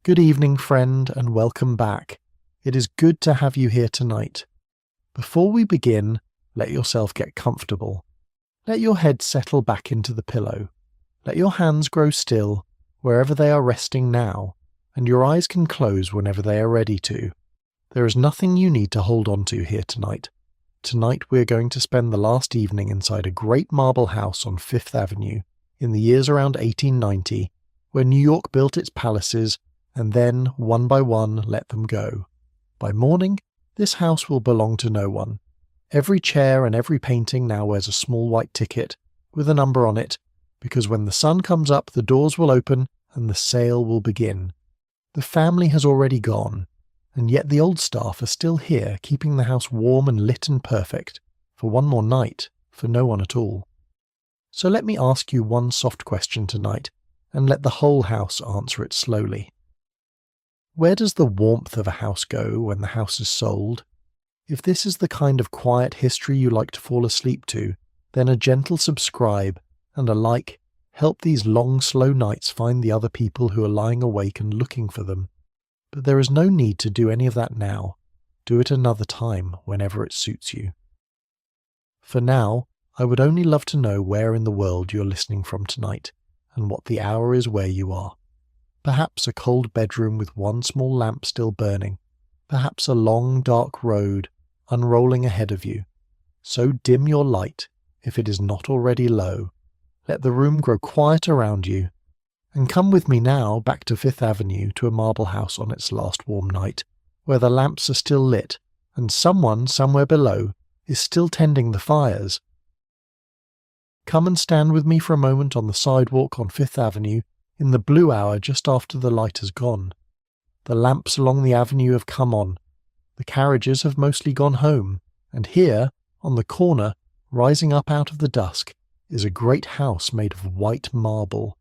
Good evening, friend, and welcome back. It is good to have you here tonight. Before we begin, let yourself get comfortable. Let your head settle back into the pillow. Let your hands grow still wherever they are resting now, and your eyes can close whenever they are ready to. There is nothing you need to hold on to here tonight. Tonight we are going to spend the last evening inside a great marble house on Fifth Avenue in the years around 1890, where New York built its palaces and then, one by one, let them go. By morning, this house will belong to no one. Every chair and every painting now wears a small white ticket with a number on it, because when the sun comes up, the doors will open and the sale will begin. The family has already gone, and yet the old staff are still here, keeping the house warm and lit and perfect, for one more night, for no one at all. So let me ask you one soft question tonight, and let the whole house answer it slowly. Where does the warmth of a house go when the house is sold? If this is the kind of quiet history you like to fall asleep to, then a gentle subscribe and a like help these long, slow nights find the other people who are lying awake and looking for them. But there is no need to do any of that now. Do it another time, whenever it suits you. For now, I would only love to know where in the world you're listening from tonight, and what the hour is where you are. Perhaps a cold bedroom with one small lamp still burning. Perhaps a long, dark road unrolling ahead of you. So dim your light, if it is not already low. Let the room grow quiet around you. And come with me now back to Fifth Avenue to a marble house on its last warm night, where the lamps are still lit, and someone somewhere below is still tending the fires. Come and stand with me for a moment on the sidewalk on Fifth Avenue in the blue hour just after the light has gone. The lamps along the avenue have come on. The carriages have mostly gone home, and here, on the corner, rising up out of the dusk, is a great house made of white marble.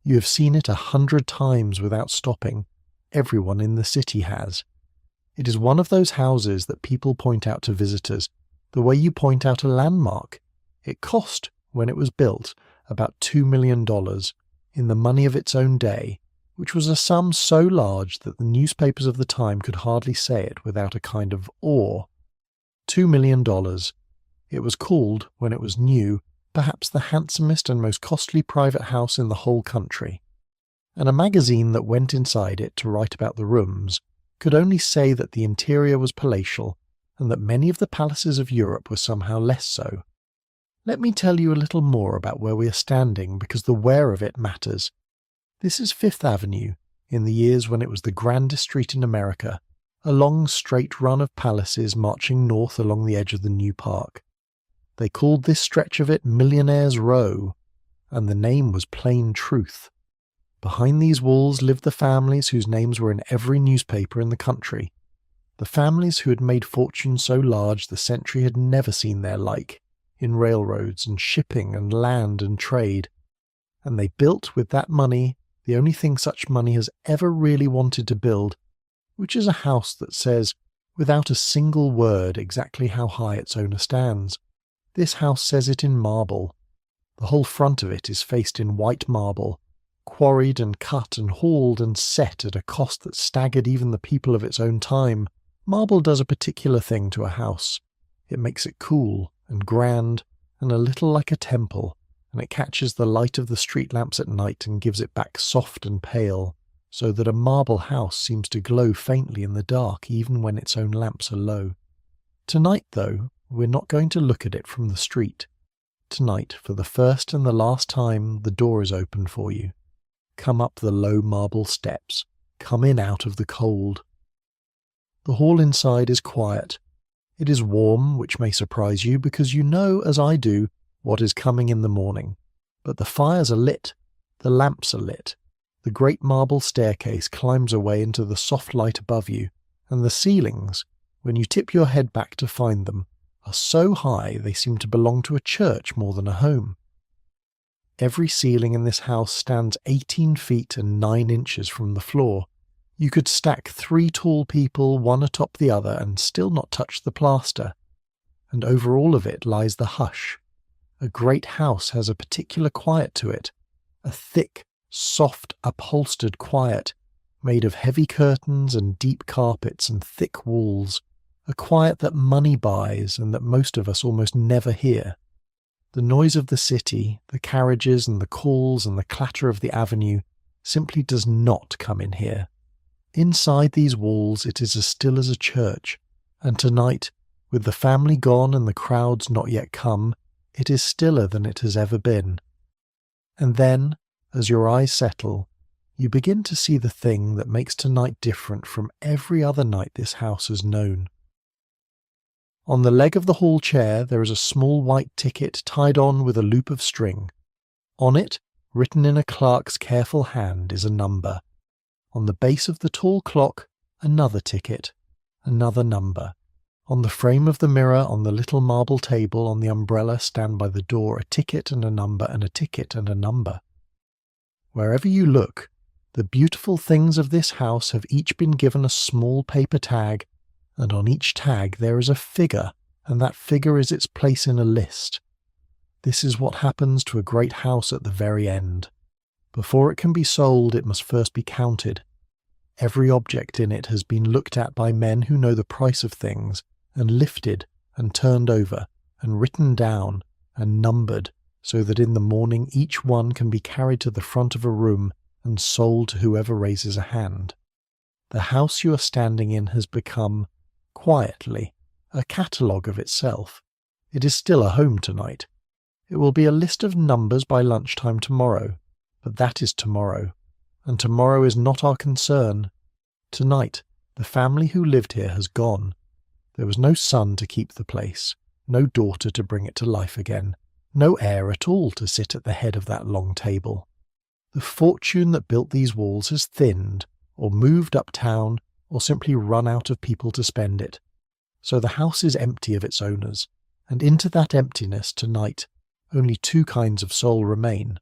You have seen it 100 times without stopping. Everyone in the city has. It is one of those houses that people point out to visitors, the way you point out a landmark. It cost, when it was built, about $2 million, in the money of its own day, which was a sum so large that the newspapers of the time could hardly say it without a kind of awe. $2 million. It was called, when it was new, perhaps the handsomest and most costly private house in the whole country. And a magazine that went inside it to write about the rooms could only say that the interior was palatial, and that many of the palaces of Europe were somehow less so. Let me tell you a little more about where we are standing, because the where of it matters. This is Fifth Avenue, in the years when it was the grandest street in America, a long straight run of palaces marching north along the edge of the new park. They called this stretch of it Millionaire's Row, and the name was plain truth. Behind these walls lived the families whose names were in every newspaper in the country, the families who had made fortunes so large the century had never seen their like, in railroads and shipping and land and trade. And they built with that money the only thing such money has ever really wanted to build, which is a house that says, without a single word, exactly how high its owner stands. This house says it in marble. The whole front of it is faced in white marble, quarried and cut and hauled and set at a cost that staggered even the people of its own time. Marble does a particular thing to a house. It makes it cool and grand and a little like a temple, and it catches the light of the street lamps at night and gives it back soft and pale, so that a marble house seems to glow faintly in the dark even when its own lamps are low. Tonight, though, we're not going to look at it from the street. Tonight, for the first and the last time, the door is open for you. Come up the low marble steps. Come in out of the cold. The hall inside is quiet. It is warm, which may surprise you, because you know, as I do, what is coming in the morning. But the fires are lit. The lamps are lit. The great marble staircase climbs away into the soft light above you, and the ceilings, when you tip your head back to find them, are so high they seem to belong to a church more than a home. Every ceiling in this house stands 18 feet and 9 inches from the floor. You could stack 3 tall people one atop the other and still not touch the plaster. And over all of it lies the hush. A great house has a particular quiet to it, a thick, soft, upholstered quiet, made of heavy curtains and deep carpets and thick walls, a quiet that money buys and that most of us almost never hear. The noise of the city, the carriages and the calls and the clatter of the avenue simply does not come in here. Inside these walls it is as still as a church, and tonight, with the family gone and the crowds not yet come, it is stiller than it has ever been. And then, as your eyes settle, you begin to see the thing that makes tonight different from every other night this house has known. On the leg of the hall chair there is a small white ticket tied on with a loop of string. On it, written in a clerk's careful hand, is a number. On the base of the tall clock, another ticket, another number. On the frame of the mirror on the little marble table on the umbrella stand by the door a ticket and a number and a ticket and a number. Wherever you look, the beautiful things of this house have each been given a small paper tag, and on each tag there is a figure, and that figure is its place in a list. This is what happens to a great house at the very end. Before it can be sold, it must first be counted. Every object in it has been looked at by men who know the price of things, and lifted, and turned over, and written down, and numbered, so that in the morning each one can be carried to the front of a room and sold to whoever raises a hand. The house you are standing in has become, quietly, a catalogue of itself. It is still a home tonight. It will be a list of numbers by lunchtime tomorrow, but that is tomorrow, and tomorrow is not our concern. Tonight, the family who lived here has gone. There was no son to keep the place, no daughter to bring it to life again, no heir at all to sit at the head of that long table. The fortune that built these walls has thinned, or moved uptown, or simply run out of people to spend it. So the house is empty of its owners, and into that emptiness tonight only two kinds of soul remain.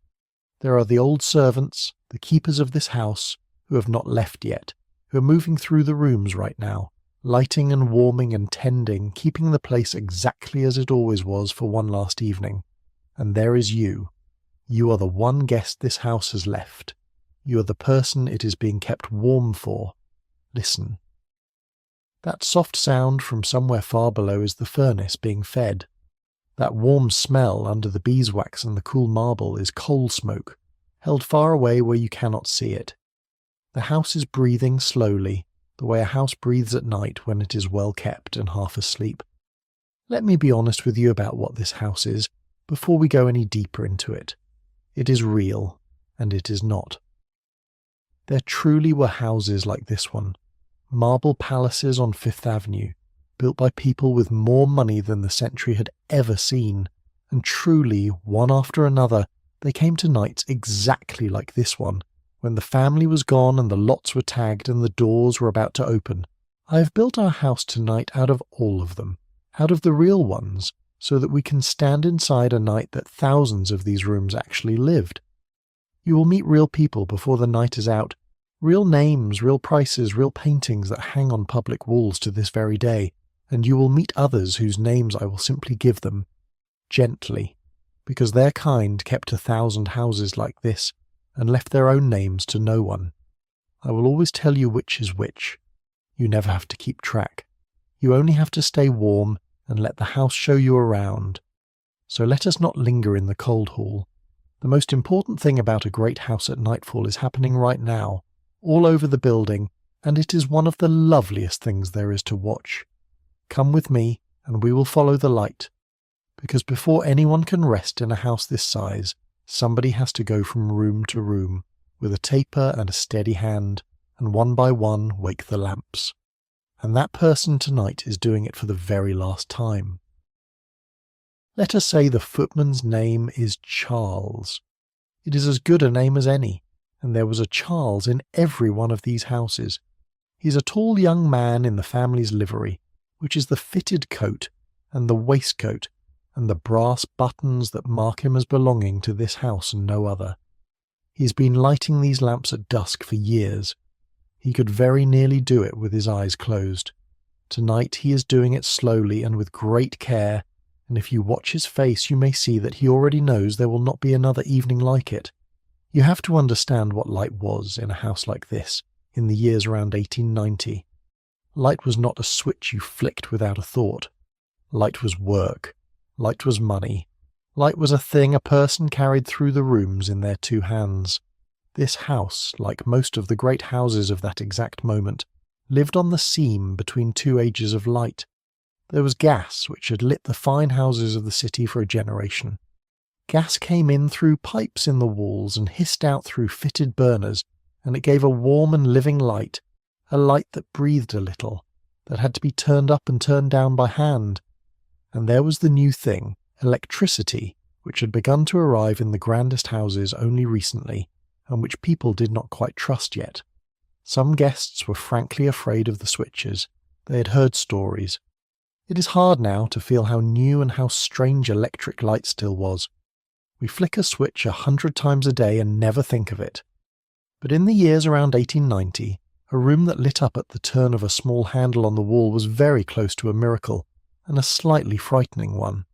There are the old servants, the keepers of this house, who have not left yet, who are moving through the rooms right now, lighting and warming and tending, keeping the place exactly as it always was for one last evening. And there is you. You are the one guest this house has left. You are the person it is being kept warm for. Listen. That soft sound from somewhere far below is the furnace being fed. That warm smell under the beeswax and the cool marble is coal smoke, held far away where you cannot see it. The house is breathing slowly, the way a house breathes at night when it is well kept and half asleep. Let me be honest with you about what this house is, before we go any deeper into it. It is real, and it is not. There truly were houses like this one, marble palaces on Fifth Avenue, built by people with more money than the century had ever seen, and truly, one after another, they came to nights exactly like this one, when the family was gone and the lots were tagged and the doors were about to open. I have built our house tonight out of all of them, out of the real ones, so that we can stand inside a night that thousands of these rooms actually lived. You will meet real people before the night is out, real names, real prices, real paintings that hang on public walls to this very day, and you will meet others whose names I will simply give them, gently, because their kind kept 1,000 houses like this, and left their own names to no one. I will always tell you which is which. You never have to keep track. You only have to stay warm and let the house show you around. So let us not linger in the cold hall. The most important thing about a great house at nightfall is happening right now, all over the building, and it is one of the loveliest things there is to watch. Come with me, and we will follow the light, because before anyone can rest in a house this size, somebody has to go from room to room, with a taper and a steady hand, and one by one wake the lamps. And that person tonight is doing it for the very last time. Let us say the footman's name is Charles. It is as good a name as any, and there was a Charles in every one of these houses. He is a tall young man in the family's livery, which is the fitted coat, and the waistcoat, and the brass buttons that mark him as belonging to this house and no other. He has been lighting these lamps at dusk for years. He could very nearly do it with his eyes closed. Tonight he is doing it slowly and with great care, and if you watch his face you may see that he already knows there will not be another evening like it. You have to understand what light was in a house like this, in the years around 1890. Light was not a switch you flicked without a thought. Light was work. Light was money. Light was a thing a person carried through the rooms in their two hands. This house, like most of the great houses of that exact moment, lived on the seam between two ages of light. There was gas, which had lit the fine houses of the city for a generation. Gas came in through pipes in the walls and hissed out through fitted burners, and it gave a warm and living light, a light that breathed a little, that had to be turned up and turned down by hand. And there was the new thing, electricity, which had begun to arrive in the grandest houses only recently, and which people did not quite trust yet. Some guests were frankly afraid of the switches. They had heard stories. It is hard now to feel how new and how strange electric light still was. We flick a switch 100 times a day and never think of it. But in the years around 1890, a room that lit up at the turn of a small handle on the wall was very close to a miracle, and a slightly frightening one.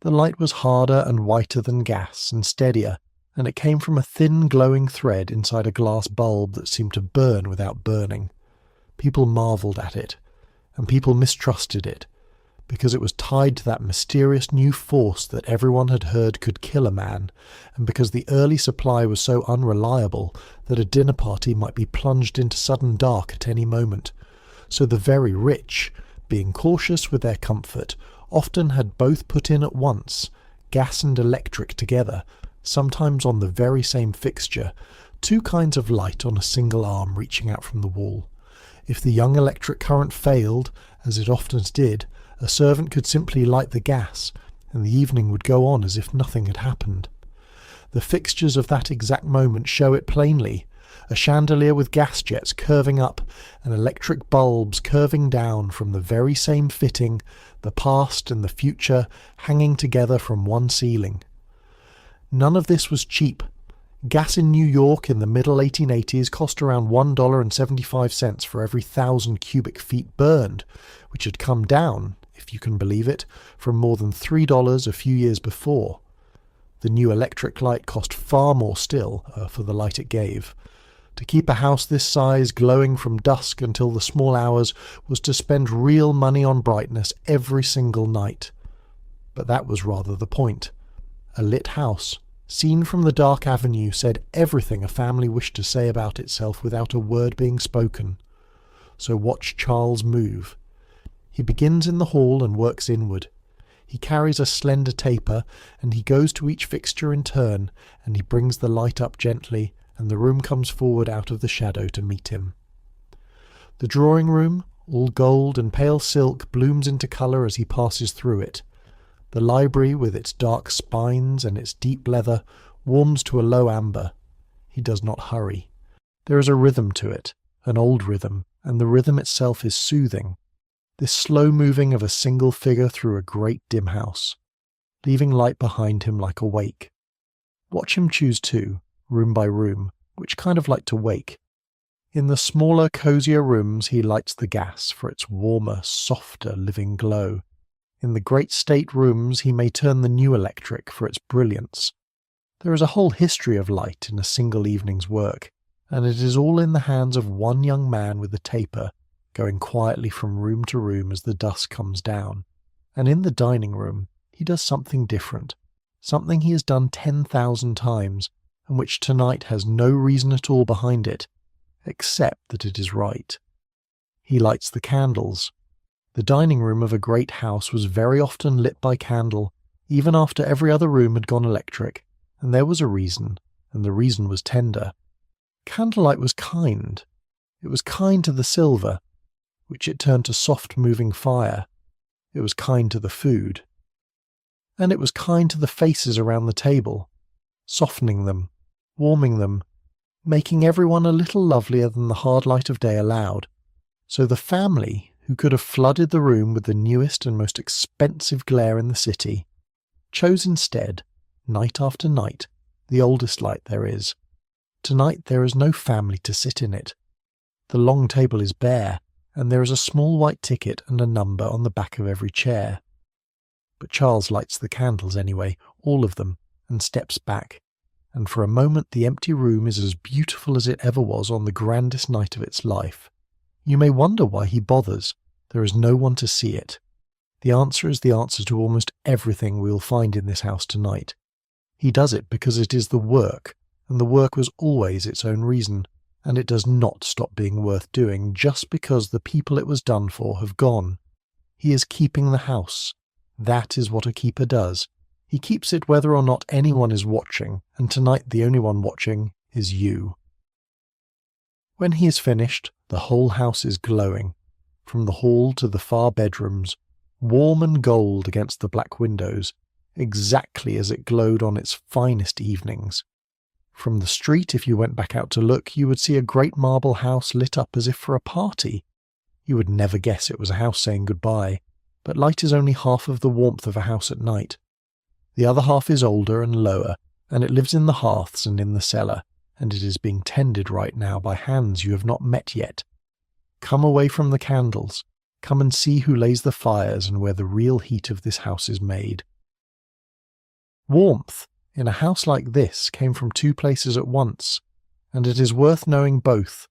The light was harder and whiter than gas and steadier, and it came from a thin glowing thread inside a glass bulb that seemed to burn without burning. People marvelled at it, and people mistrusted it, because it was tied to that mysterious new force that everyone had heard could kill a man, and because the early supply was so unreliable that a dinner party might be plunged into sudden dark at any moment. So the very rich, being cautious with their comfort, often had both put in at once, gas and electric together, sometimes on the very same fixture, two kinds of light on a single arm reaching out from the wall. If the young electric current failed, as it often did, a servant could simply light the gas, and the evening would go on as if nothing had happened. The fixtures of that exact moment show it plainly. A chandelier with gas jets curving up, and electric bulbs curving down from the very same fitting, the past and the future hanging together from one ceiling. None of this was cheap. Gas in New York in the middle 1880s cost around $1.75 for every 1,000 cubic feet burned, which had come down, if you can believe it, from more than $3 a few years before. The new electric light cost far more still for the light it gave. To keep a house this size glowing from dusk until the small hours was to spend real money on brightness every single night. But that was rather the point. A lit house, seen from the dark avenue, said everything a family wished to say about itself without a word being spoken. So watch Charles move. He begins in the hall and works inward. He carries a slender taper, and he goes to each fixture in turn, and he brings the light up gently, and the room comes forward out of the shadow to meet him. The drawing room, all gold and pale silk, blooms into colour as he passes through it. The library, with its dark spines and its deep leather, warms to a low amber. He does not hurry. There is a rhythm to it, an old rhythm, and the rhythm itself is soothing. This slow moving of a single figure through a great dim house, leaving light behind him like a wake. Watch him choose too, room by room, which kind of light to wake. In the smaller, cosier rooms he lights the gas for its warmer, softer, living glow. In the great state rooms he may turn the new electric for its brilliance. There is a whole history of light in a single evening's work, and it is all in the hands of one young man with a taper, going quietly from room to room as the dusk comes down. And in the dining room he does something different, something he has done 10,000 times, and which tonight has no reason at all behind it, except that it is right. He lights the candles. The dining room of a great house was very often lit by candle, even after every other room had gone electric, and there was a reason, and the reason was tender. Candlelight was kind. It was kind to the silver, which it turned to soft-moving fire. It was kind to the food. And it was kind to the faces around the table, softening them, warming them, making everyone a little lovelier than the hard light of day allowed. So the family, who could have flooded the room with the newest and most expensive glare in the city, chose instead, night after night, the oldest light there is. Tonight there is no family to sit in it. The long table is bare, and there is a small white ticket and a number on the back of every chair. But Charles lights the candles anyway, all of them, and steps back, and for a moment the empty room is as beautiful as it ever was on the grandest night of its life. You may wonder why he bothers. There is no one to see it. The answer is the answer to almost everything we will find in this house tonight. He does it because it is the work, and the work was always its own reason, and it does not stop being worth doing just because the people it was done for have gone. He is keeping the house. That is what a keeper does. He keeps it whether or not anyone is watching, and tonight the only one watching is you. When he is finished, the whole house is glowing, from the hall to the far bedrooms, warm and gold against the black windows, exactly as it glowed on its finest evenings. From the street, if you went back out to look, you would see a great marble house lit up as if for a party. You would never guess it was a house saying goodbye, but light is only half of the warmth of a house at night. The other half is older and lower, and it lives in the hearths and in the cellar, and it is being tended right now by hands you have not met yet. Come away from the candles. Come and see who lays the fires and where the real heat of this house is made. Warmth, in a house like this, came from two places at once, and it is worth knowing both,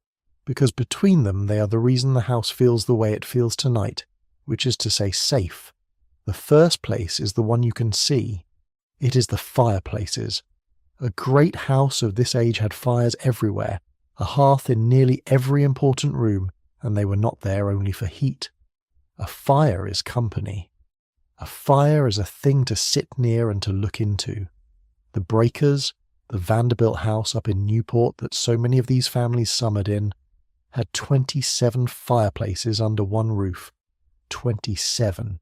because between them they are the reason the house feels the way it feels tonight, which is to say safe. The first place is the one you can see. It is the fireplaces. A great house of this age had fires everywhere, a hearth in nearly every important room, and they were not there only for heat. A fire is company. A fire is a thing to sit near and to look into. The Breakers, the Vanderbilt house up in Newport that so many of these families summered in, had 27 fireplaces under one roof. 27.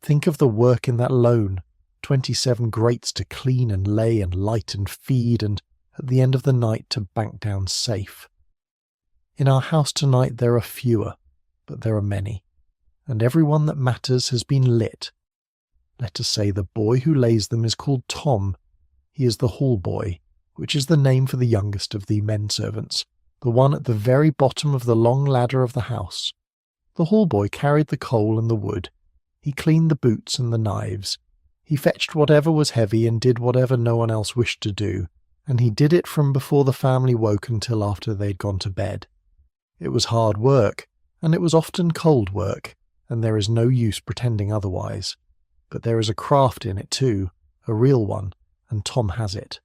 Think of the work in that alone. 27 grates to clean and lay and light and feed, and at the end of the night to bank down safe. In our house tonight there are fewer, but there are many, and every one that matters has been lit. Let us say the boy who lays them is called Tom. He is the hall boy, which is the name for the youngest of the men servants, the one at the very bottom of the long ladder of the house. The hall boy carried the coal and the wood. He cleaned the boots and the knives. He fetched whatever was heavy and did whatever no one else wished to do, and he did it from before the family woke until after they'd gone to bed. It was hard work, and it was often cold work, and there is no use pretending otherwise. But there is a craft in it too, a real one, and Tom has it.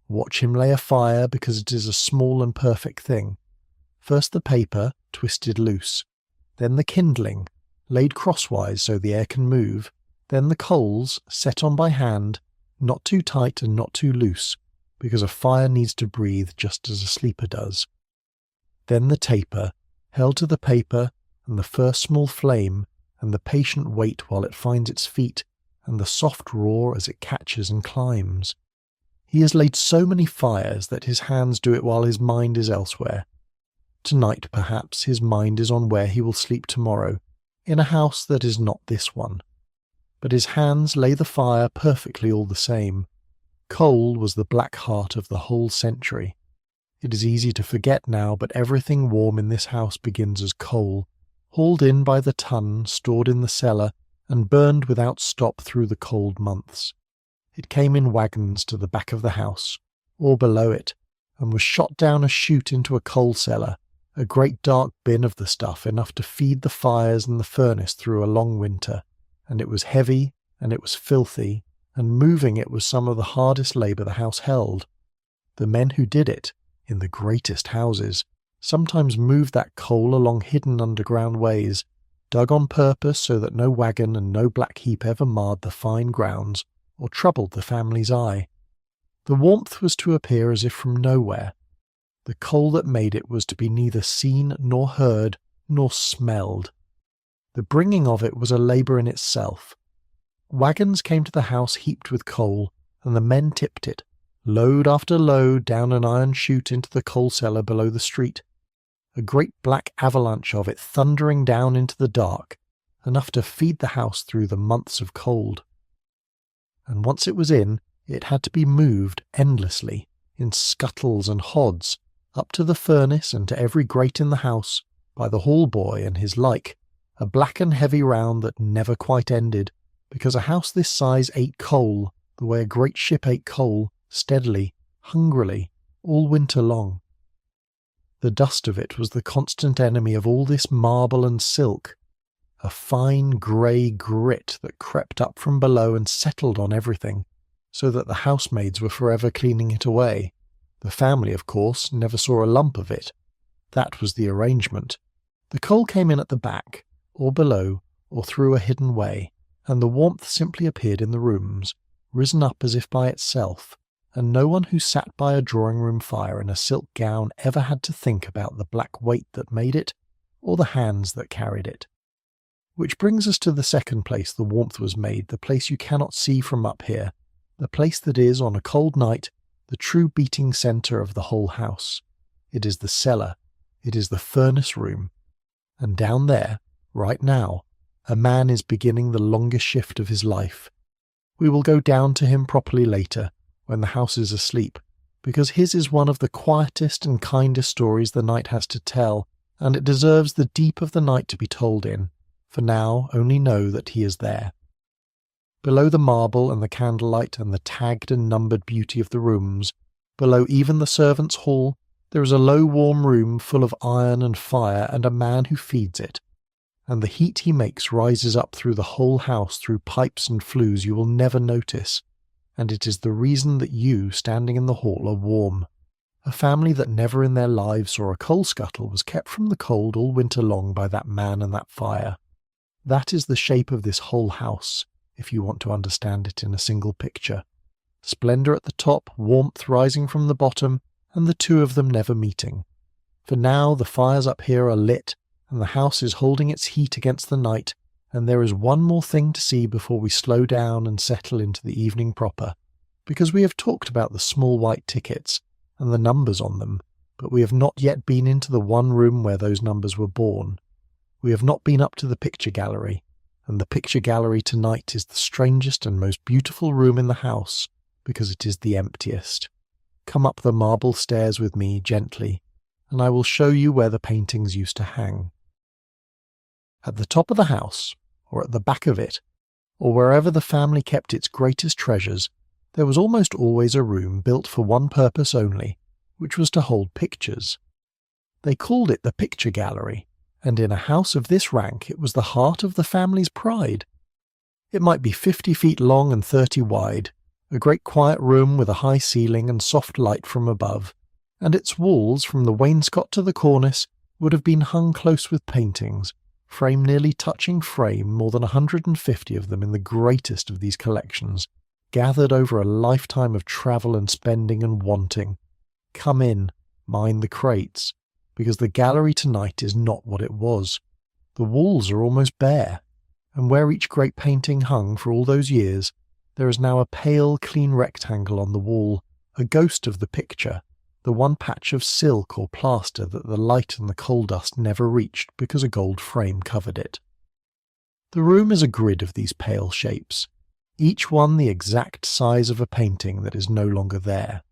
Watch him lay a fire because it is a small and perfect thing. First the paper, twisted loose. Then the kindling, laid crosswise so the air can move. Then the coals, set on by hand, not too tight and not too loose, because a fire needs to breathe just as a sleeper does. Then the taper, held to the paper, and the first small flame, and the patient wait while it finds its feet, and the soft roar as it catches and climbs. He has laid so many fires that his hands do it while his mind is elsewhere. Tonight, perhaps, his mind is on where he will sleep tomorrow, in a house that is not this one. But his hands lay the fire perfectly all the same. Coal was the black heart of the whole century. It is easy to forget now, but everything warm in this house begins as coal, hauled in by the ton, stored in the cellar, and burned without stop through the cold months. It came in wagons to the back of the house, or below it, and was shot down a chute into a coal cellar, a great dark bin of the stuff enough to feed the fires and the furnace through a long winter. And it was heavy, and it was filthy, and moving it was some of the hardest labour the house held. The men who did it, in the greatest houses, sometimes moved that coal along hidden underground ways, dug on purpose so that no wagon and no black heap ever marred the fine grounds, or troubled the family's eye. The warmth was to appear as if from nowhere. The coal that made it was to be neither seen nor heard, nor smelled. The bringing of it was a labour in itself. Wagons came to the house heaped with coal, and the men tipped it, load after load, down an iron chute into the coal cellar below the street. A great black avalanche of it thundering down into the dark, enough to feed the house through the months of cold. And once it was in, it had to be moved endlessly, in scuttles and hods, up to the furnace and to every grate in the house, by the hall boy and his like, a black and heavy round that never quite ended, because a house this size ate coal, the way a great ship ate coal, steadily, hungrily, all winter long. The dust of it was the constant enemy of all this marble and silk, a fine grey grit that crept up from below and settled on everything, so that the housemaids were forever cleaning it away. The family, of course, never saw a lump of it. That was the arrangement. The coal came in at the back, or below, or through a hidden way, and the warmth simply appeared in the rooms, risen up as if by itself, and no one who sat by a drawing-room fire in a silk gown ever had to think about the black weight that made it, or the hands that carried it. Which brings us to the second place the warmth was made, the place you cannot see from up here, the place that is, on a cold night, the true beating centre of the whole house. It is the cellar. It is the furnace room. And down there, right now, a man is beginning the longest shift of his life. We will go down to him properly later, when the house is asleep, because his is one of the quietest and kindest stories the night has to tell, and it deserves the deep of the night to be told in. For now only know that he is there. Below the marble and the candlelight and the tagged and numbered beauty of the rooms, below even the servants' hall, there is a low warm room full of iron and fire and a man who feeds it, and the heat he makes rises up through the whole house through pipes and flues you will never notice, and it is the reason that you, standing in the hall, are warm. A family that never in their lives saw a coal scuttle was kept from the cold all winter long by that man and that fire. That is the shape of this whole house, if you want to understand it in a single picture. Splendour at the top, warmth rising from the bottom, and the two of them never meeting. For now the fires up here are lit, and the house is holding its heat against the night, and there is one more thing to see before we slow down and settle into the evening proper, because we have talked about the small white tickets, and the numbers on them, but we have not yet been into the one room where those numbers were born. We have not been up to the picture gallery, and the picture gallery tonight is the strangest and most beautiful room in the house, because it is the emptiest. Come up the marble stairs with me gently, and I will show you where the paintings used to hang. At the top of the house, or at the back of it, or wherever the family kept its greatest treasures, there was almost always a room built for one purpose only, which was to hold pictures. They called it the picture gallery, and in a house of this rank it was the heart of the family's pride. It might be 50 feet long and 30 wide, a great quiet room with a high ceiling and soft light from above, and its walls, from the wainscot to the cornice, would have been hung close with paintings, frame nearly touching frame, more than 150 of them in the greatest of these collections, gathered over a lifetime of travel and spending and wanting. Come in, mind the crates, because the gallery tonight is not what it was. The walls are almost bare, and where each great painting hung for all those years, there is now a pale, clean rectangle on the wall, a ghost of the picture, the one patch of silk or plaster that the light and the coal dust never reached because a gold frame covered it. The room is a grid of these pale shapes, each one the exact size of a painting that is no longer there.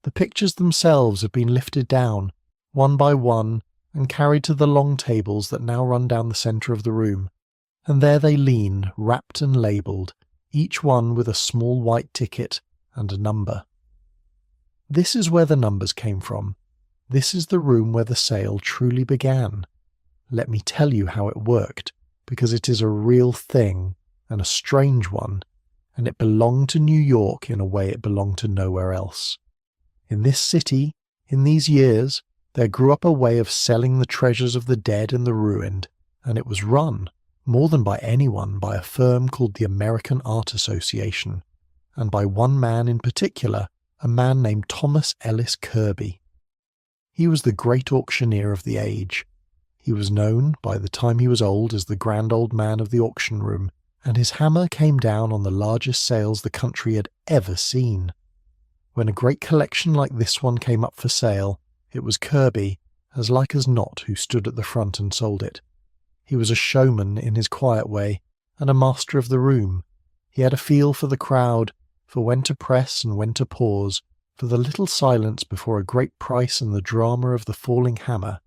The pictures themselves have been lifted down, one by one, and carried to the long tables that now run down the centre of the room, and there they lean, wrapped and labelled, each one with a small white ticket and a number. This is where the numbers came from. This is the room where the sale truly began. Let me tell you how it worked, because it is a real thing, and a strange one, and it belonged to New York in a way it belonged to nowhere else. In this city, in these years, there grew up a way of selling the treasures of the dead and the ruined, and it was run, more than by anyone, by a firm called the American Art Association, and by one man in particular, a man named Thomas Ellis Kirby. He was the great auctioneer of the age. He was known, by the time he was old, as the grand old man of the auction room, and his hammer came down on the largest sales the country had ever seen. When a great collection like this one came up for sale, it was Kirby, as like as not, who stood at the front and sold it. He was a showman in his quiet way, and a master of the room. He had a feel for the crowd, for when to press and when to pause, for the little silence before a great price and the drama of the falling hammer.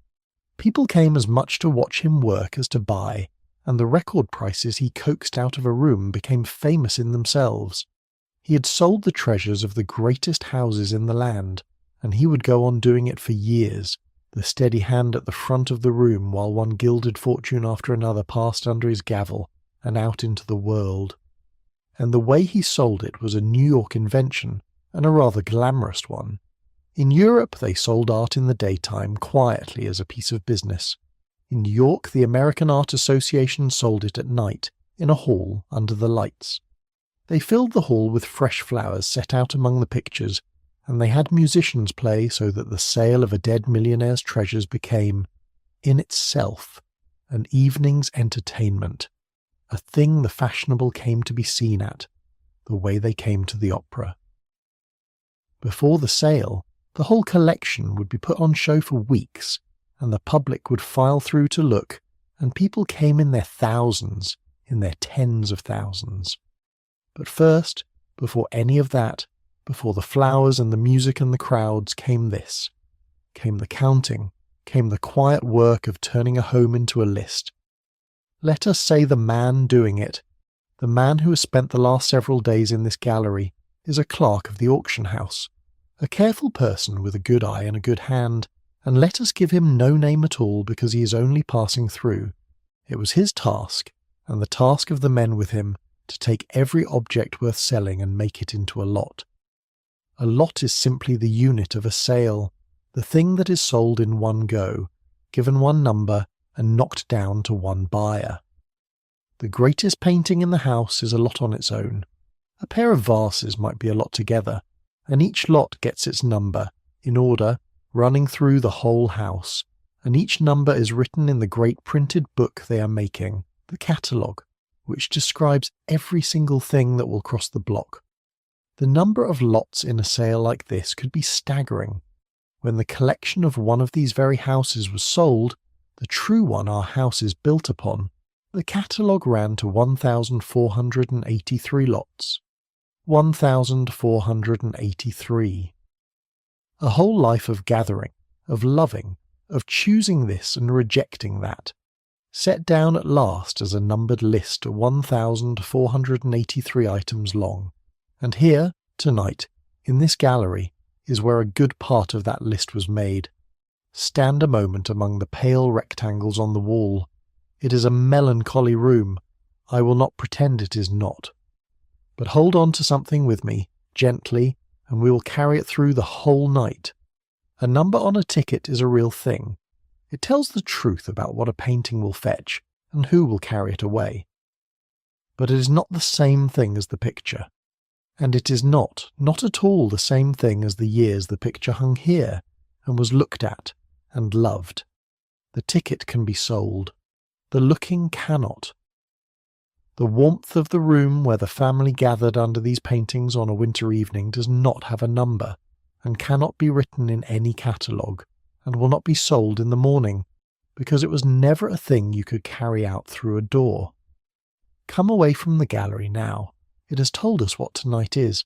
People came as much to watch him work as to buy, and the record prices he coaxed out of a room became famous in themselves. He had sold the treasures of the greatest houses in the land, and he would go on doing it for years, the steady hand at the front of the room while one gilded fortune after another passed under his gavel and out into the world. And the way he sold it was a New York invention, and a rather glamorous one. In Europe they sold art in the daytime quietly as a piece of business. In New York the American Art Association sold it at night, in a hall under the lights. They filled the hall with fresh flowers set out among the pictures, and they had musicians play so that the sale of a dead millionaire's treasures became, in itself, an evening's entertainment, a thing the fashionable came to be seen at, the way they came to the opera. Before the sale, the whole collection would be put on show for weeks, and the public would file through to look, and people came in their thousands, in their tens of thousands. But first, before any of that, before the flowers and the music and the crowds, came this. Came the counting, came the quiet work of turning a home into a list. Let us say the man doing it, the man who has spent the last several days in this gallery, is a clerk of the auction house, a careful person with a good eye and a good hand, and let us give him no name at all because he is only passing through. It was his task, and the task of the men with him, to take every object worth selling and make it into a lot. A lot is simply the unit of a sale, the thing that is sold in one go, given one number and knocked down to one buyer. The greatest painting in the house is a lot on its own. A pair of vases might be a lot together, and each lot gets its number, in order, running through the whole house, and each number is written in the great printed book they are making, the catalogue, which describes every single thing that will cross the block. The number of lots in a sale like this could be staggering. When the collection of one of these very houses was sold, the true one our house is built upon, the catalogue ran to 1,483 lots. 1,483. A whole life of gathering, of loving, of choosing this and rejecting that, set down at last as a numbered list 1,483 items long. And here, tonight, in this gallery, is where a good part of that list was made. Stand a moment among the pale rectangles on the wall. It is a melancholy room. I will not pretend it is not. But hold on to something with me, gently, and we will carry it through the whole night. A number on a ticket is a real thing. It tells the truth about what a painting will fetch, and who will carry it away. But it is not the same thing as the picture. And it is not at all the same thing as the years the picture hung here, and was looked at, and loved. The ticket can be sold. The looking cannot. The warmth of the room where the family gathered under these paintings on a winter evening does not have a number, and cannot be written in any catalogue, and will not be sold in the morning, because it was never a thing you could carry out through a door. Come away from the gallery now. It has told us what tonight is,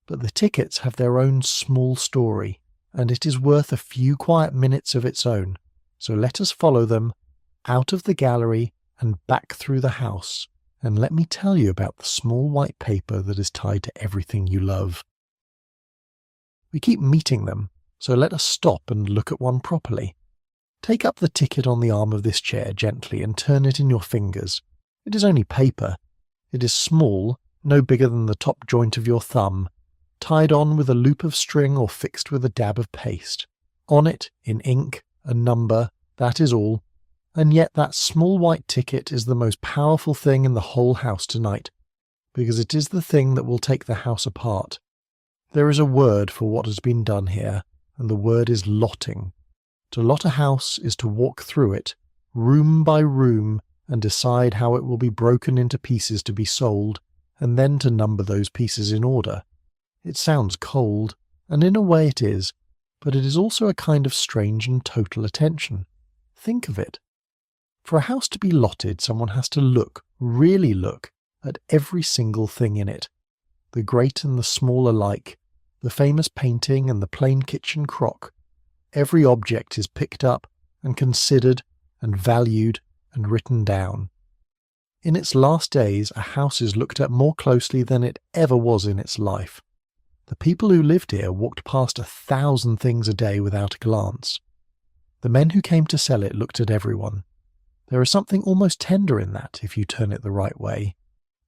but the tickets have their own small story, and it is worth a few quiet minutes of its own, so let us follow them, out of the gallery and back through the house, and let me tell you about the small white paper that is tied to everything you love. We keep meeting them, so let us stop and look at one properly. Take up the ticket on the arm of this chair gently and turn it in your fingers. It is only paper. It is small, no bigger than the top joint of your thumb, tied on with a loop of string or fixed with a dab of paste. On it, in ink, a number, that is all. And yet that small white ticket is the most powerful thing in the whole house tonight, because it is the thing that will take the house apart. There is a word for what has been done here, and the word is lotting. To lot a house is to walk through it, room by room, and decide how it will be broken into pieces to be sold, and then to number those pieces in order. It sounds cold, and in a way it is, but it is also a kind of strange and total attention. Think of it. For a house to be lotted, someone has to look, really look, at every single thing in it, the great and the small alike, the famous painting and the plain kitchen crock. Every object is picked up and considered and valued and written down. In its last days, a house is looked at more closely than it ever was in its life. The people who lived here walked past 1,000 things a day without a glance. The men who came to sell it looked at everyone. There is something almost tender in that if you turn it the right way.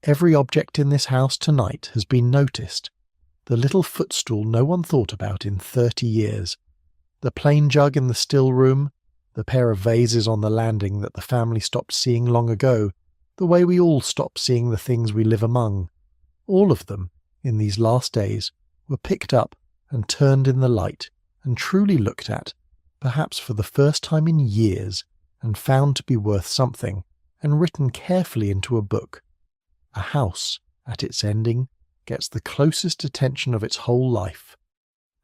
Every object in this house tonight has been noticed. The little footstool no one thought about in 30 years. The plain jug in the still room. The pair of vases on the landing that the family stopped seeing long ago. The way we all stop seeing the things we live among. All of them, in these last days, were picked up and turned in the light and truly looked at, perhaps for the first time in years, and found to be worth something, and written carefully into a book. A house, at its ending, gets the closest attention of its whole life.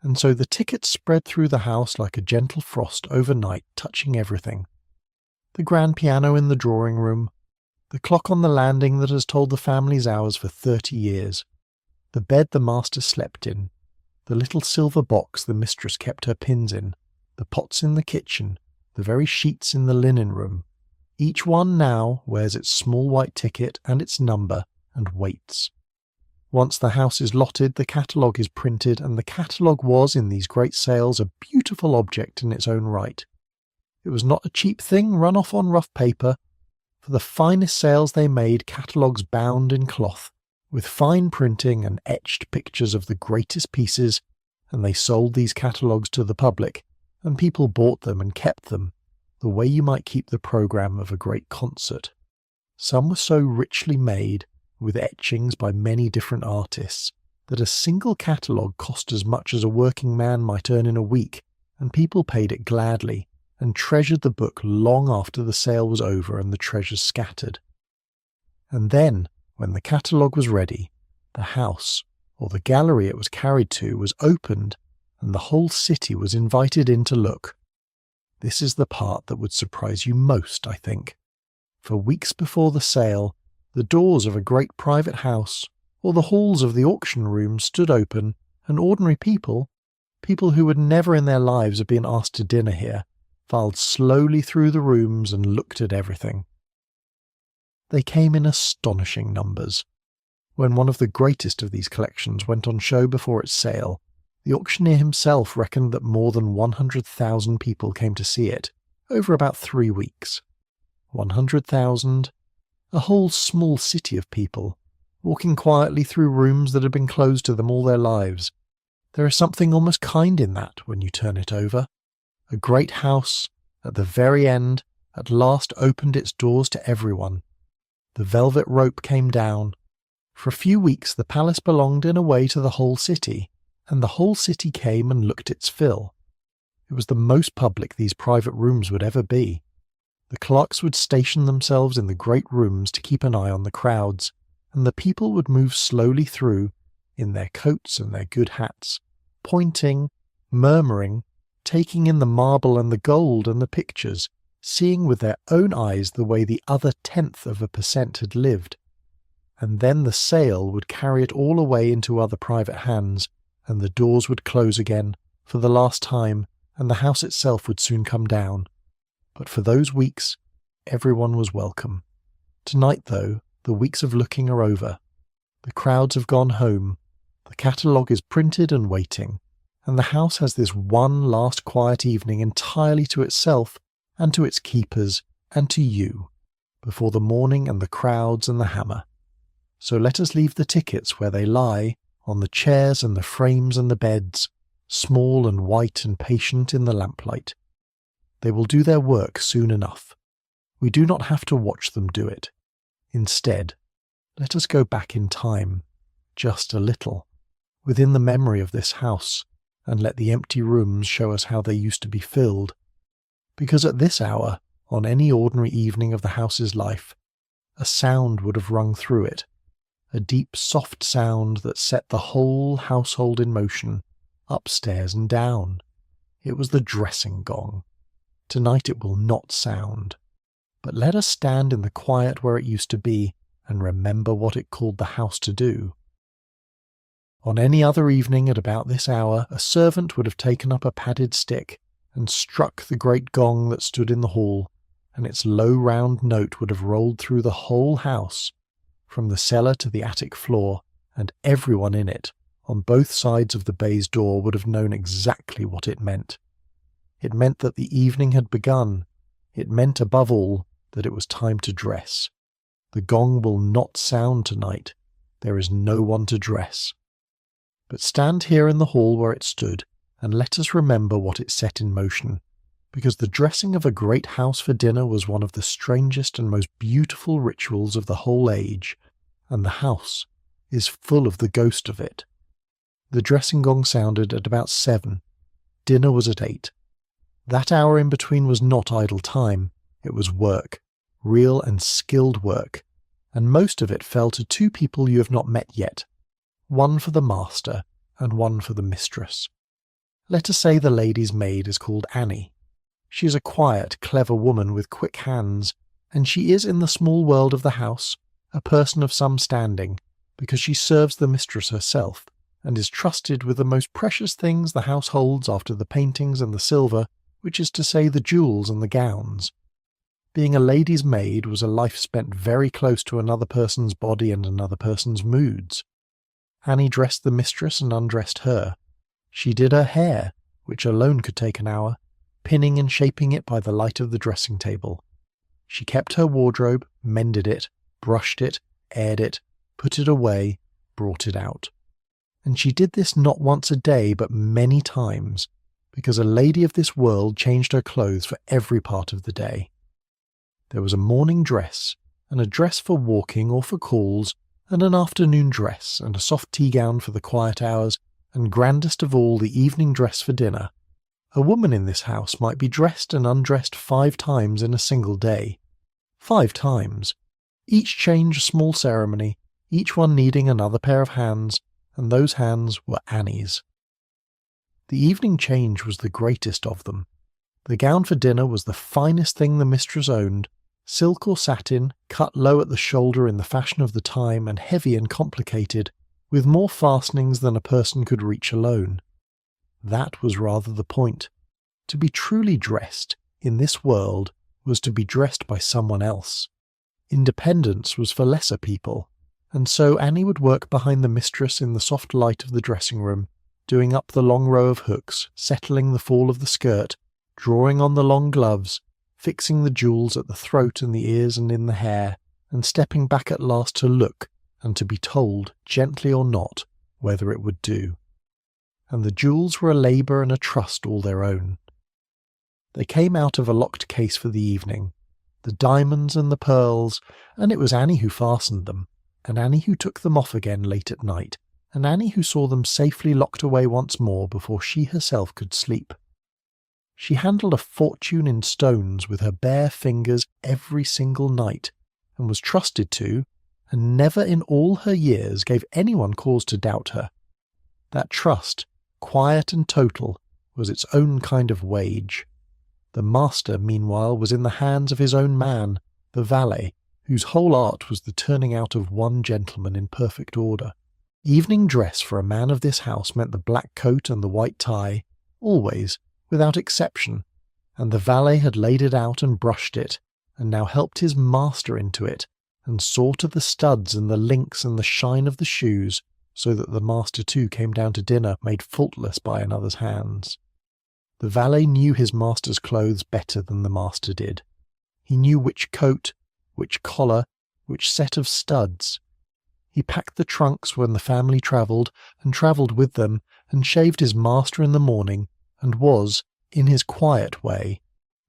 And so the tickets spread through the house like a gentle frost overnight, touching everything. The grand piano in the drawing room, the clock on the landing that has told the family's hours for 30 years, the bed the master slept in, the little silver box the mistress kept her pins in, the pots in the kitchen, the very sheets in the linen room. Each one now wears its small white ticket and its number and waits. Once the house is lotted, the catalogue is printed, and the catalogue was, in these great sales, a beautiful object in its own right. It was not a cheap thing run off on rough paper. For the finest sales they made catalogues bound in cloth, with fine printing and etched pictures of the greatest pieces, and they sold these catalogues to the public, and people bought them and kept them, the way you might keep the programme of a great concert. Some were so richly made, with etchings by many different artists, that a single catalogue cost as much as a working man might earn in a week, and people paid it gladly, and treasured the book long after the sale was over and the treasures scattered. And then, when the catalogue was ready, the house, or the gallery it was carried to, was opened, and the whole city was invited in to look. This is the part that would surprise you most, I think. For weeks before the sale, the doors of a great private house, or the halls of the auction room stood open, and ordinary people who would never in their lives have been asked to dinner here, filed slowly through the rooms and looked at everything. They came in astonishing numbers. When one of the greatest of these collections went on show before its sale, the auctioneer himself reckoned that more than 100,000 people came to see it, over about 3 weeks. 100,000, a whole small city of people, walking quietly through rooms that had been closed to them all their lives. There is something almost kind in that when you turn it over. A great house, at the very end, at last opened its doors to everyone. The velvet rope came down. For a few weeks the palace belonged in a way to the whole city, and the whole city came and looked its fill. It was the most public these private rooms would ever be. The clerks would station themselves in the great rooms to keep an eye on the crowds, and the people would move slowly through, in their coats and their good hats, pointing, murmuring, taking in the marble and the gold and the pictures, seeing with their own eyes the way the other 0.1% had lived. And then the sale would carry it all away into other private hands, and the doors would close again, for the last time, and the house itself would soon come down. But for those weeks, everyone was welcome. Tonight, though, the weeks of looking are over. The crowds have gone home, the catalogue is printed and waiting, and the house has this one last quiet evening entirely to itself, and to its keepers, and to you, before the morning and the crowds and the hammer. So let us leave the tickets where they lie, on the chairs and the frames and the beds, small and white and patient in the lamplight. They will do their work soon enough. We do not have to watch them do it. Instead, let us go back in time, just a little, within the memory of this house, and let the empty rooms show us how they used to be filled. Because at this hour, on any ordinary evening of the house's life, a sound would have rung through it, a deep, soft sound that set the whole household in motion, upstairs and down. It was the dressing gong. Tonight it will not sound. But let us stand in the quiet where it used to be, and remember what it called the house to do. On any other evening at about this hour, a servant would have taken up a padded stick, and struck the great gong that stood in the hall, and its low round note would have rolled through the whole house, from the cellar to the attic floor, and everyone in it, on both sides of the baize door, would have known exactly what it meant. It meant that the evening had begun. It meant, above all, that it was time to dress. The gong will not sound tonight. There is no one to dress. But stand here in the hall where it stood, and let us remember what it set in motion, because the dressing of a great house for dinner was one of the strangest and most beautiful rituals of the whole age, and the house is full of the ghost of it. The dressing gong sounded at about 7. Dinner was at 8. That hour in between was not idle time. It was work, real and skilled work, and most of it fell to 2 people you have not met yet, one for the master and one for the mistress. Let us say the lady's maid is called Annie. She is a quiet, clever woman with quick hands, and she is in the small world of the house a person of some standing, because she serves the mistress herself, and is trusted with the most precious things the house holds after the paintings and the silver, which is to say the jewels and the gowns. Being a lady's maid was a life spent very close to another person's body and another person's moods. Annie dressed the mistress and undressed her. She did her hair, which alone could take an hour, pinning and shaping it by the light of the dressing table. She kept her wardrobe, mended it, brushed it, aired it, put it away, brought it out. And she did this not once a day, but many times, because a lady of this world changed her clothes for every part of the day. There was a morning dress, and a dress for walking or for calls, and an afternoon dress, and a soft tea gown for the quiet hours, and grandest of all, the evening dress for dinner. A woman in this house might be dressed and undressed 5 times in a single day. 5 times. Each change a small ceremony, each one needing another pair of hands, and those hands were Annie's. The evening change was the greatest of them. The gown for dinner was the finest thing the mistress owned, silk or satin, cut low at the shoulder in the fashion of the time, and heavy and complicated, with more fastenings than a person could reach alone. That was rather the point. To be truly dressed, in this world, was to be dressed by someone else. Independence was for lesser people, and so Annie would work behind the mistress in the soft light of the dressing-room, doing up the long row of hooks, settling the fall of the skirt, drawing on the long gloves, fixing the jewels at the throat and the ears and in the hair, and stepping back at last to look and to be told, gently or not, whether it would do. And the jewels were a labour and a trust all their own. They came out of a locked case for the evening, the diamonds and the pearls, and it was Annie who fastened them, and Annie who took them off again late at night, and Annie who saw them safely locked away once more before she herself could sleep. She handled a fortune in stones with her bare fingers every single night, and was trusted to, and never in all her years gave anyone cause to doubt her. That trust, quiet and total, was its own kind of wage. The master, meanwhile, was in the hands of his own man, the valet, whose whole art was the turning out of one gentleman in perfect order. Evening dress for a man of this house meant the black coat and the white tie, always, without exception, and the valet had laid it out and brushed it, and now helped his master into it, and saw to the studs and the links and the shine of the shoes, so that the master too came down to dinner made faultless by another's hands. The valet knew his master's clothes better than the master did. He knew which coat, which collar, which set of studs. He packed the trunks when the family travelled, and travelled with them, and shaved his master in the morning, and was, in his quiet way,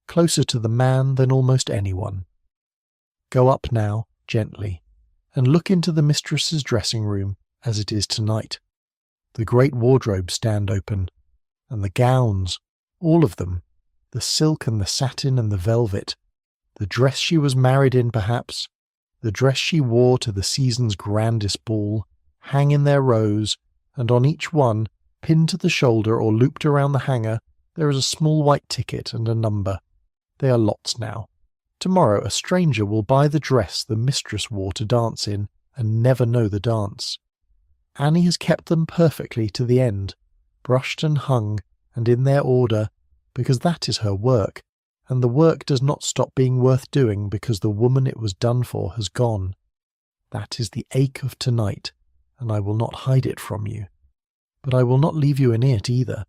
closer to the man than almost anyone. Go up now, gently, and look into the mistress's dressing-room as it is tonight. The great wardrobes stand open, and the gowns, all of them, the silk and the satin and the velvet, the dress she was married in perhaps, the dress she wore to the season's grandest ball, hang in their rows, and on each one, pinned to the shoulder or looped around the hanger, there is a small white ticket and a number. They are lots now. Tomorrow a stranger will buy the dress the mistress wore to dance in, and never know the dance. Annie has kept them perfectly to the end, brushed and hung, and in their order, because that is her work, and the work does not stop being worth doing because the woman it was done for has gone. That is the ache of tonight, and I will not hide it from you. But I will not leave you in it either,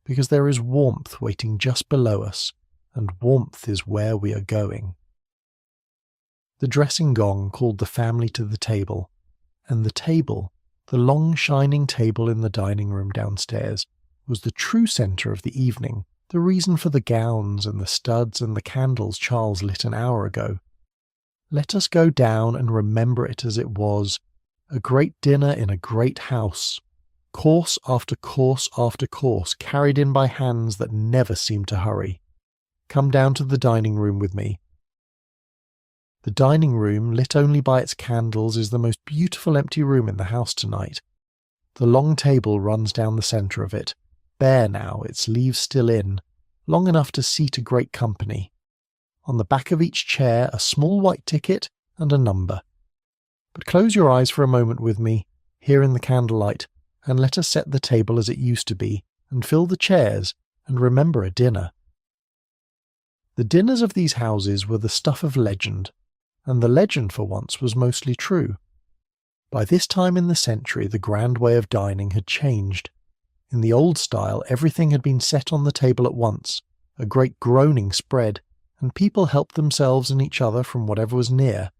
because there is warmth waiting just below us, and warmth is where we are going." The dressing gong called the family to the table, and the table, the long shining table in the dining room downstairs, was the true centre of the evening, the reason for the gowns and the studs and the candles Charles lit an hour ago. Let us go down and remember it as it was, a great dinner in a great house, course after course after course, carried in by hands that never seemed to hurry. Come down to the dining room with me. The dining room, lit only by its candles, is the most beautiful empty room in the house tonight. The long table runs down the centre of it, bare now, its leaves still in, long enough to seat a great company. On the back of each chair a small white ticket and a number. But close your eyes for a moment with me, here in the candlelight, and let us set the table as it used to be, and fill the chairs, and remember a dinner. The dinners of these houses were the stuff of legend, and the legend for once was mostly true. By this time in the century the grand way of dining had changed. In the old style everything had been set on the table at once, a great groaning spread, and people helped themselves and each other from whatever was near.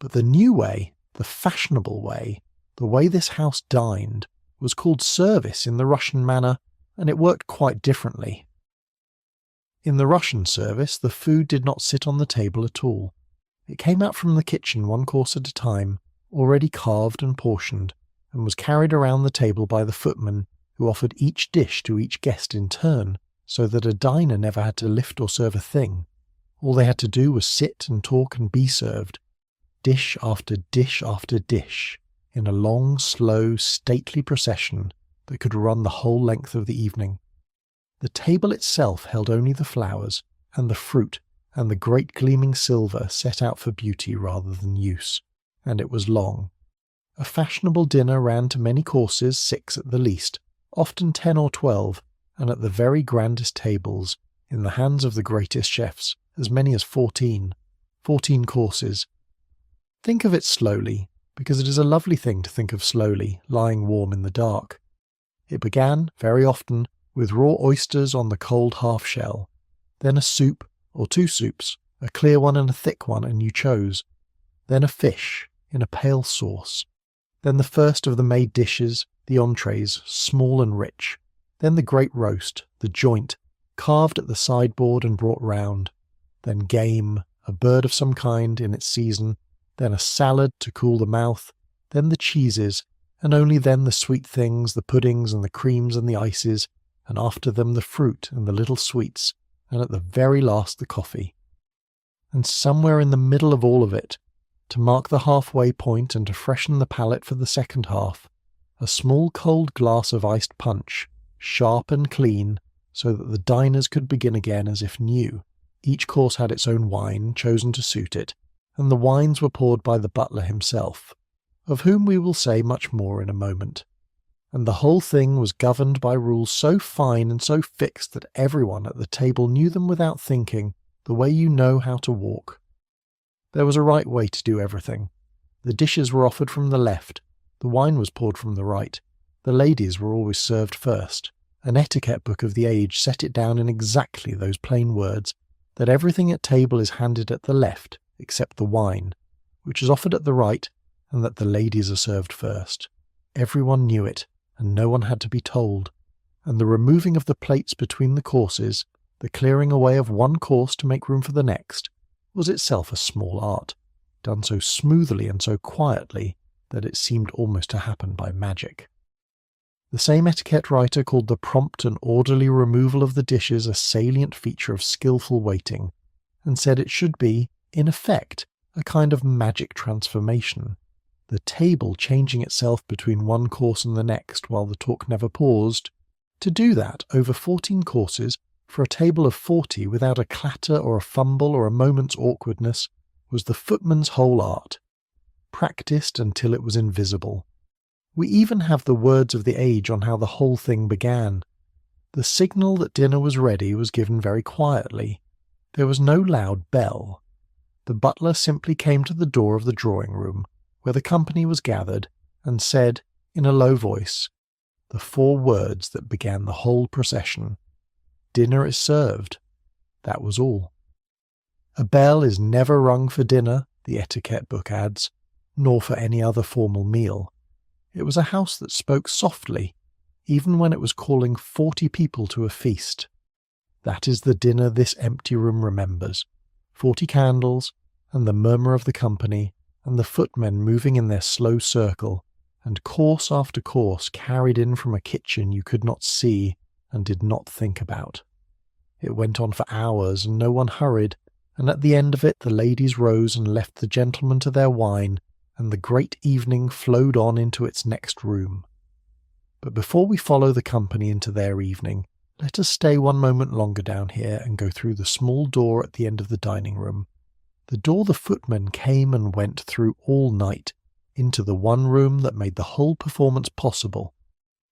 But the new way, the fashionable way, the way this house dined, was called service in the Russian manner, and it worked quite differently. In the Russian service the food did not sit on the table at all. It came out from the kitchen one course at a time, already carved and portioned, and was carried around the table by the footman, who offered each dish to each guest in turn, so that a diner never had to lift or serve a thing. All they had to do was sit and talk and be served, dish after dish after dish, in a long, slow, stately procession that could run the whole length of the evening. The table itself held only the flowers, and the fruit, and the great gleaming silver set out for beauty rather than use, and it was long. A fashionable dinner ran to many courses, 6 at the least, often 10 or 12, and at the very grandest tables, in the hands of the greatest chefs, as many as 14 courses. Think of it slowly, because it is a lovely thing to think of slowly, lying warm in the dark. It began, very often, with raw oysters on the cold half-shell, then a soup, or 2 soups, a clear one and a thick one, and you chose, then a fish, in a pale sauce, then the first of the made dishes, the entrees, small and rich, then the great roast, the joint, carved at the sideboard and brought round, then game, a bird of some kind in its season, then a salad to cool the mouth, then the cheeses, and only then the sweet things, the puddings and the creams and the ices, and after them the fruit and the little sweets, and at the very last the coffee. And somewhere in the middle of all of it, to mark the halfway point and to freshen the palate for the second half, a small cold glass of iced punch, sharp and clean, so that the diners could begin again as if new. Each course had its own wine, chosen to suit it, and the wines were poured by the butler himself, of whom we will say much more in a moment. And the whole thing was governed by rules so fine and so fixed that everyone at the table knew them without thinking, the way you know how to walk. There was a right way to do everything. The dishes were offered from the left, the wine was poured from the right, the ladies were always served first. An etiquette book of the age set it down in exactly those plain words, that everything at table is handed at the left, except the wine, which is offered at the right, and that the ladies are served first. Everyone knew it, and no one had to be told, and the removing of the plates between the courses, the clearing away of one course to make room for the next, was itself a small art, done so smoothly and so quietly that it seemed almost to happen by magic. The same etiquette writer called the prompt and orderly removal of the dishes a salient feature of skilful waiting, and said it should be, in effect, a kind of magic transformation, the table changing itself between one course and the next while the talk never paused. To do that over 14 courses for a table of 40 without a clatter or a fumble or a moment's awkwardness was the footman's whole art, practised until it was invisible. We even have the words of the age on how the whole thing began. The signal that dinner was ready was given very quietly. There was no loud bell. The butler simply came to the door of the drawing room, where the company was gathered, and said, in a low voice, the 4 words that began the whole procession. "Dinner is served." That was all. A bell is never rung for dinner, the etiquette book adds, nor for any other formal meal. It was a house that spoke softly, even when it was calling 40 people to a feast. That is the dinner this empty room remembers. 40 candles, and the murmur of the company, and the footmen moving in their slow circle, and course after course carried in from a kitchen you could not see and did not think about. It went on for hours, and no one hurried, and at the end of it the ladies rose and left the gentlemen to their wine, and the great evening flowed on into its next room. But before we follow the company into their evening, let us stay one moment longer down here and go through the small door at the end of the dining room, the door the footmen came and went through all night, into the one room that made the whole performance possible.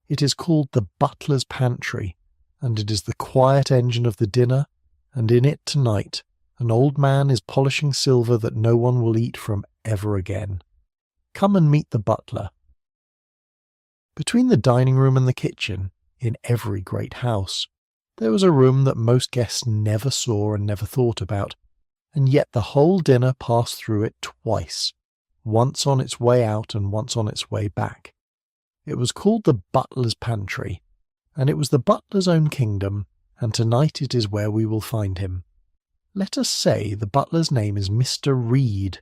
It is called the butler's pantry, and it is the quiet engine of the dinner, and in it tonight an old man is polishing silver that no one will eat from ever again. Come and meet the butler. Between the dining room and the kitchen, in every great house, there was a room that most guests never saw and never thought about, and yet the whole dinner passed through it twice, once on its way out and once on its way back. It was called the butler's pantry, and it was the butler's own kingdom, and tonight it is where we will find him. Let us say the butler's name is Mr. Reed.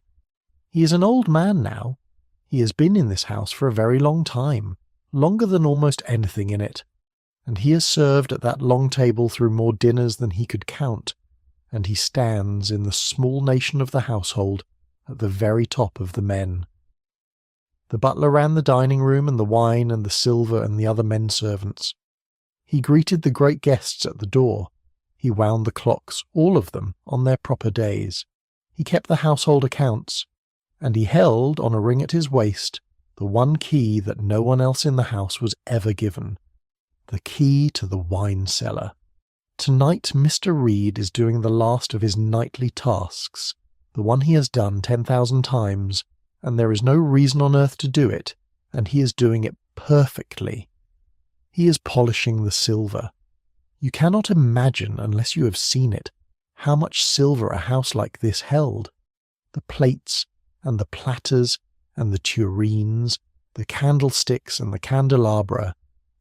He is an old man now. He has been in this house for a very long time, longer than almost anything in it, and he has served at that long table through more dinners than he could count, and he stands in the small nation of the household at the very top of the men. The butler ran the dining room and the wine and the silver and the other men servants. He greeted the great guests at the door. He wound the clocks, all of them, on their proper days. He kept the household accounts, and he held, on a ring at his waist, the one key that no one else in the house was ever given, the key to the wine cellar. Tonight Mr. Reed is doing the last of his nightly tasks, the one he has done 10,000 times, and there is no reason on earth to do it, and he is doing it perfectly. He is polishing the silver. You cannot imagine, unless you have seen it, how much silver a house like this held. The plates, and the platters, and the tureens, the candlesticks and the candelabra,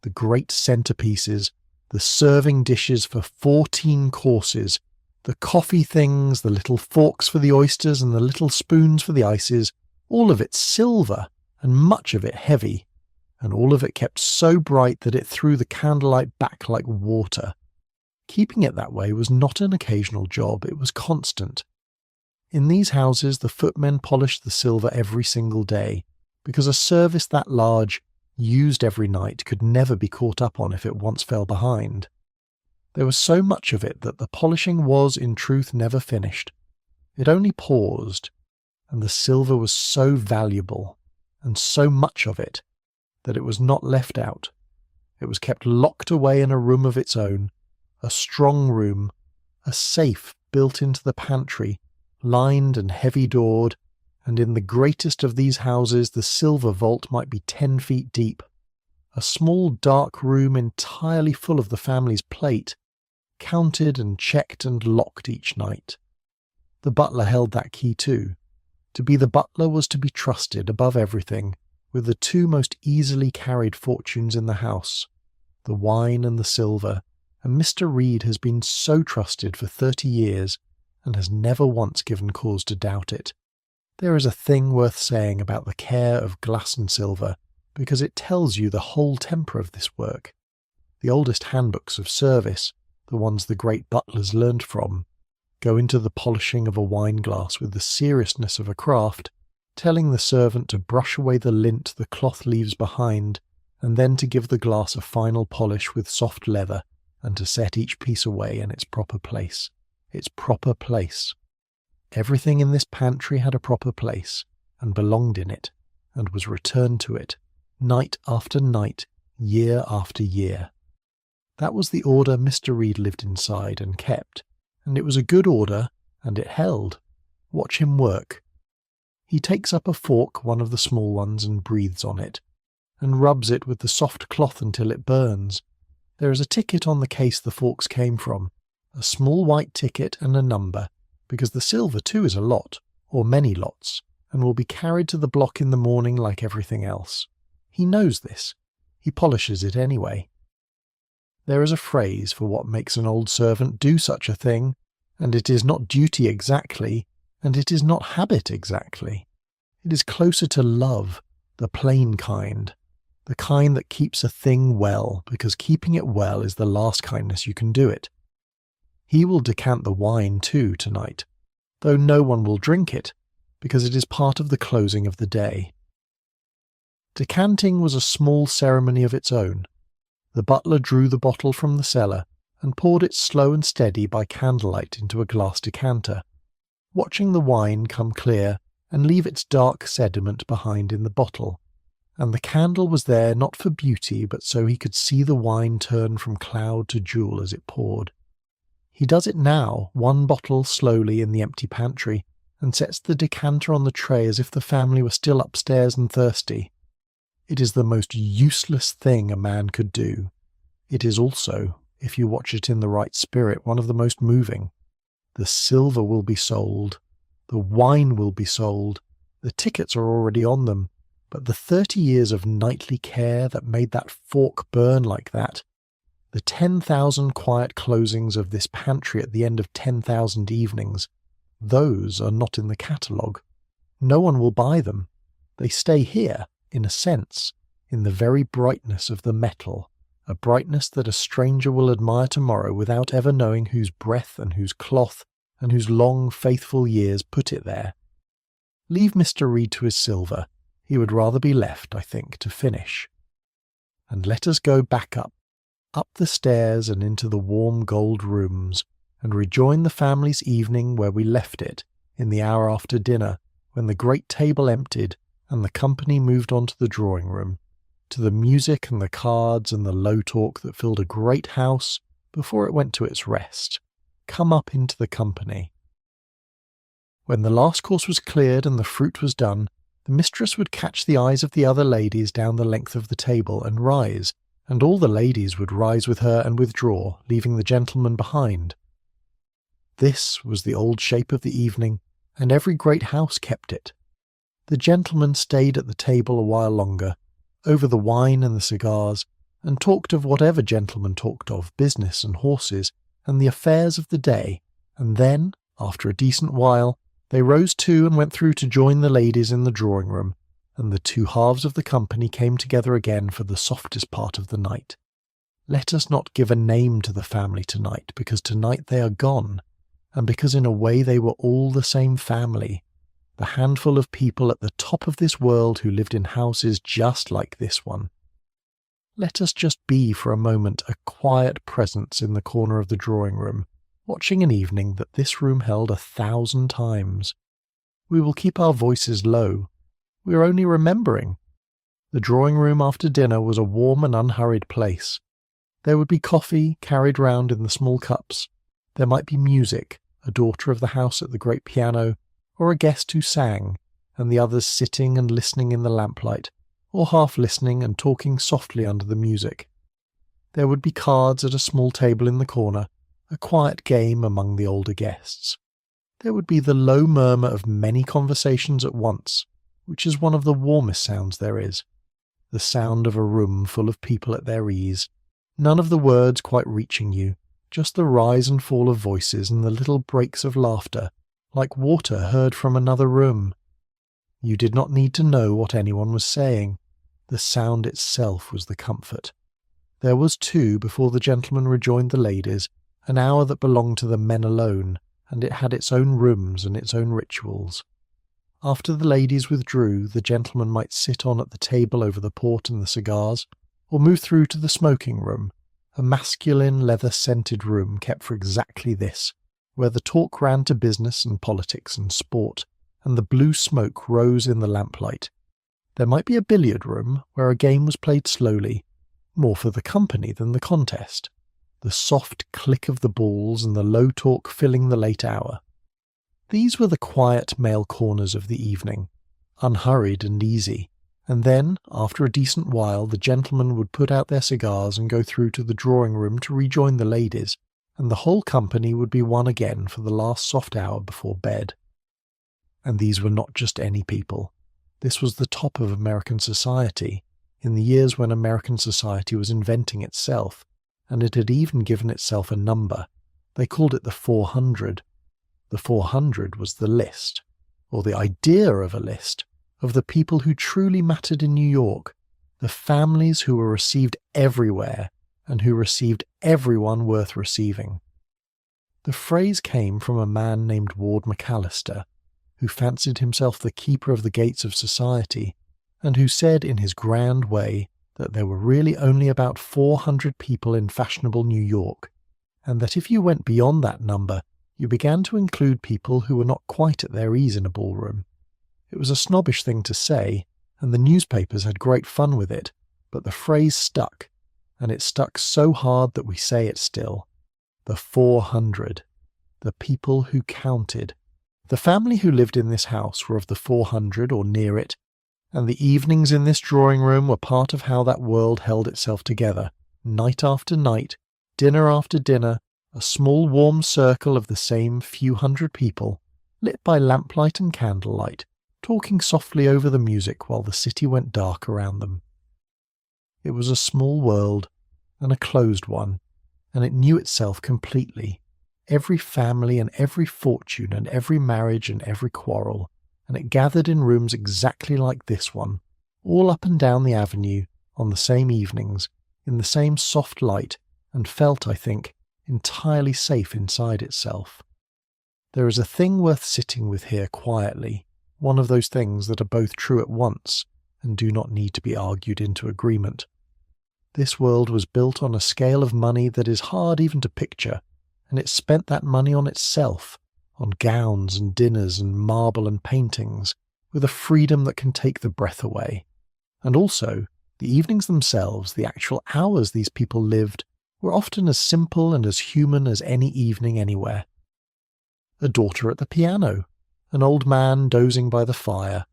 the great centerpieces, the serving dishes for 14 courses, the coffee things, the little forks for the oysters and the little spoons for the ices, all of it silver, and much of it heavy, and all of it kept so bright that it threw the candlelight back like water. Keeping it that way was not an occasional job, it was constant. In these houses the footmen polished the silver every single day, because a service that large, used every night, could never be caught up on if it once fell behind. There was so much of it that the polishing was, in truth, never finished. It only paused, and the silver was so valuable, and so much of it, that it was not left out. It was kept locked away in a room of its own, a strong room, a safe built into the pantry, lined and heavy-doored, and in the greatest of these houses the silver vault might be 10 feet deep, a small dark room entirely full of the family's plate, counted and checked and locked each night. The butler held that key too. To be the butler was to be trusted above everything with the 2 most easily carried fortunes in the house, the wine and the silver, and Mr. Reed has been so trusted for 30 years and has never once given cause to doubt it. There is a thing worth saying about the care of glass and silver, because it tells you the whole temper of this work. The oldest handbooks of service, the ones the great butlers learned from, go into the polishing of a wine glass with the seriousness of a craft, telling the servant to brush away the lint the cloth leaves behind, and then to give the glass a final polish with soft leather, and to set each piece away in its proper place. Its proper place. Everything in this pantry had a proper place, and belonged in it, and was returned to it, night after night, year after year. That was the order Mr. Reed lived inside and kept, and it was a good order, and it held. Watch him work. He takes up a fork, one of the small ones, and breathes on it, and rubs it with the soft cloth until it burns. There is a ticket on the case the forks came from, a small white ticket and a number, because the silver too is a lot, or many lots, and will be carried to the block in the morning like everything else. He knows this. He polishes it anyway. There is a phrase for what makes an old servant do such a thing, and it is not duty exactly, and it is not habit exactly. It is closer to love, the plain kind, the kind that keeps a thing well, because keeping it well is the last kindness you can do it. He will decant the wine too tonight, though no one will drink it, because it is part of the closing of the day. Decanting was a small ceremony of its own. The butler drew the bottle from the cellar and poured it slow and steady by candlelight into a glass decanter, watching the wine come clear and leave its dark sediment behind in the bottle. And the candle was there not for beauty, but so he could see the wine turn from cloud to jewel as it poured. He does it now, one bottle slowly in the empty pantry, and sets the decanter on the tray as if the family were still upstairs and thirsty. It is the most useless thing a man could do. It is also, if you watch it in the right spirit, one of the most moving. The silver will be sold. The wine will be sold. The tickets are already on them. But the 30 years of nightly care that made that fork burn like that, the 10,000 quiet closings of this pantry at the end of 10,000 evenings, those are not in the catalogue. No one will buy them. They stay here, in a sense, in the very brightness of the metal, a brightness that a stranger will admire tomorrow without ever knowing whose breath and whose cloth and whose long, faithful years put it there. Leave Mr. Reed to his silver. He would rather be left, I think, to finish. And let us go back up the stairs and into the warm gold rooms, and rejoin the family's evening where we left it, in the hour after dinner, when the great table emptied, and the company moved on to the drawing-room, to the music and the cards and the low talk that filled a great house before it went to its rest. Come up into the company. When the last course was cleared and the fruit was done, the mistress would catch the eyes of the other ladies down the length of the table and rise, and all the ladies would rise with her and withdraw, leaving the gentlemen behind. This was the old shape of the evening, and every great house kept it. The gentlemen stayed at the table a while longer, over the wine and the cigars, and talked of whatever gentlemen talked of, business and horses, and the affairs of the day, and then, after a decent while, they rose too and went through to join the ladies in the drawing-room, and the two halves of the company came together again for the softest part of the night. Let us not give a name to the family tonight, because tonight they are gone, and because in a way they were all the same family, the handful of people at the top of this world who lived in houses just like this one. Let us just be for a moment a quiet presence in the corner of the drawing-room, watching an evening that this room held 1,000 times. We will keep our voices low. We are only remembering. The drawing-room after dinner was a warm and unhurried place. There would be coffee carried round in the small cups. There might be music, a daughter of the house at the great piano, or a guest who sang, and the others sitting and listening in the lamplight, or half listening and talking softly under the music. There would be cards at a small table in the corner, a quiet game among the older guests. There would be the low murmur of many conversations at once, which is one of the warmest sounds there is, the sound of a room full of people at their ease, none of the words quite reaching you, just the rise and fall of voices and the little breaks of laughter, like water heard from another room. You did not need to know what anyone was saying. The sound itself was the comfort. There was, too, before the gentlemen rejoined the ladies, an hour that belonged to the men alone, and it had its own rooms and its own rituals. After the ladies withdrew, the gentlemen might sit on at the table over the port and the cigars, or move through to the smoking-room, a masculine leather-scented room kept for exactly this, where the talk ran to business and politics and sport, and the blue smoke rose in the lamplight. There might be a billiard-room, where a game was played slowly, more for the company than the contest. the soft click of the balls and the low talk filling the late hour. These were the quiet male corners of the evening, unhurried and easy, and then, after a decent while, the gentlemen would put out their cigars and go through to the drawing-room to rejoin the ladies, and the whole company would be one again for the last soft hour before bed. And these were not just any people. This was the top of American society, in the years when American society was inventing itself, and it had even given itself a number. They called it the 400. The 400 was the list, or the idea of a list, of the people who truly mattered in New York, the families who were received everywhere and who received everyone worth receiving. The phrase came from a man named Ward McAllister, who fancied himself the keeper of the gates of society, and who said in his grand way that there were really only about 400 people in fashionable New York, and that if you went beyond that number, you began to include people who were not quite at their ease in a ballroom. It was a snobbish thing to say, and the newspapers had great fun with it, but the phrase stuck, and it stuck so hard that we say it still. The 400. The people who counted. The family who lived in this house were of the 400 or near it, and the evenings in this drawing-room were part of how that world held itself together, night after night, dinner after dinner, a small warm circle of the same few hundred people, lit by lamplight and candlelight, talking softly over the music while the city went dark around them. It was a small world, and a closed one, and it knew itself completely, every family and every fortune and every marriage and every quarrel, and it gathered in rooms exactly like this one, all up and down the avenue, on the same evenings, in the same soft light, and felt, I think, entirely safe inside itself. There is a thing worth sitting with here quietly, one of those things that are both true at once and do not need to be argued into agreement. This world was built on a scale of money that is hard even to picture, and it spent that money on itself, on gowns and dinners and marble and paintings, with a freedom that can take the breath away. And also, the evenings themselves, the actual hours these people lived, were often as simple and as human as any evening anywhere. A daughter at the piano, an old man dozing by the fire,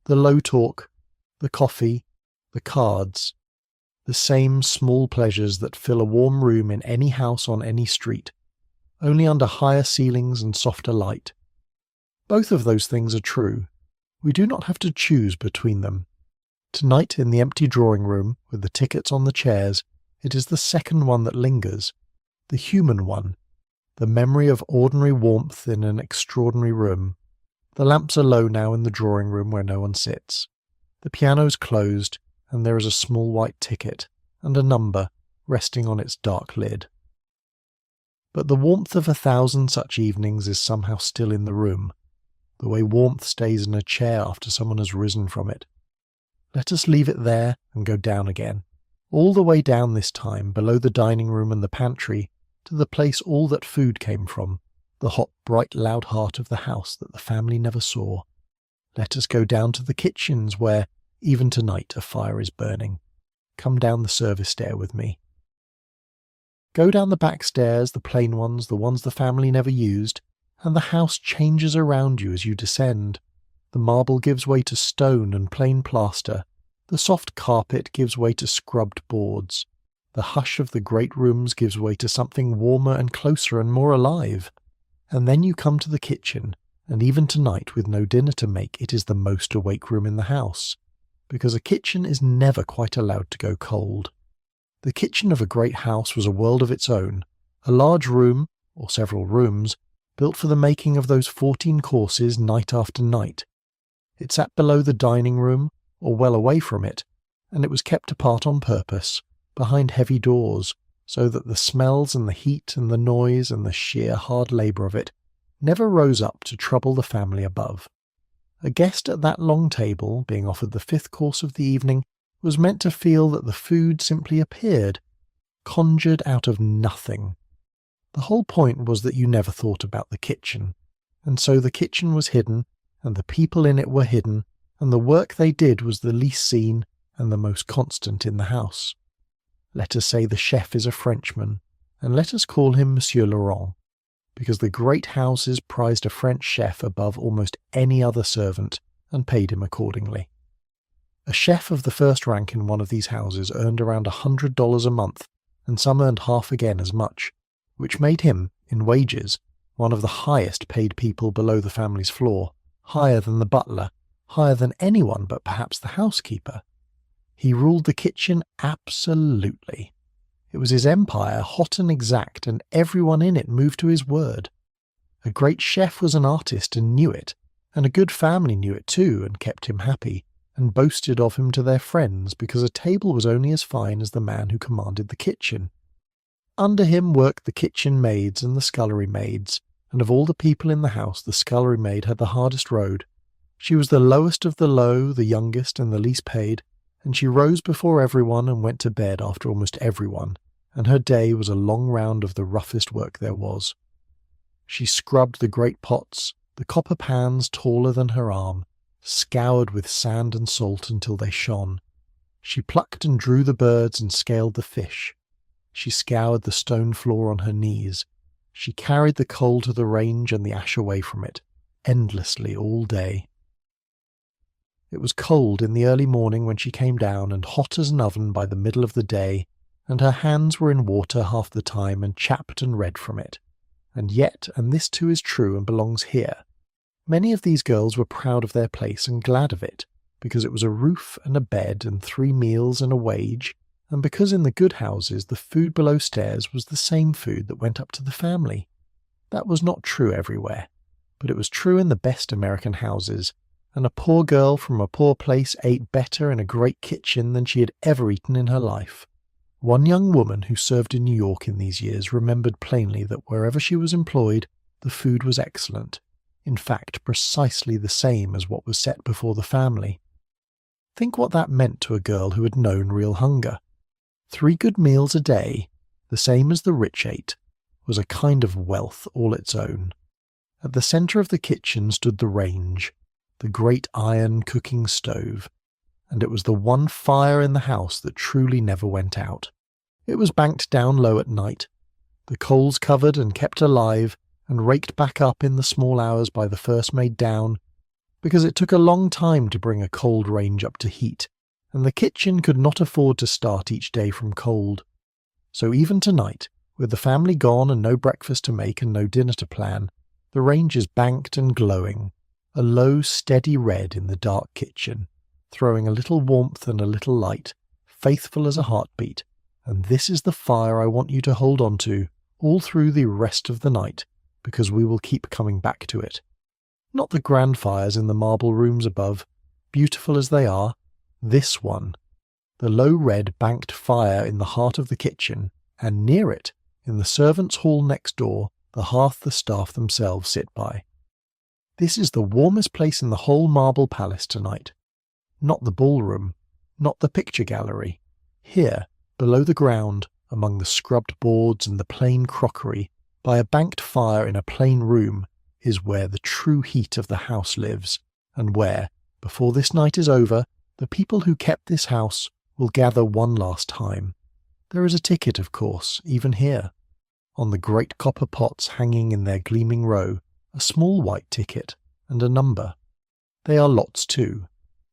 the low talk, the coffee, the cards, the same small pleasures that fill a warm room in any house on any street, only under higher ceilings and softer light. Both of those things are true. We do not have to choose between them. Tonight in the empty drawing-room, with the tickets on the chairs, it is the second one that lingers, the human one, the memory of ordinary warmth in an extraordinary room. The lamps are low now in the drawing-room where no one sits. The piano's closed, and there is a small white ticket, and a number, resting on its dark lid. But the warmth of 1,000 such evenings is somehow still in the room, the way warmth stays in a chair after someone has risen from it. Let us leave it there and go down again, all the way down this time, below the dining room and the pantry, to the place all that food came from, the hot, bright, loud heart of the house that the family never saw. Let us go down to the kitchens where, even tonight, a fire is burning. Come down the service stair with me. Go down the back stairs, the plain ones, the ones the family never used, and the house changes around you as you descend. The marble gives way to stone and plain plaster. The soft carpet gives way to scrubbed boards. The hush of the great rooms gives way to something warmer and closer and more alive. And then you come to the kitchen, and even tonight, with no dinner to make, it is the most awake room in the house, because a kitchen is never quite allowed to go cold. The kitchen of a great house was a world of its own, a large room, or several rooms, built for the making of those 14 courses night after night. It sat below the dining room, or well away from it, and it was kept apart on purpose, behind heavy doors, so that the smells and the heat and the noise and the sheer hard labour of it never rose up to trouble the family above. A guest at that long table, being offered the 5th course of the evening, was meant to feel that the food simply appeared, conjured out of nothing. The whole point was that you never thought about the kitchen, and so the kitchen was hidden, and the people in it were hidden, and the work they did was the least seen and the most constant in the house. Let us say the chef is a Frenchman, and let us call him Monsieur Laurent, because the great houses prized a French chef above almost any other servant and paid him accordingly. A chef of the first rank in one of these houses earned around $100 a month, and some earned half again as much, which made him, in wages, one of the highest paid people below the family's floor, higher than the butler, higher than anyone but perhaps the housekeeper. He ruled the kitchen absolutely. It was his empire, hot and exact, and everyone in it moved to his word. A great chef was an artist and knew it, and a good family knew it too and kept him happy, and boasted of him to their friends because a table was only as fine as the man who commanded the kitchen. Under him worked the kitchen maids and the scullery maids, and of all the people in the house the scullery maid had the hardest road. She was the lowest of the low, the youngest and the least paid, and she rose before everyone and went to bed after almost everyone, and her day was a long round of the roughest work there was. She scrubbed the great pots, the copper pans taller than her arm, scoured with sand and salt until they shone. She plucked and drew the birds and scaled the fish. She scoured the stone floor on her knees. She carried the coal to the range and the ash away from it, endlessly all day. It was cold in the early morning when she came down, and hot as an oven by the middle of the day, and her hands were in water half the time and chapped and red from it. And yet, and this too is true and belongs here, many of these girls were proud of their place and glad of it, because it was a roof and a bed and 3 meals and a wage, and because in the good houses the food below stairs was the same food that went up to the family. That was not true everywhere, but it was true in the best American houses, and a poor girl from a poor place ate better in a great kitchen than she had ever eaten in her life. One young woman who served in New York in these years remembered plainly that wherever she was employed, the food was excellent, in fact precisely the same as what was set before the family. Think what that meant to a girl who had known real hunger. 3 good meals a day, the same as the rich ate, was a kind of wealth all its own. At the centre of the kitchen stood the range, the great iron cooking stove, and it was the one fire in the house that truly never went out. It was banked down low at night, the coals covered and kept alive and raked back up in the small hours by the first maid down, because it took a long time to bring a cold range up to heat, and the kitchen could not afford to start each day from cold. So even tonight, with the family gone and no breakfast to make and no dinner to plan, the range is banked and glowing, a low steady red in the dark kitchen, throwing a little warmth and a little light, faithful as a heartbeat, and this is the fire I want you to hold on to all through the rest of the night, because we will keep coming back to it. Not the grand fires in the marble rooms above, beautiful as they are, this one, the low red banked fire in the heart of the kitchen, and near it, in the servants' hall next door, the hearth the staff themselves sit by. This is the warmest place in the whole marble palace tonight. Not the ballroom, not the picture gallery. Here, below the ground, among the scrubbed boards and the plain crockery, by a banked fire in a plain room, is where the true heat of the house lives, and where, before this night is over, the people who kept this house will gather one last time. There is a ticket, of course, even here. On the great copper pots hanging in their gleaming row, a small white ticket, and a number. They are lots too.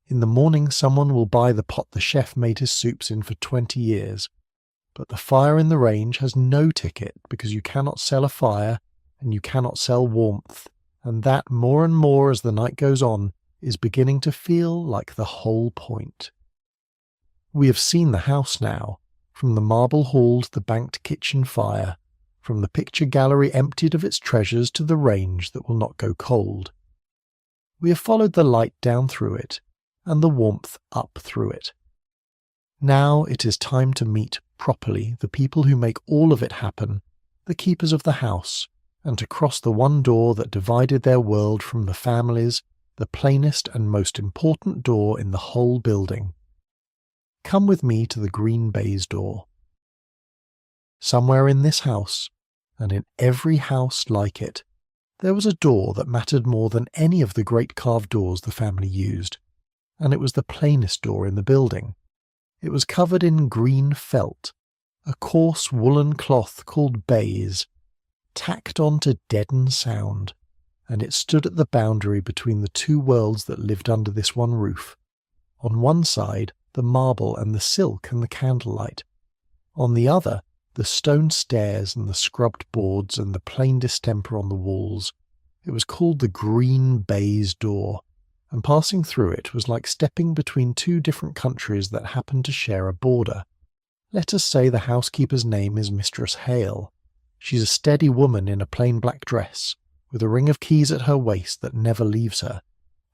In the morning someone will buy the pot the chef made his soups in for 20 years. But the fire in the range has no ticket, because you cannot sell a fire, and you cannot sell warmth, and that more and more as the night goes on is beginning to feel like the whole point. We have seen the house now, from the marble hall to the banked kitchen fire, from the picture gallery emptied of its treasures to the range that will not go cold. We have followed the light down through it, and the warmth up through it. Now it is time to meet properly the people who make all of it happen, the keepers of the house, and to cross the one door that divided their world from the families, the plainest and most important door in the whole building. Come with me to the green baize door. Somewhere in this house, and in every house like it, there was a door that mattered more than any of the great carved doors the family used, and it was the plainest door in the building. It was covered in green felt, a coarse woolen cloth called baize, tacked on to deaden sound, and it stood at the boundary between the two worlds that lived under this one roof. On one side, the marble and the silk and the candlelight. On the other, the stone stairs and the scrubbed boards and the plain distemper on the walls. It was called the green baize door, and passing through it was like stepping between two different countries that happened to share a border. Let us say the housekeeper's name is Mistress Hale. She's a steady woman in a plain black dress, with a ring of keys at her waist that never leaves her,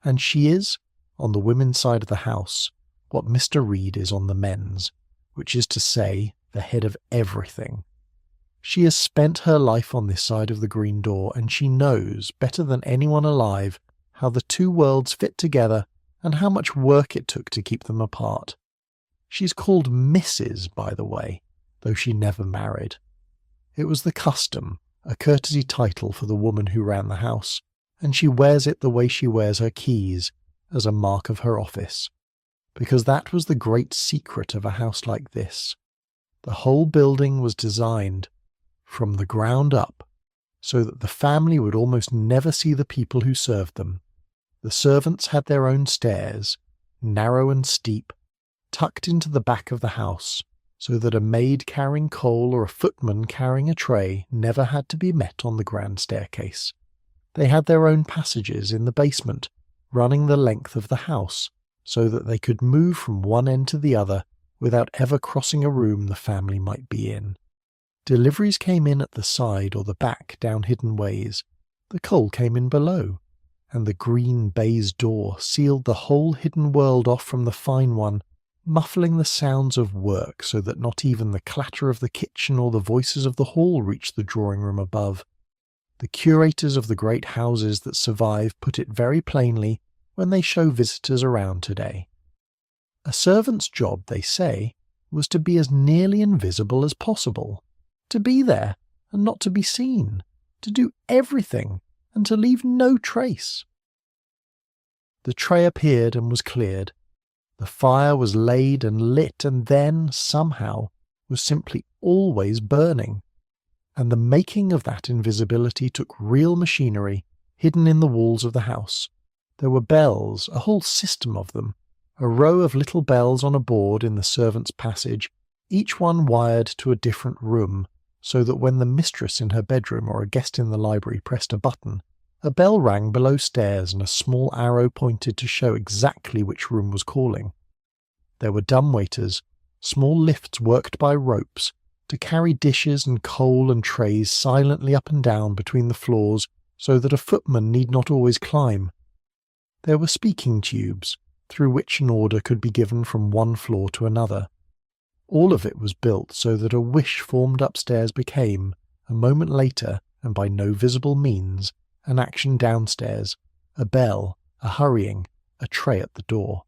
and she is, on the women's side of the house, what Mr. Reed is on the men's, which is to say, the head of everything. She has spent her life on this side of the green door, and she knows, better than anyone alive, how the two worlds fit together and how much work it took to keep them apart. She's called Mrs., by the way, though she never married. It was the custom, a courtesy title for the woman who ran the house, and she wears it the way she wears her keys, as a mark of her office, because that was the great secret of a house like this. The whole building was designed, from the ground up, so that the family would almost never see the people who served them. The servants had their own stairs, narrow and steep, tucked into the back of the house, so that a maid carrying coal or a footman carrying a tray never had to be met on the grand staircase. They had their own passages in the basement, running the length of the house, so that they could move from one end to the other without ever crossing a room the family might be in. Deliveries came in at the side or the back down hidden ways. The coal came in below, and the green baize door sealed the whole hidden world off from the fine one, muffling the sounds of work so that not even the clatter of the kitchen or the voices of the hall reached the drawing-room above. The curators of the great houses that survive put it very plainly when they show visitors around today. A servant's job, they say, was to be as nearly invisible as possible, to be there and not to be seen, to do everything and to leave no trace. The tray appeared and was cleared. The fire was laid and lit and then, somehow, was simply always burning. And the making of that invisibility took real machinery hidden in the walls of the house. There were bells, a whole system of them, a row of little bells on a board in the servants' passage, each one wired to a different room, so that when the mistress in her bedroom or a guest in the library pressed a button, a bell rang below stairs and a small arrow pointed to show exactly which room was calling. There were dumbwaiters, small lifts worked by ropes, to carry dishes and coal and trays silently up and down between the floors so that a footman need not always climb. There were speaking tubes, through which an order could be given from one floor to another. All of it was built so that a wish formed upstairs became, a moment later, and by no visible means, an action downstairs, a bell, a hurrying, a tray at the door.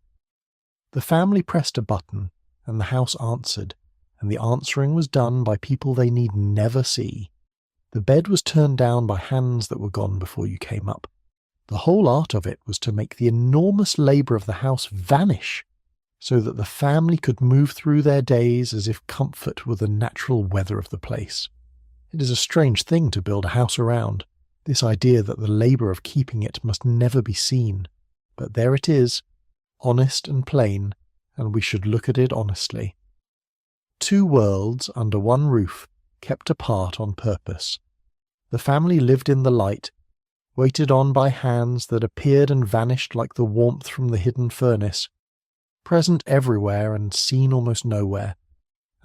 The family pressed a button, and the house answered, and the answering was done by people they need never see. The bed was turned down by hands that were gone before you came up. The whole art of it was to make the enormous labour of the house vanish, so that the family could move through their days as if comfort were the natural weather of the place. It is a strange thing to build a house around, this idea that the labour of keeping it must never be seen. But there it is, honest and plain, and we should look at it honestly. Two worlds under one roof, kept apart on purpose. The family lived in the light, waited on by hands that appeared and vanished like the warmth from the hidden furnace, present everywhere and seen almost nowhere,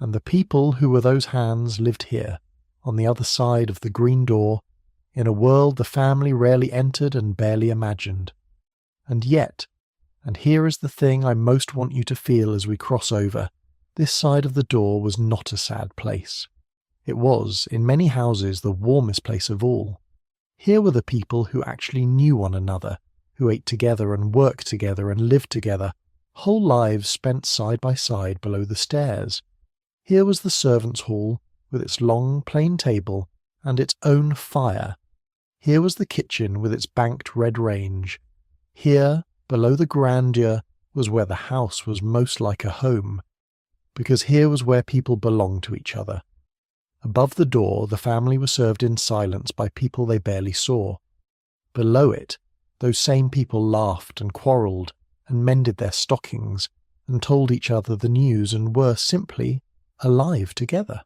and the people who were those hands lived here, on the other side of the green door, in a world the family rarely entered and barely imagined. And yet, and here is the thing I most want you to feel as we cross over, this side of the door was not a sad place. It was, in many houses, the warmest place of all. Here were the people who actually knew one another, who ate together and worked together and lived together, whole lives spent side by side below the stairs. Here was the servants' hall, with its long plain table and its own fire. Here was the kitchen with its banked red range. Here, below the grandeur, was where the house was most like a home. because here was where people belonged to each other. Above the door, the family were served in silence by people they barely saw. Below it, those same people laughed and quarrelled and mended their stockings and told each other the news and were simply alive together.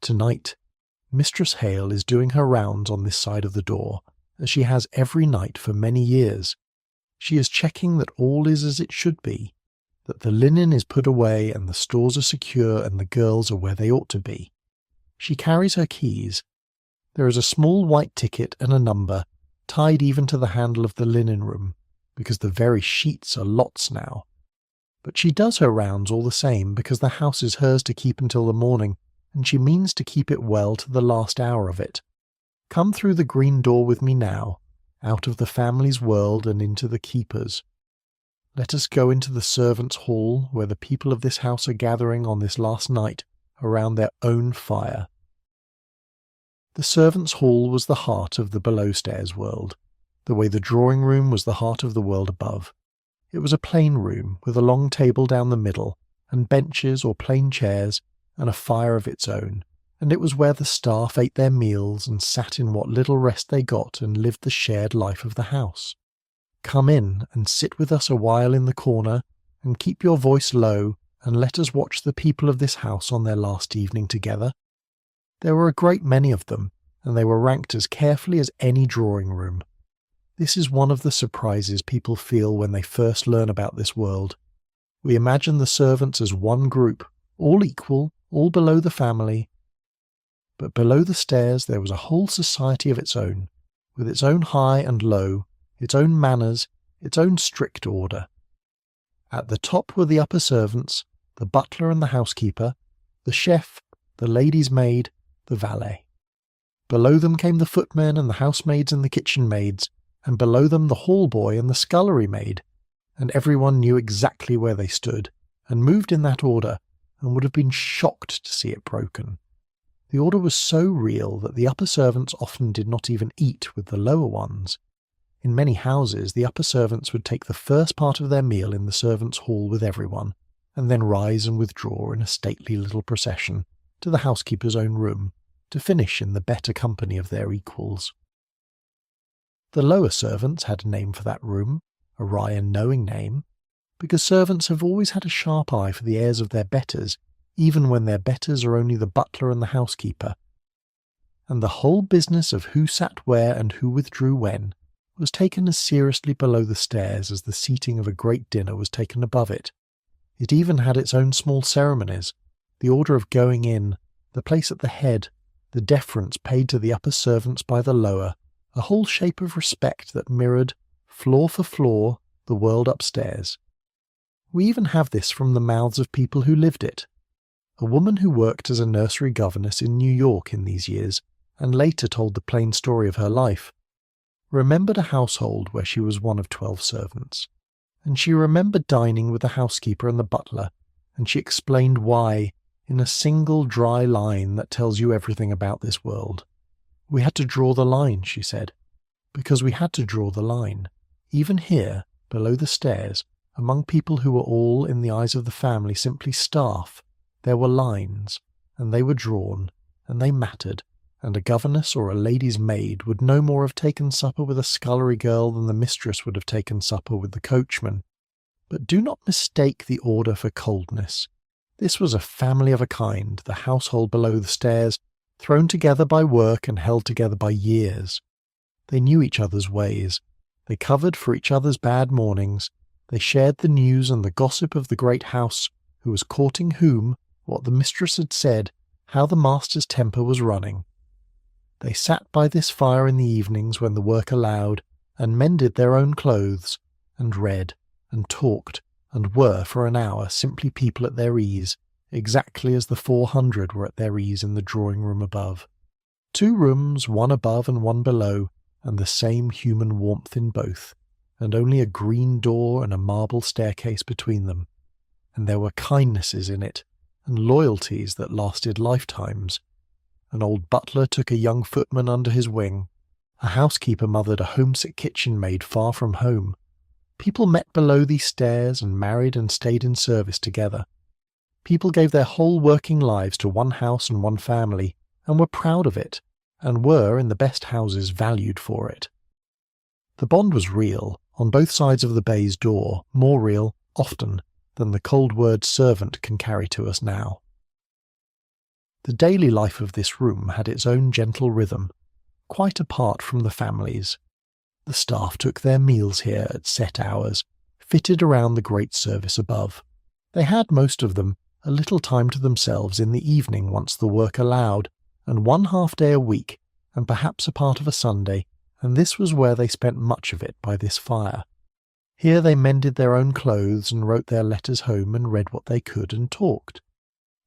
Tonight, Mistress Hale is doing her rounds on this side of the door, as she has every night for many years. She is checking that all is as it should be, that the linen is put away and the stores are secure and the girls are where they ought to be. She carries her keys. There is a small white ticket and a number, tied even to the handle of the linen room, because the very sheets are lots now. But she does her rounds all the same because the house is hers to keep until the morning, and she means to keep it well to the last hour of it. Come through the green door with me now, out of the family's world and into the keeper's. Let us go into the servants' hall where the people of this house are gathering on this last night around their own fire. The servants' hall was the heart of the below-stairs world, the way the drawing-room was the heart of the world above. It was a plain room with a long table down the middle, and benches or plain chairs, and a fire of its own, and it was where the staff ate their meals and sat in what little rest they got and lived the shared life of the house. Come in and sit with us a while in the corner, and keep your voice low, and let us watch the people of this house on their last evening together. There were a great many of them, and they were ranked as carefully as any drawing-room. This is one of the surprises people feel when they first learn about this world. We imagine the servants as one group, all equal, all below the family. But below the stairs there was a whole society of its own, with its own high and low, its own manners, its own strict order. At the top were the upper servants, the butler and the housekeeper, the chef, the lady's maid, the valet. Below them came the footmen and the housemaids and the kitchen maids, and below them the hall boy and the scullery maid, and everyone knew exactly where they stood, and moved in that order, and would have been shocked to see it broken. The order was so real that the upper servants often did not even eat with the lower ones. In many houses, the upper servants would take the first part of their meal in the servants' hall with everyone, and then rise and withdraw in a stately little procession to the housekeeper's own room, to finish in the better company of their equals. The lower servants had a name for that room, a wry and knowing name, because servants have always had a sharp eye for the airs of their betters, even when their betters are only the butler and the housekeeper. And the whole business of who sat where and who withdrew when was taken as seriously below the stairs as the seating of a great dinner was taken above it. It even had its own small ceremonies, the order of going in, the place at the head, the deference paid to the upper servants by the lower, a whole shape of respect that mirrored, floor for floor, the world upstairs. We even have this from the mouths of people who lived it. A woman who worked as a nursery governess in New York in these years, and later told the plain story of her life, remembered a household where she was one of 12 servants, and she remembered dining with the housekeeper and the butler, and she explained why, in a single dry line that tells you everything about this world. We had to draw the line, she said, because we had to draw the line. Even here, below the stairs, among people who were all, in the eyes of the family, simply staff, there were lines, and they were drawn, and they mattered, and a governess or a lady's maid would no more have taken supper with a scullery girl than the mistress would have taken supper with the coachman. But do not mistake the order for coldness. This was a family of a kind, the household below the stairs, thrown together by work and held together by years. They knew each other's ways. They covered for each other's bad mornings. They shared the news and the gossip of the great house, who was courting whom, what the mistress had said, how the master's temper was running. They sat by this fire in the evenings when the work allowed, and mended their own clothes, and read, and talked, and were for an hour simply people at their ease, exactly as the 400 were at their ease in the drawing-room above. 2 rooms, one above and one below, and the same human warmth in both, and only a green door and a marble staircase between them. And there were kindnesses in it, and loyalties that lasted lifetimes. An old butler took a young footman under his wing. A housekeeper mothered a homesick kitchen maid far from home. People met below these stairs and married and stayed in service together. People gave their whole working lives to one house and one family, and were proud of it, and were, in the best houses, valued for it. The bond was real, on both sides of the baize door, more real, often, than the cold word servant can carry to us now. The daily life of this room had its own gentle rhythm, quite apart from the families. The staff took their meals here at set hours, fitted around the great service above. They had, most of them, a little time to themselves in the evening once the work allowed, and one half-day a week, and perhaps a part of a Sunday, and this was where they spent much of it by this fire. Here they mended their own clothes and wrote their letters home and read what they could and talked.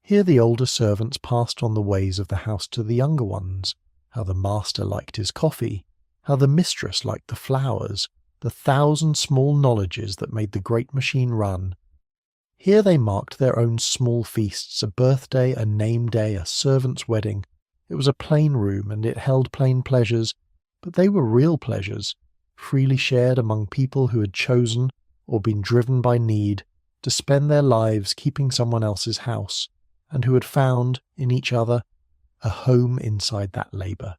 Here the older servants passed on the ways of the house to the younger ones, how the master liked his coffee, how the mistress liked the flowers, the 1,000 small knowledges that made the great machine run. Here they marked their own small feasts, a birthday, a name day, a servant's wedding. It was a plain room, and it held plain pleasures, but they were real pleasures, freely shared among people who had chosen, or been driven by need, to spend their lives keeping someone else's house, and who had found, in each other, a home inside that labour.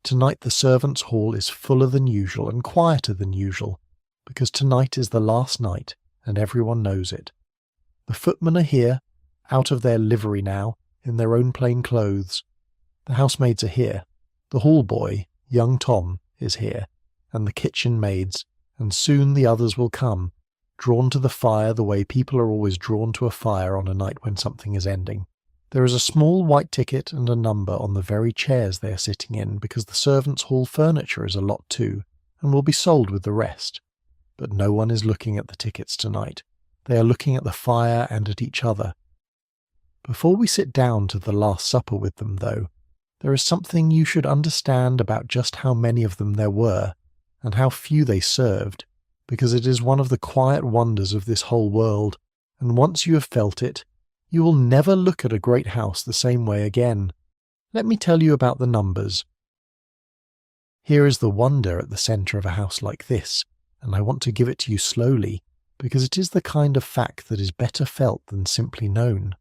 Tonight the servants' hall is fuller than usual and quieter than usual, because tonight is the last night, and everyone knows it. The footmen are here, out of their livery now, in their own plain clothes. The housemaids are here. The hall boy, young Tom, is here, and the kitchen maids, and soon the others will come, drawn to the fire the way people are always drawn to a fire on a night when something is ending. There is a small white ticket and a number on the very chairs they are sitting in, because the servants' hall furniture is a lot too, and will be sold with the rest. But no one is looking at the tickets tonight. They are looking at the fire and at each other. Before we sit down to the Last Supper with them, though, there is something you should understand about just how many of them there were, and how few they served, because it is one of the quiet wonders of this whole world, and once you have felt it, you will never look at a great house the same way again. Let me tell you about the numbers. Here is the wonder at the centre of a house like this, and I want to give it to you slowly, because it is the kind of fact that is better felt than simply known.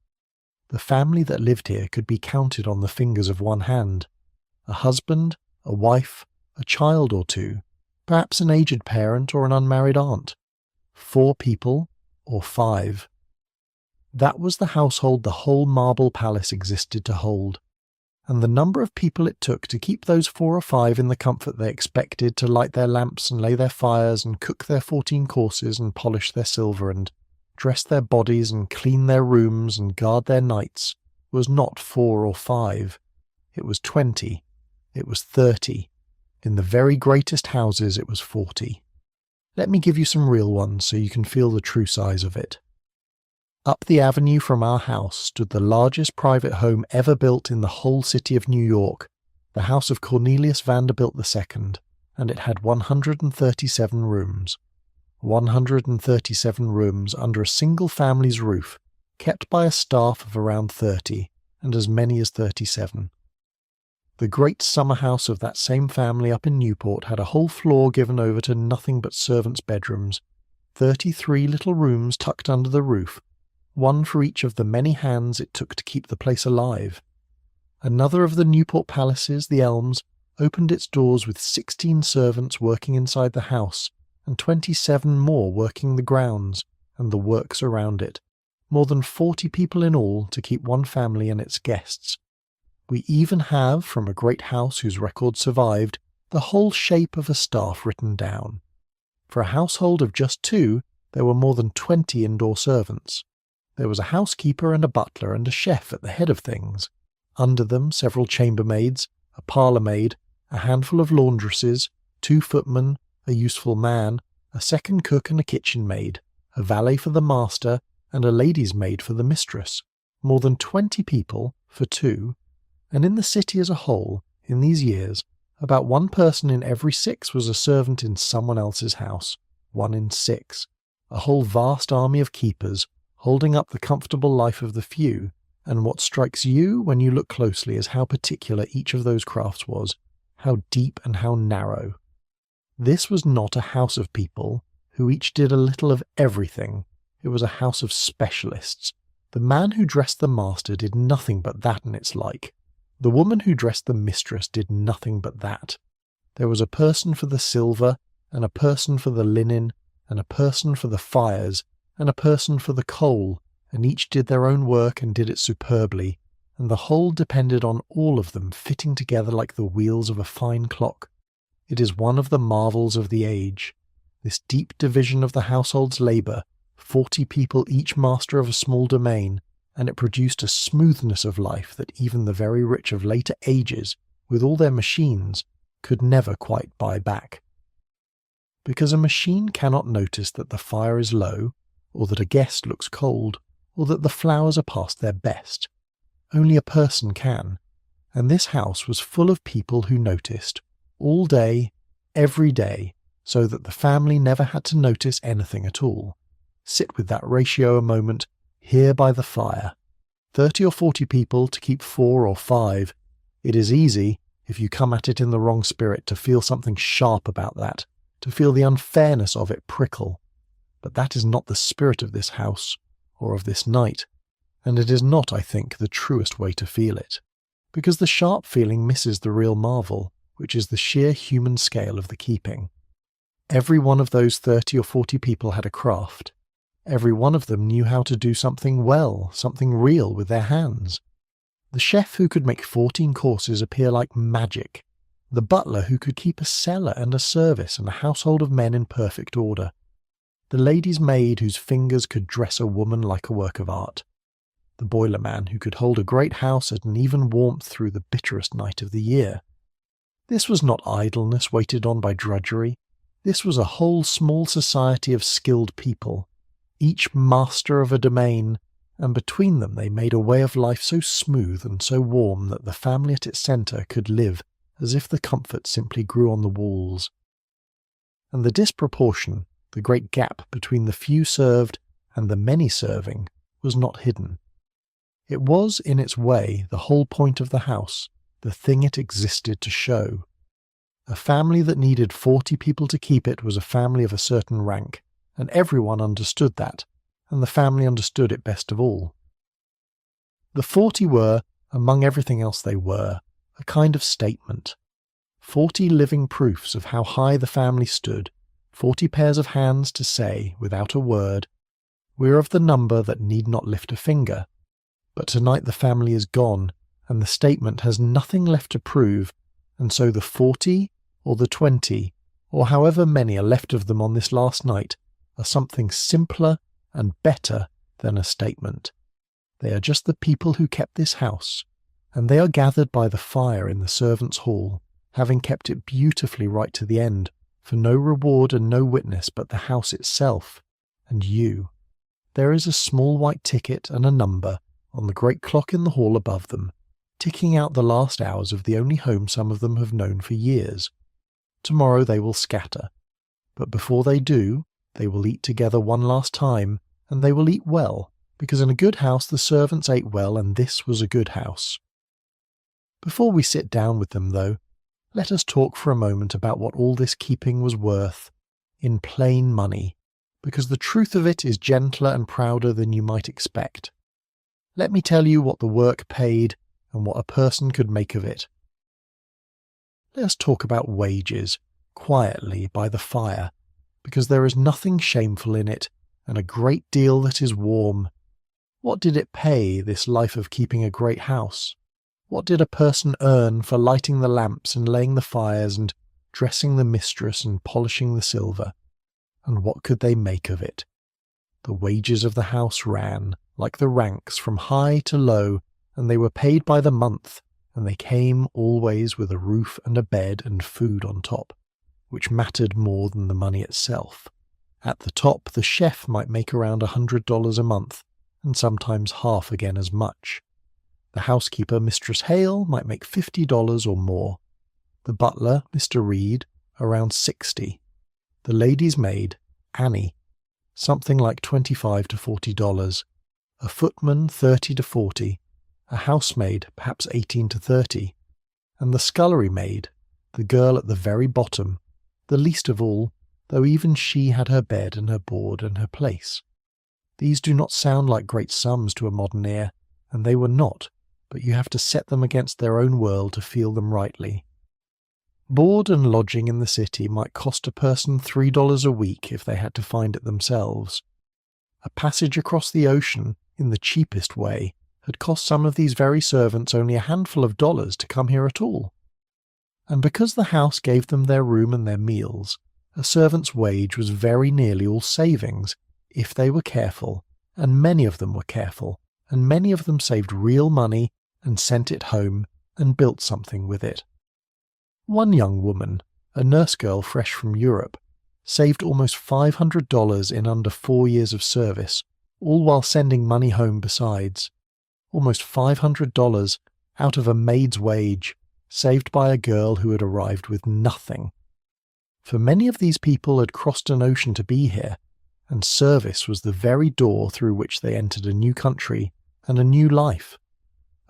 The family that lived here could be counted on the fingers of one hand. A husband, a wife, a child or two, perhaps an aged parent or an unmarried aunt. 4 people, or 5. That was the household the whole marble palace existed to hold, and the number of people it took to keep those 4 or 5 in the comfort they expected, to light their lamps and lay their fires and cook their 14 courses and polish their silver and dress their bodies and clean their rooms and guard their nights, was not 4 or 5. It was 20. It was 30. In the very greatest houses it was 40. Let me give you some real ones so you can feel the true size of it. Up the avenue from our house stood the largest private home ever built in the whole city of New York, the house of Cornelius Vanderbilt II, and it had 137 rooms. 137 rooms under a single family's roof, kept by a staff of around 30, and as many as 37. The great summer house of that same family up in Newport had a whole floor given over to nothing but servants' bedrooms, 33 little rooms tucked under the roof, one for each of the many hands it took to keep the place alive. Another of the Newport palaces, the Elms, opened its doors with 16 servants working inside the house, and 27 more working the grounds and the works around it, more than 40 people in all to keep one family and its guests. We even have, from a great house whose record survived, the whole shape of a staff written down. For a household of just 2, there were more than 20 indoor servants. There was a housekeeper and a butler and a chef at the head of things. Under them, several chambermaids, a parlour-maid, a handful of laundresses, 2 footmen, a useful man, a second cook and a kitchen maid, a valet for the master, and a lady's maid for the mistress. More than 20 people for 2, and in the city as a whole, in these years, about 1 person in every 6 was a servant in someone else's house. 1 in 6. A whole vast army of keepers, holding up the comfortable life of the few, and what strikes you when you look closely is how particular each of those crafts was, how deep and how narrow. This was not a house of people who each did a little of everything, It was a house of specialists. The man who dressed the master did nothing but that and its like. The woman who dressed the mistress did nothing but that. There was a person for the silver, and a person for the linen, and a person for the fires, and a person for the coal, and each did their own work and did it superbly, and the whole depended on all of them fitting together like the wheels of a fine clock. It is one of the marvels of the age. This deep division of the household's labour, 40 people each master of a small domain, and it produced a smoothness of life that even the very rich of later ages, with all their machines, could never quite buy back. Because a machine cannot notice that the fire is low, or that a guest looks cold, or that the flowers are past their best. Only a person can, and this house was full of people who noticed, all day, every day, so that the family never had to notice anything at all. Sit with that ratio a moment, here by the fire. 30 or 40 people to keep 4 or 5. It is easy, if you come at it in the wrong spirit, to feel something sharp about that, to feel the unfairness of it prickle. But that is not the spirit of this house, or of this night, and it is not, I think, the truest way to feel it, because the sharp feeling misses the real marvel, which is the sheer human scale of the keeping. Every one of those 30 or 40 people had a craft. Every one of them knew how to do something well, something real with their hands. The chef who could make 14 courses appear like magic. The butler who could keep a cellar and a service and a household of men in perfect order. The lady's maid whose fingers could dress a woman like a work of art. The boiler man who could hold a great house at an even warmth through the bitterest night of the year. This was not idleness waited on by drudgery. This was a whole small society of skilled people, each master of a domain, and between them they made a way of life so smooth and so warm that the family at its centre could live as if the comfort simply grew on the walls. And the disproportion, the great gap between the few served and the many serving, was not hidden. It was, in its way, the whole point of the house, the thing it existed to show. A family that needed 40 people to keep it was a family of a certain rank, and everyone understood that, and the family understood it best of all. The 40 were, among everything else they were, a kind of statement. 40 living proofs of how high the family stood, 40 pairs of hands to say, without a word, "We're of the number that need not lift a finger." But tonight the family is gone, and the statement has nothing left to prove, and so the 40, or the 20, or however many are left of them on this last night, are something simpler and better than a statement. They are just the people who kept this house, and they are gathered by the fire in the servants' hall, having kept it beautifully right to the end, for no reward and no witness but the house itself, and you. There is a small white ticket and a number on the great clock in the hall above them, ticking out the last hours of the only home some of them have known for years. Tomorrow they will scatter, but before they do, they will eat together one last time, and they will eat well, because in a good house the servants ate well, and this was a good house. Before we sit down with them, though, let us talk for a moment about what all this keeping was worth, in plain money, because the truth of it is gentler and prouder than you might expect. Let me tell you what the work paid, and what a person could make of it. Let us talk about wages, quietly, by the fire, because there is nothing shameful in it, and a great deal that is warm. What did it pay, this life of keeping a great house? What did a person earn for lighting the lamps and laying the fires and dressing the mistress and polishing the silver? And what could they make of it? The wages of the house ran, like the ranks, from high to low, and they were paid by the month, and they came always with a roof and a bed and food on top, which mattered more than the money itself. At the top, the chef might make around $100 a month, and sometimes half again as much. The housekeeper, Mistress Hale, might make $50 or more. The butler, Mr. Reed, around $60. The lady's maid, Annie, something like $25 to $40. A footman, $30 to $40. A housemaid, perhaps $18 to $30. And the scullery maid, the girl at the very bottom, the least of all, though even she had her bed and her board and her place. These do not sound like great sums to a modern ear, and they were not, but you have to set them against their own world to feel them rightly. Board and lodging in the city might cost a person $3 a week if they had to find it themselves. A passage across the ocean, in the cheapest way, had cost some of these very servants only a handful of dollars to come here at all. And because the house gave them their room and their meals, a servant's wage was very nearly all savings, if they were careful, and many of them were careful, and many of them saved real money and sent it home and built something with it. One young woman, a nurse girl fresh from Europe, saved almost $500 in under 4 years of service, all while sending money home besides. Almost $500 out of a maid's wage, saved by a girl who had arrived with nothing. For many of these people had crossed an ocean to be here, and service was the very door through which they entered a new country and a new life.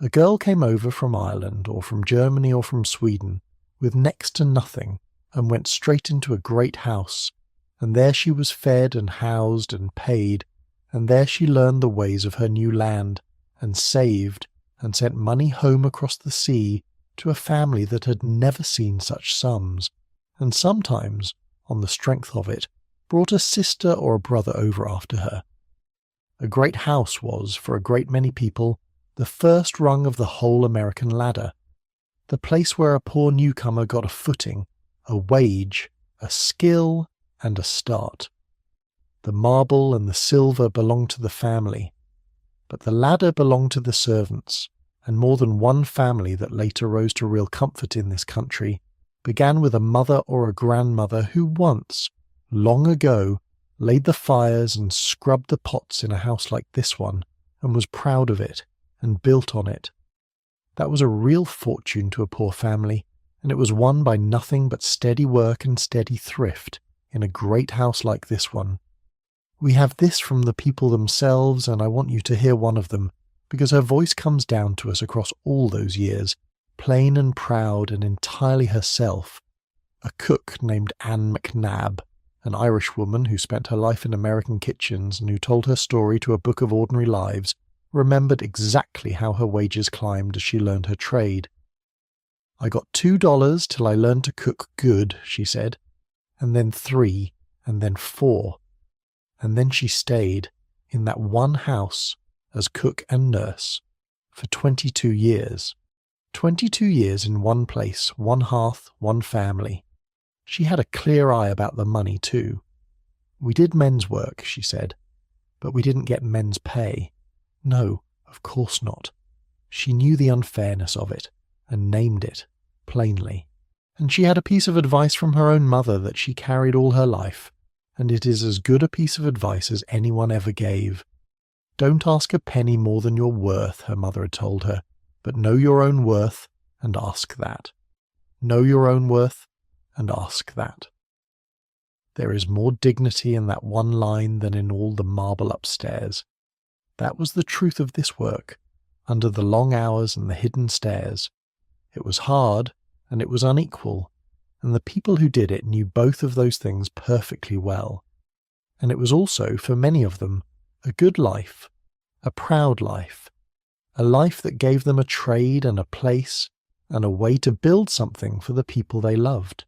A girl came over from Ireland or from Germany or from Sweden with next to nothing and went straight into a great house, and there she was fed and housed and paid, and there she learned the ways of her new land, and saved and sent money home across the sea to a family that had never seen such sums, and sometimes, on the strength of it, brought a sister or a brother over after her. A great house was, for a great many people, the first rung of the whole American ladder, the place where a poor newcomer got a footing, a wage, a skill, and a start. The marble and the silver belonged to the family, but the ladder belonged to the servants, and more than one family that later rose to real comfort in this country began with a mother or a grandmother who once, long ago, laid the fires and scrubbed the pots in a house like this one, and was proud of it, and built on it. That was a real fortune to a poor family, and it was won by nothing but steady work and steady thrift in a great house like this one. We have this from the people themselves, and I want you to hear one of them, because her voice comes down to us across all those years, plain and proud and entirely herself. A cook named Anne McNabb, an Irish woman who spent her life in American kitchens and who told her story to a book of ordinary lives, remembered exactly how her wages climbed as she learned her trade. "I got $2 till I learned to cook good," she said, "and then 3, and then 4. And then she stayed in that one house as cook and nurse for 22 years. 22 years in one place, one hearth, one family. She had a clear eye about the money too. We did men's work, she said, but we didn't get men's pay. No, of course not. She knew the unfairness of it, and named it, plainly. And she had a piece of advice from her own mother that she carried all her life, and it is as good a piece of advice as anyone ever gave. Don't ask a penny more than you're worth, her mother had told her, but know your own worth and ask that. Know your own worth and ask that. There is more dignity in that one line than in all the marble upstairs. That was the truth of this work, under the long hours and the hidden stairs. It was hard, and it was unequal, and the people who did it knew both of those things perfectly well. And it was also, for many of them, a good life, a proud life, a life that gave them a trade and a place and a way to build something for the people they loved.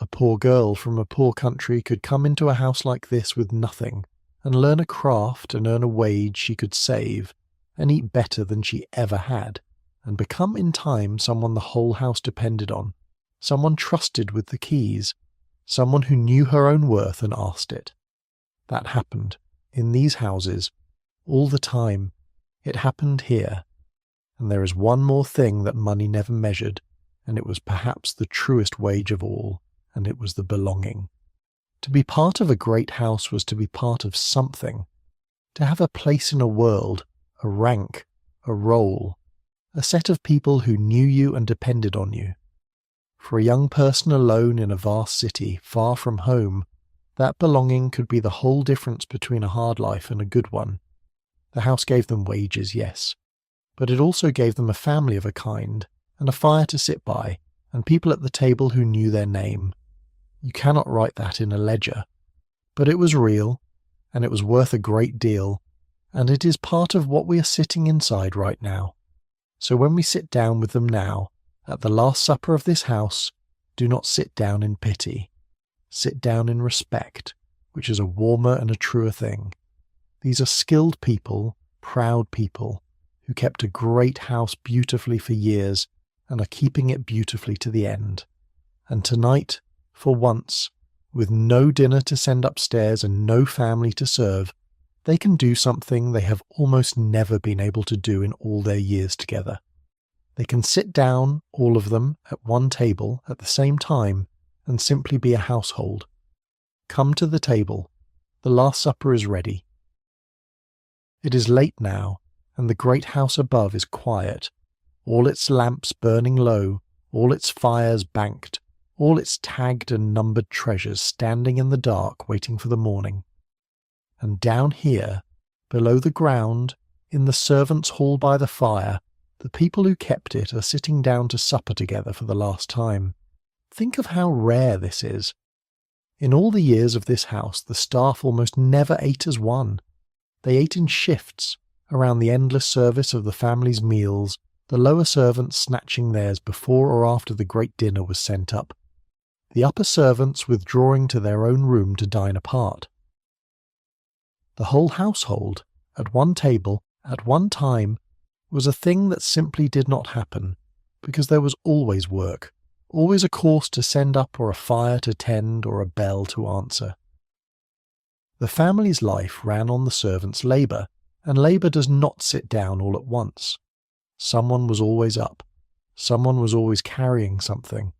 A poor girl from a poor country could come into a house like this with nothing and learn a craft and earn a wage she could save and eat better than she ever had, and become in time someone the whole house depended on, someone trusted with the keys, someone who knew her own worth and asked it. That happened, in these houses, all the time. It happened here. And there is one more thing that money never measured, and it was perhaps the truest wage of all, and it was the belonging. To be part of a great house was to be part of something, to have a place in a world, a rank, a role, a set of people who knew you and depended on you. For a young person alone in a vast city, far from home, that belonging could be the whole difference between a hard life and a good one. The house gave them wages, yes, but it also gave them a family of a kind, and a fire to sit by, and people at the table who knew their name. You cannot write that in a ledger. But it was real, and it was worth a great deal, and it is part of what we are sitting inside right now. So when we sit down with them now, at the Last Supper of this house, do not sit down in pity. Sit down in respect, which is a warmer and a truer thing. These are skilled people, proud people, who kept a great house beautifully for years and are keeping it beautifully to the end. And tonight, for once, with no dinner to send upstairs and no family to serve, they can do something they have almost never been able to do in all their years together. They can sit down, all of them, at one table at the same time and simply be a household. Come to the table. The Last Supper is ready. It is late now, and the great house above is quiet, all its lamps burning low, all its fires banked, all its tagged and numbered treasures standing in the dark waiting for the morning. And down here, below the ground, in the servants' hall by the fire, the people who kept it are sitting down to supper together for the last time. Think of how rare this is. In all the years of this house, the staff almost never ate as one. They ate in shifts, around the endless service of the family's meals, the lower servants snatching theirs before or after the great dinner was sent up, the upper servants withdrawing to their own room to dine apart. The whole household, at one table, at one time, was a thing that simply did not happen, because there was always work, always a course to send up or a fire to tend or a bell to answer. The family's life ran on the servants' labour, and labour does not sit down all at once. Someone was always up. Someone was always carrying something.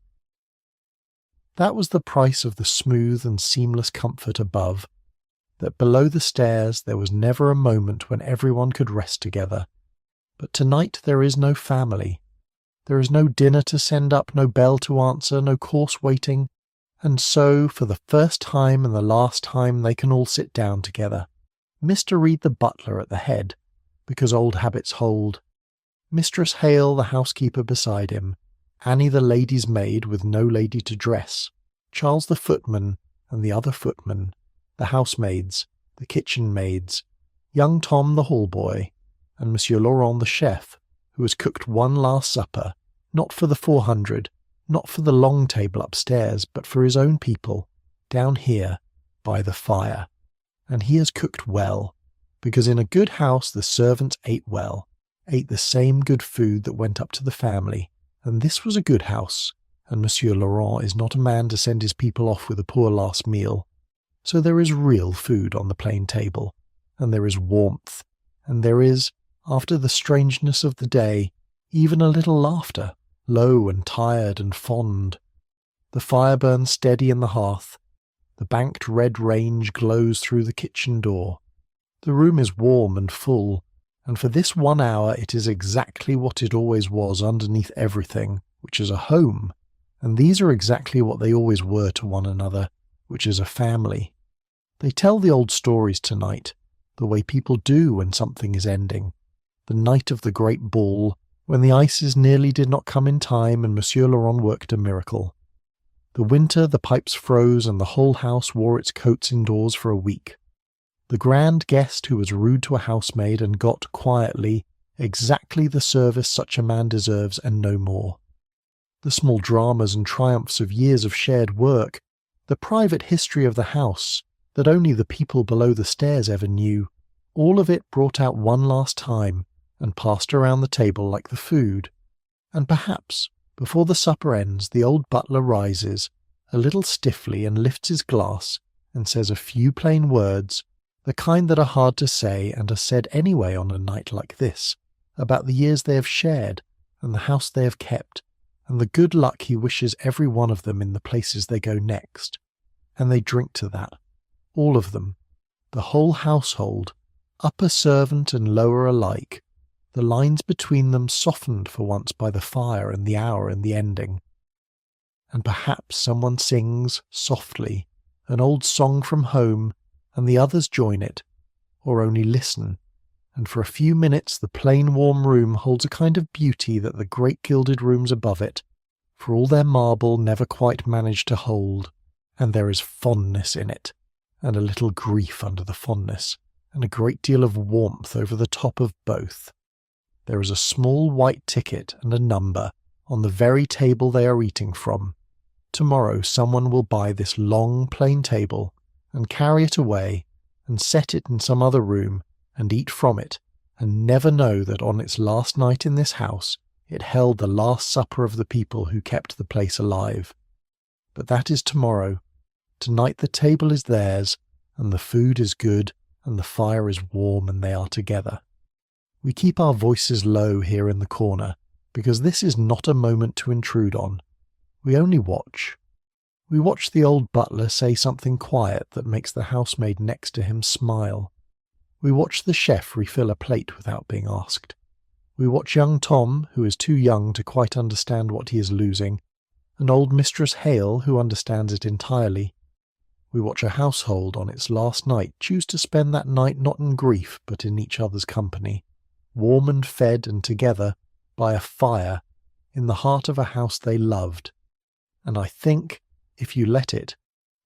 That was the price of the smooth and seamless comfort above, that below the stairs there was never a moment when everyone could rest together. But tonight there is no family. There is no dinner to send up, no bell to answer, no course waiting, and so, for the first time and the last time, they can all sit down together. Mr. Reed the butler at the head, because old habits hold, Mistress Hale the housekeeper beside him, Annie the lady's maid with no lady to dress, Charles the footman and the other footman, the housemaids, the kitchen maids, young Tom the hall boy, and Monsieur Laurent the chef, who has cooked one last supper, not for the 400, not for the long table upstairs, but for his own people, down here, by the fire. And he has cooked well, because in a good house the servants ate well, ate the same good food that went up to the family, and this was a good house, and Monsieur Laurent is not a man to send his people off with a poor last meal. So there is real food on the plain table, and there is warmth, and there is, after the strangeness of the day, even a little laughter, low and tired and fond. The fire burns steady in the hearth. The banked red range glows through the kitchen door. The room is warm and full, and for this 1 hour it is exactly what it always was underneath everything, which is a home, and these are exactly what they always were to one another, which is a family. They tell the old stories tonight, the way people do when something is ending. The night of the great ball, when the ices nearly did not come in time and Monsieur Laurent worked a miracle. The winter the pipes froze and the whole house wore its coats indoors for a week. The grand guest who was rude to a housemaid and got, quietly, exactly the service such a man deserves and no more. The small dramas and triumphs of years of shared work, the private history of the house that only the people below the stairs ever knew, all of it brought out one last time and passed around the table like the food. And perhaps, before the supper ends, the old butler rises, a little stiffly, and lifts his glass and says a few plain words, the kind that are hard to say and are said anyway on a night like this, about the years they have shared and the house they have kept, and the good luck he wishes every one of them in the places they go next. And they drink to that, all of them, the whole household, upper servant and lower alike, the lines between them softened for once by the fire and the hour and the ending. And perhaps someone sings, softly, an old song from home, and the others join it, or only listen, and for a few minutes the plain warm room holds a kind of beauty that the great gilded rooms above it, for all their marble, never quite manage to hold, and there is fondness in it, and a little grief under the fondness, and a great deal of warmth over the top of both. There is a small white ticket and a number on the very table they are eating from. Tomorrow someone will buy this long, plain table and carry it away and set it in some other room and eat from it, and never know that on its last night in this house it held the last supper of the people who kept the place alive. But that is tomorrow. Tonight the table is theirs, and the food is good, and the fire is warm, and they are together. We keep our voices low here in the corner, because this is not a moment to intrude on. We only watch. We watch the old butler say something quiet that makes the housemaid next to him smile. We watch the chef refill a plate without being asked. We watch young Tom, who is too young to quite understand what he is losing, and old Mistress Hale, who understands it entirely. We watch a household on its last night choose to spend that night not in grief but in each other's company, warm and fed and together by a fire in the heart of a house they loved. And I think, if you let it,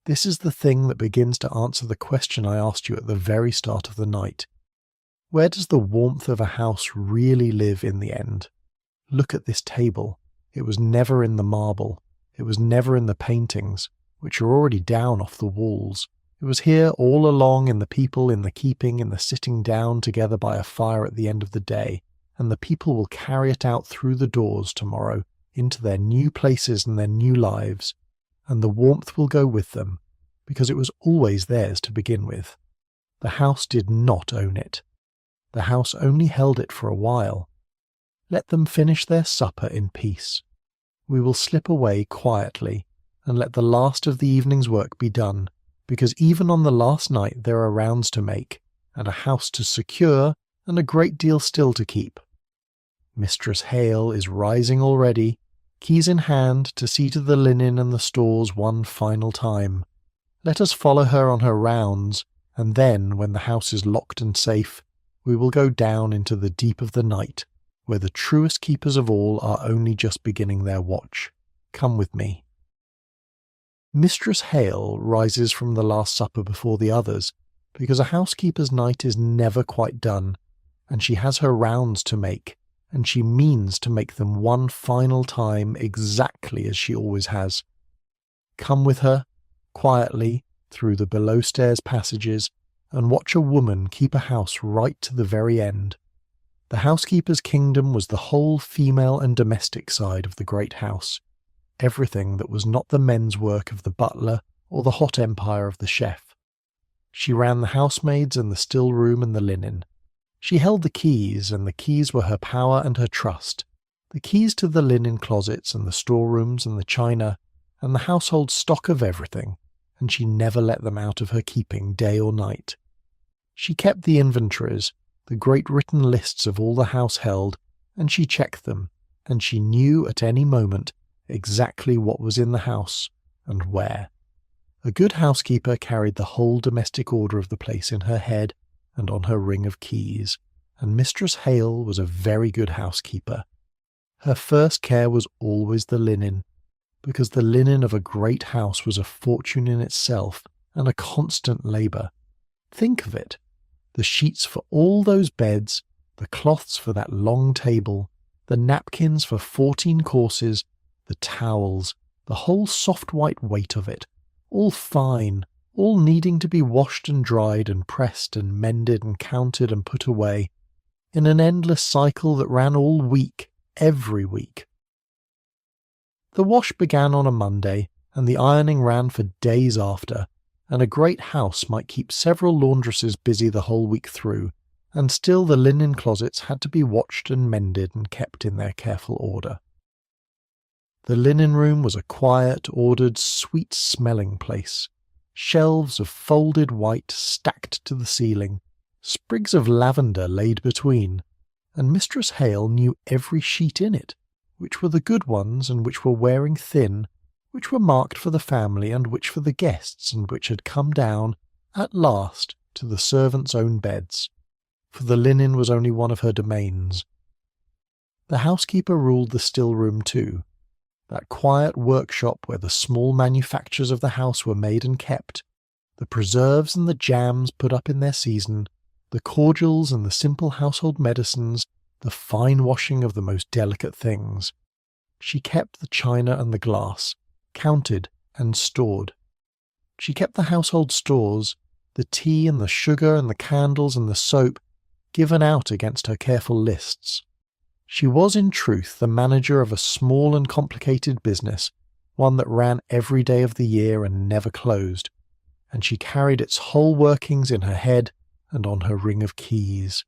this is the thing that begins to answer the question I asked you at the very start of the night. Where does the warmth of a house really live in the end? Look at this table. It was never in the marble. It was never in the paintings, which are already down off the walls. It was here all along in the people, in the keeping, in the sitting down together by a fire at the end of the day, and the people will carry it out through the doors tomorrow, into their new places and their new lives, and the warmth will go with them, because it was always theirs to begin with. The house did not own it. The house only held it for a while. Let them finish their supper in peace. We will slip away quietly and let the last of the evening's work be done, because even on the last night there are rounds to make, and a house to secure, and a great deal still to keep. Mistress Hale is rising already, keys in hand, to see to the linen and the stores one final time. Let us follow her on her rounds, and then, when the house is locked and safe, we will go down into the deep of the night, where the truest keepers of all are only just beginning their watch. Come with me. Mistress Hale rises from the last supper before the others, because a housekeeper's night is never quite done, and she has her rounds to make, and she means to make them one final time exactly as she always has. Come with her, quietly, through the below-stairs passages, and watch a woman keep a house right to the very end. The housekeeper's kingdom was the whole female and domestic side of the great house, everything that was not the men's work of the butler or the hot empire of the chef. She ran the housemaids and the still room and the linen. She held the keys, and the keys were her power and her trust, the keys to the linen closets and the storerooms and the china, and the household stock of everything, and she never let them out of her keeping day or night. She kept the inventories, the great written lists of all the house held, and she checked them, and she knew at any moment exactly what was in the house and where. A good housekeeper carried the whole domestic order of the place in her head and on her ring of keys, and Mistress Hale was a very good housekeeper. Her first care was always the linen, because the linen of a great house was a fortune in itself and a constant labour. Think of it! The sheets for all those beds, the cloths for that long table, the napkins for 14 courses, the towels, the whole soft white weight of it, all fine, all needing to be washed and dried and pressed and mended and counted and put away, in an endless cycle that ran all week, every week. The wash began on a Monday, and the ironing ran for days after, and a great house might keep several laundresses busy the whole week through, and still the linen closets had to be watched and mended and kept in their careful order. The linen room was a quiet, ordered, sweet-smelling place. Shelves of folded white stacked to the ceiling, sprigs of lavender laid between, and Mistress Hale knew every sheet in it, which were the good ones and which were wearing thin, which were marked for the family and which for the guests, and which had come down, at last, to the servants' own beds, for the linen was only one of her domains. The housekeeper ruled the still room too, that quiet workshop where the small manufactures of the house were made and kept, The preserves and the jams put up in their season, the cordials and the simple household medicines, the fine washing of the most delicate things. She kept the china and the glass, counted and stored. She kept the household stores, the tea and the sugar and the candles and the soap, given out against her careful lists. She was in truth the manager of a small and complicated business, one that ran every day of the year and never closed, and she carried its whole workings in her head and on her ring of keys.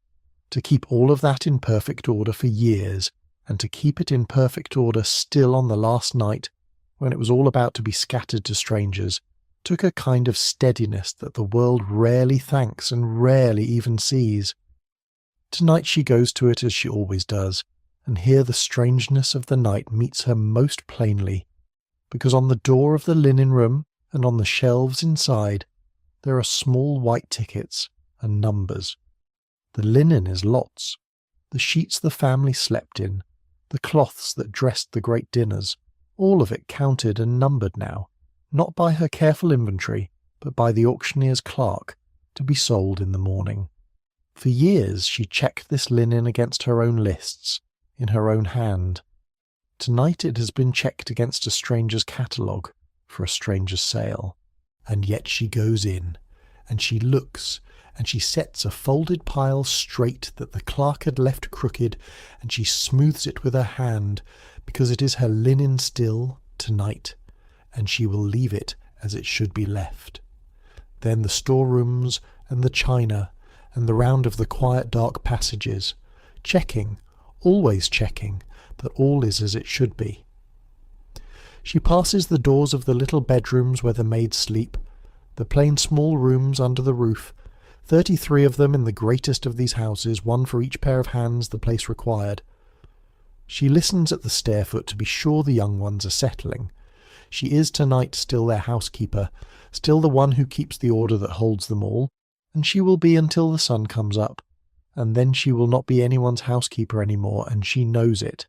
To keep all of that in perfect order for years, and to keep it in perfect order still on the last night, when it was all about to be scattered to strangers, took a kind of steadiness that the world rarely thanks and rarely even sees. Tonight she goes to it as she always does, and here the strangeness of the night meets her most plainly, because on the door of the linen room and on the shelves inside there are small white tickets and numbers. The linen is lots, the sheets the family slept in, the cloths that dressed the great dinners, all of it counted and numbered now, not by her careful inventory, but by the auctioneer's clerk, to be sold in the morning. For years she checked this linen against her own lists, in her own hand. Tonight it has been checked against a stranger's catalogue, for a stranger's sale. And yet she goes in, and she looks, and she sets a folded pile straight that the clerk had left crooked, and she smooths it with her hand, because it is her linen still, tonight, and she will leave it as it should be left. Then the storerooms and the china, and the round of the quiet dark passages, checking, always checking, that all is as it should be. She passes the doors of the little bedrooms where the maids sleep, the plain small rooms under the roof, 33 of them in the greatest of these houses, one for each pair of hands the place required. She listens at the stair-foot to be sure the young ones are settling. She is tonight still their housekeeper, still the one who keeps the order that holds them all, and she will be until the sun comes up, and then she will not be anyone's housekeeper any more, and she knows it,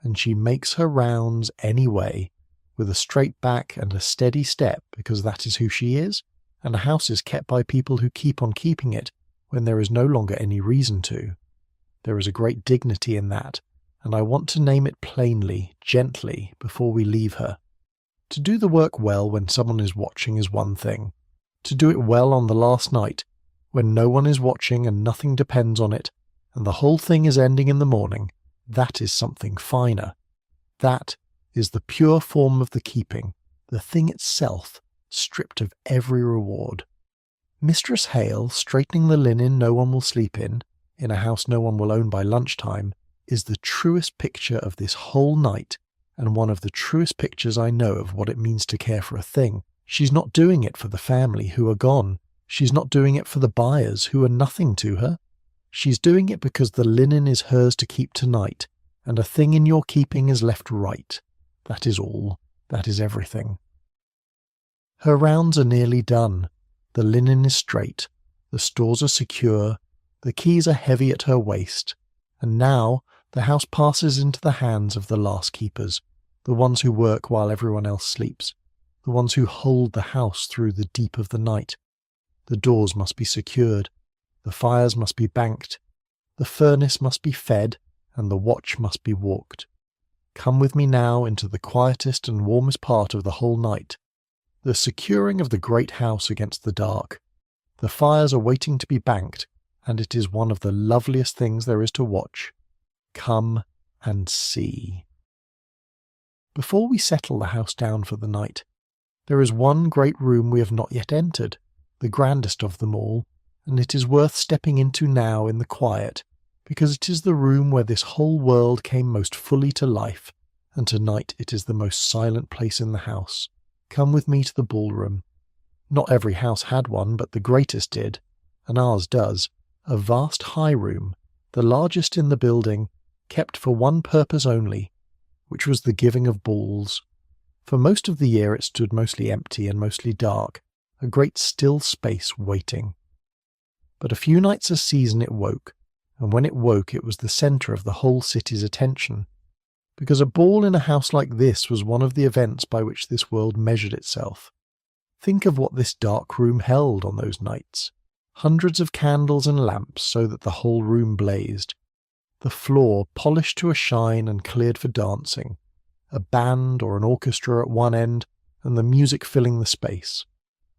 and she makes her rounds anyway, with a straight back and a steady step, because that is who she is, and a house is kept by people who keep on keeping it when there is no longer any reason to. There is a great dignity in that, and I want to name it plainly, gently, before we leave her. To do the work well when someone is watching is one thing. To do it well on the last night, when no one is watching and nothing depends on it, and the whole thing is ending in the morning, that is something finer. That is the pure form of the keeping, the thing itself, stripped of every reward. Mistress Hale straightening the linen no one will sleep in a house no one will own by lunchtime, is the truest picture of this whole night, and one of the truest pictures I know of what it means to care for a thing. She's not doing it for the family who are gone. She's not doing it for the buyers who are nothing to her. She's doing it because the linen is hers to keep tonight, and a thing in your keeping is left right. That is all. That is everything. Her rounds are nearly done. The linen is straight. The stores are secure. The keys are heavy at her waist. And now the house passes into the hands of the last keepers, the ones who work while everyone else sleeps, the ones who hold the house through the deep of the night. The doors must be secured, the fires must be banked, the furnace must be fed, and the watch must be walked. Come with me now into the quietest and warmest part of the whole night, the securing of the great house against the dark. The fires are waiting to be banked, and it is one of the loveliest things there is to watch. Come and see. Before we settle the house down for the night, there is one great room we have not yet entered, the grandest of them all, and it is worth stepping into now in the quiet, because it is the room where this whole world came most fully to life, and tonight it is the most silent place in the house. Come with me to the ballroom. Not every house had one, but the greatest did, and ours does, a vast high room, the largest in the building, kept for one purpose only, which was the giving of balls. For most of the year it stood mostly empty and mostly dark, a great still space waiting. But a few nights a season it woke, and when it woke it was the centre of the whole city's attention, because a ball in a house like this was one of the events by which this world measured itself. Think of what this dark room held on those nights. Hundreds of candles and lamps so that the whole room blazed. The floor polished to a shine and cleared for dancing. A band or an orchestra at one end, and the music filling the space.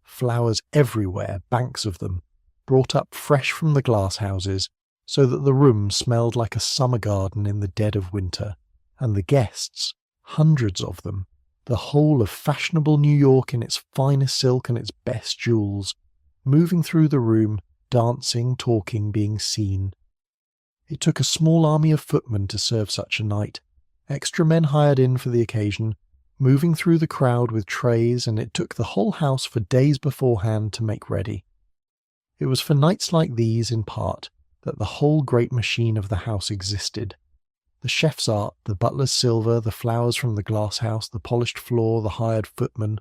Flowers everywhere, banks of them, brought up fresh from the glass houses, so that the room smelled like a summer garden in the dead of winter. And the guests, hundreds of them, the whole of fashionable New York in its finest silk and its best jewels, moving through the room, dancing, talking, being seen. It took a small army of footmen to serve such a night, extra men hired in for the occasion, moving through the crowd with trays, and it took the whole house for days beforehand to make ready. It was for nights like these, in part, that the whole great machine of the house existed. The chef's art, the butler's silver, the flowers from the glass house, the polished floor, the hired footman,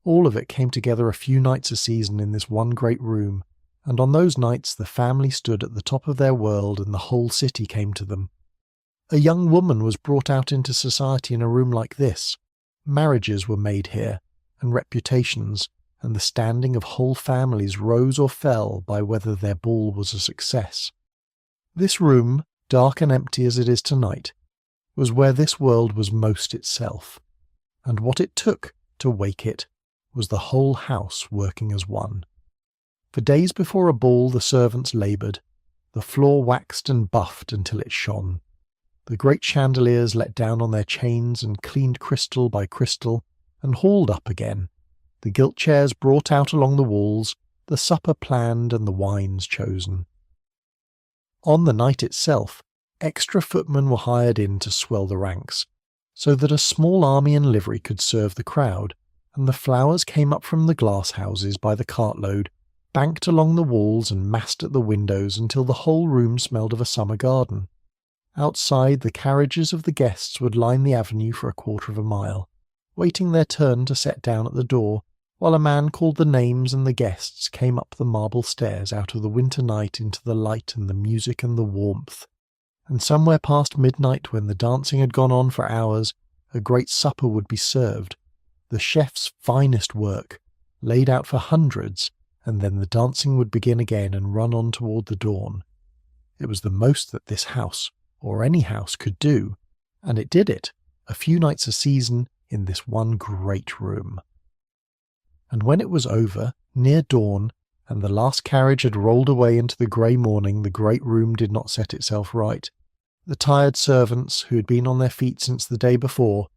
all of it came together a few nights a season in this one great room, and on those nights the family stood at the top of their world and the whole city came to them. A young woman was brought out into society in a room like this. Marriages were made here, and reputations, and the standing of whole families rose or fell by whether their ball was a success. This room, dark and empty as it is tonight, was where this world was most itself, and what it took to wake it was the whole house working as one. For days before a ball the servants laboured, the floor waxed and buffed until it shone. The great chandeliers let down on their chains and cleaned crystal by crystal, and hauled up again, the gilt chairs brought out along the walls, the supper planned and the wines chosen. On the night itself, extra footmen were hired in to swell the ranks, so that a small army in livery could serve the crowd, and the flowers came up from the glass houses by the cartload, banked along the walls and massed at the windows until the whole room smelled of a summer garden. Outside, the carriages of the guests would line the avenue for a quarter of a mile, waiting their turn to set down at the door, while a man called the names and the guests came up the marble stairs out of the winter night into the light and the music and the warmth. And somewhere past midnight, when the dancing had gone on for hours, a great supper would be served, the chef's finest work, laid out for hundreds, and then the dancing would begin again and run on toward the dawn. It was the most that this house, or any house, could do, and it did it, a few nights a season, in this one great room. And when it was over, near dawn, and the last carriage had rolled away into the grey morning, the great room did not set itself right. The tired servants, who had been on their feet since the day before,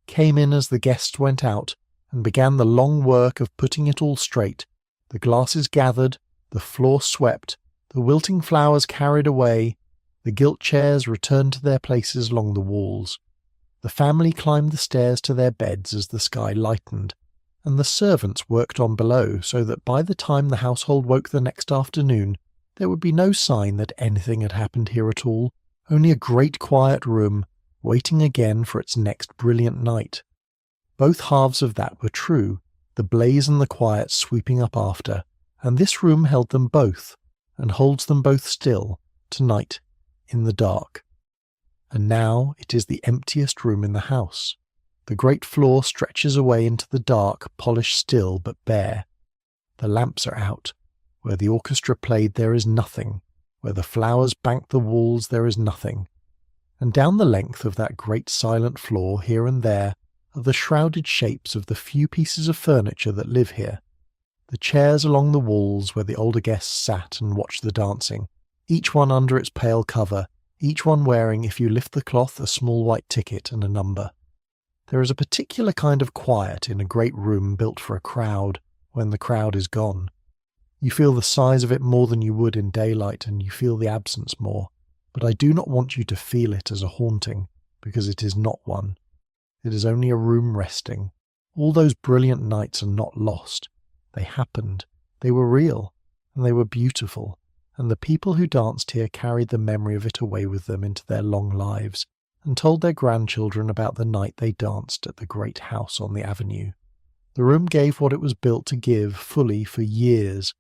came in as the guests went out, and began the long work of putting it all straight, the glasses gathered, the floor swept, the wilting flowers carried away, the gilt chairs returned to their places along the walls. The family climbed the stairs to their beds as the sky lightened, and the servants worked on below so that by the time the household woke the next afternoon, there would be no sign that anything had happened here at all, only a great quiet room, waiting again for its next brilliant night. Both halves of that were true, the blaze and the quiet sweeping up after, and this room held them both, and holds them both still, tonight, in the dark. And now it is the emptiest room in the house. The great floor stretches away into the dark, polished still but bare. The lamps are out. Where the orchestra played there is nothing. Where the flowers bank the walls there is nothing. And down the length of that great silent floor, here and there, are the shrouded shapes of the few pieces of furniture that live here. The chairs along the walls where the older guests sat and watched the dancing, each one under its pale cover, each one wearing, if you lift the cloth, a small white ticket and a number. There is a particular kind of quiet in a great room built for a crowd when the crowd is gone. You feel the size of it more than you would in daylight, and you feel the absence more. But I do not want you to feel it as a haunting, because it is not one. It is only a room resting. All those brilliant nights are not lost. They happened. They were real, and they were beautiful, and the people who danced here carried the memory of it away with them into their long lives, and told their grandchildren about the night they danced at the great house on the avenue. The room gave what it was built to give fully for years,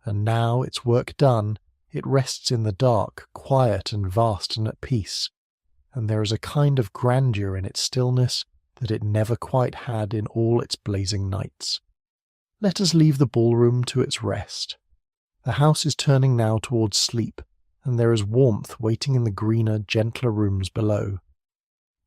and now, its work done, it rests in the dark, quiet and vast and at peace, and there is a kind of grandeur in its stillness that it never quite had in all its blazing nights. let us leave the ballroom to its rest. The house is turning now towards sleep, and there is warmth waiting in the greener, gentler rooms below.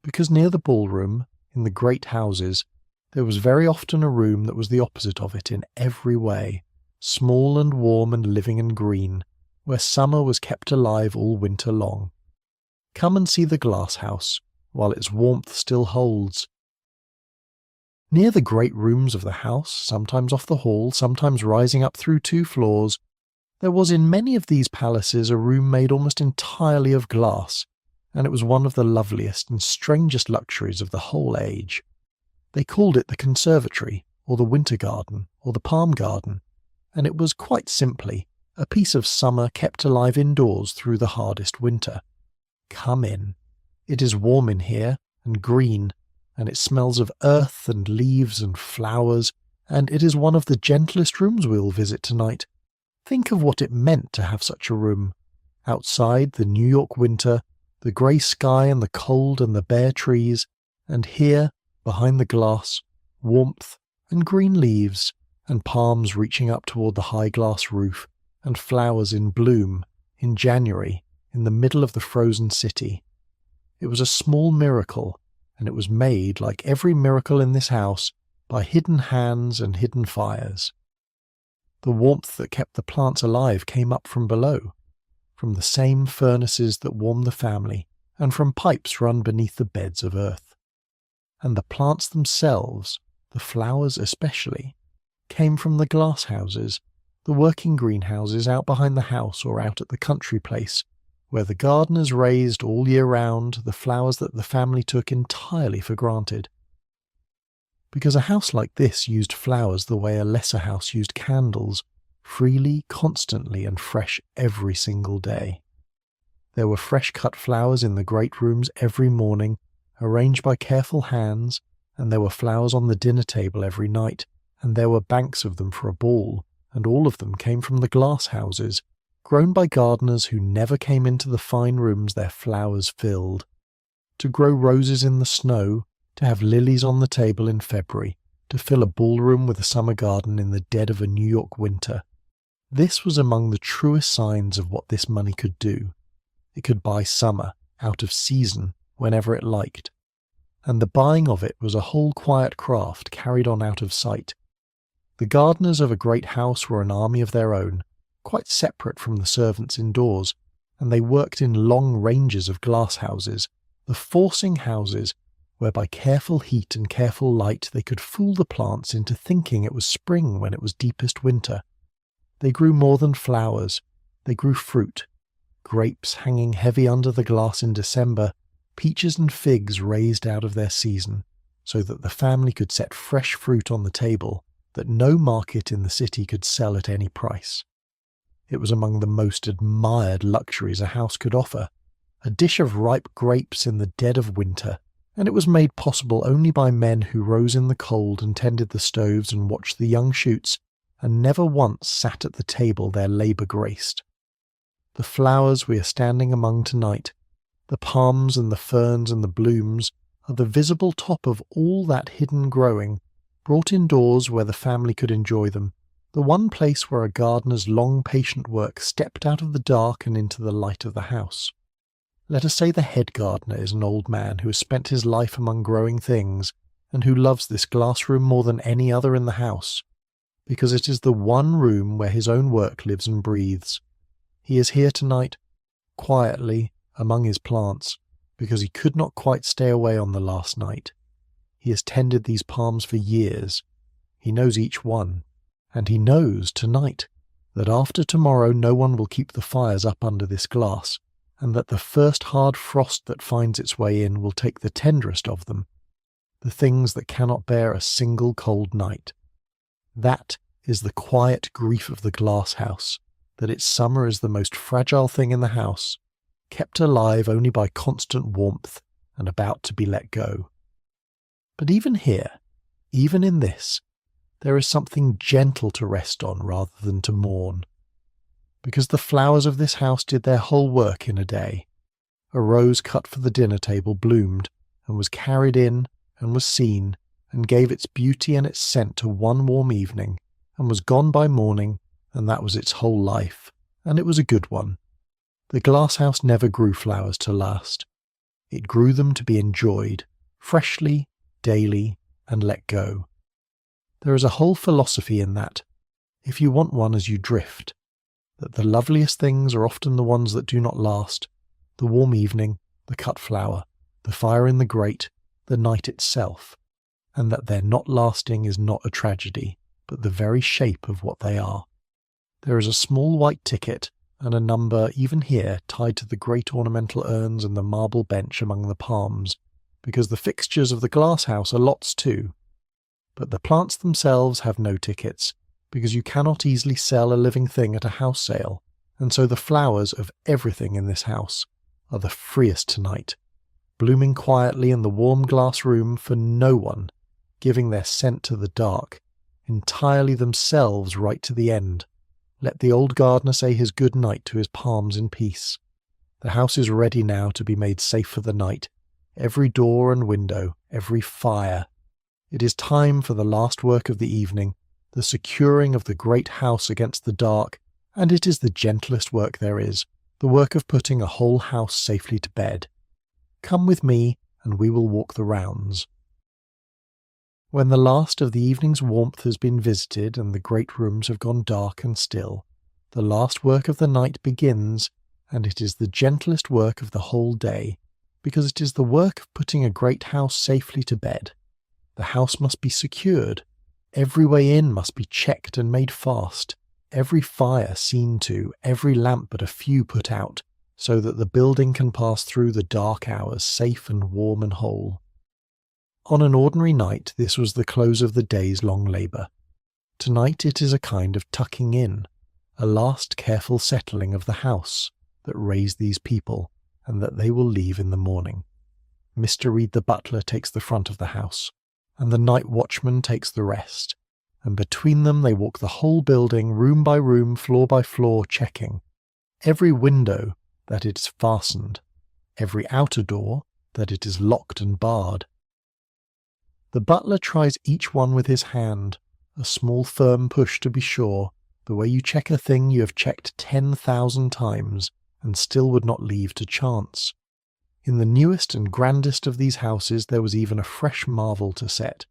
Because near the ballroom, in the great houses, there was very often a room that was the opposite of it in every way, small and warm and living and green, where summer was kept alive all winter long. Come and see the glass house, while its warmth still holds. Near the great rooms of the house, sometimes off the hall, sometimes rising up through 2 floors, there was in many of these palaces a room made almost entirely of glass, and it was one of the loveliest and strangest luxuries of the whole age. They called it the conservatory, or the winter garden, or the palm garden, and it was quite simply a piece of summer kept alive indoors through the hardest winter. Come in. It is warm in here, and green, and it smells of earth and leaves and flowers, and it is one of the gentlest rooms we'll visit tonight. Think of what it meant to have such a room. Outside, the New York winter, the grey sky and the cold and the bare trees, and here, behind the glass, warmth and green leaves, and palms reaching up toward the high glass roof, and flowers in bloom, in January, in the middle of the frozen city. It was a small miracle, and it was made, like every miracle in this house, by hidden hands and hidden fires. The warmth that kept the plants alive came up from below, from the same furnaces that warmed the family, and from pipes run beneath the beds of earth. And the plants themselves, the flowers especially, came from the glass houses, the working greenhouses out behind the house or out at the country place, where the gardeners raised all year round the flowers that the family took entirely for granted. Because a house like this used flowers the way a lesser house used candles, freely, constantly, and fresh every single day. There were fresh-cut flowers in the great rooms every morning, arranged by careful hands, and there were flowers on the dinner table every night, and there were banks of them for a ball, and all of them came from the glass houses, grown by gardeners who never came into the fine rooms their flowers filled. To grow roses in the snow, to have lilies on the table in February, to fill a ballroom with a summer garden in the dead of a New York winter. This was among the truest signs of what this money could do. It could buy summer, out of season, whenever it liked. And the buying of it was a whole quiet craft carried on out of sight. The gardeners of a great house were an army of their own, quite separate from the servants indoors, and they worked in long ranges of glass houses, the forcing houses, where by careful heat and careful light they could fool the plants into thinking it was spring when it was deepest winter. They grew more than flowers, they grew fruit, grapes hanging heavy under the glass in December, peaches and figs raised out of their season, so that the family could set fresh fruit on the table that no market in the city could sell at any price. It was among the most admired luxuries a house could offer, a dish of ripe grapes in the dead of winter, and it was made possible only by men who rose in the cold and tended the stoves and watched the young shoots, and never once sat at the table their labour graced. The flowers we are standing among tonight, the palms and the ferns and the blooms, are the visible top of all that hidden growing, brought indoors where the family could enjoy them, the one place where a gardener's long patient work stepped out of the dark and into the light of the house. Let us say the head gardener is an old man who has spent his life among growing things, and who loves this glass room more than any other in the house, because it is the one room where his own work lives and breathes. He is here tonight, quietly, among his plants, because he could not quite stay away on the last night. He has tended these palms for years. He knows each one, and he knows tonight that after tomorrow no one will keep the fires up under this glass, and that the first hard frost that finds its way in will take the tenderest of them, the things that cannot bear a single cold night. That is the quiet grief of the glass house, that its summer is the most fragile thing in the house, kept alive only by constant warmth and about to be let go. But even here, even in this, there is something gentle to rest on rather than to mourn. Because the flowers of this house did their whole work in a day. A rose cut for the dinner table bloomed, and was carried in, and was seen, and gave its beauty and its scent to one warm evening, and was gone by morning, and that was its whole life, and it was a good one. The glass house never grew flowers to last. It grew them to be enjoyed, freshly, daily, and let go. There is a whole philosophy in that, if you want one as you drift, that the loveliest things are often the ones that do not last, the warm evening, the cut flower, the fire in the grate, the night itself, and that their not lasting is not a tragedy, but the very shape of what they are. There is a small white ticket, and a number, even here, tied to the great ornamental urns and the marble bench among the palms, because the fixtures of the glass house are lots too. But the plants themselves have no tickets, because you cannot easily sell a living thing at a house sale, and so the flowers of everything in this house are the freest tonight, blooming quietly in the warm glass room for no one, giving their scent to the dark, entirely themselves right to the end. Let the old gardener say his good night to his palms in peace. The house is ready now to be made safe for the night, every door and window, every fire. It is time for the last work of the evening, the securing of the great house against the dark, and it is the gentlest work there is, the work of putting a whole house safely to bed. Come with me, and we will walk the rounds. When the last of the evening's warmth has been visited and the great rooms have gone dark and still, the last work of the night begins, and it is the gentlest work of the whole day, because it is the work of putting a great house safely to bed. The house must be secured, every way in must be checked and made fast, every fire seen to, every lamp but a few put out, so that the building can pass through the dark hours safe and warm and whole. On an ordinary night this was the close of the day's long labour. Tonight it is a kind of tucking in, a last careful settling of the house that raised these people, and that they will leave in the morning. Mr. Reed the butler takes the front of the house, and the night watchman takes the rest, and between them they walk the whole building, room by room, floor by floor, checking every window that it is fastened, every outer door that it is locked and barred. The butler tries each one with his hand, a small firm push to be sure, the way you check a thing you have checked 10,000 times, and still would not leave to chance. In the newest and grandest of these houses there was even a fresh marvel to set.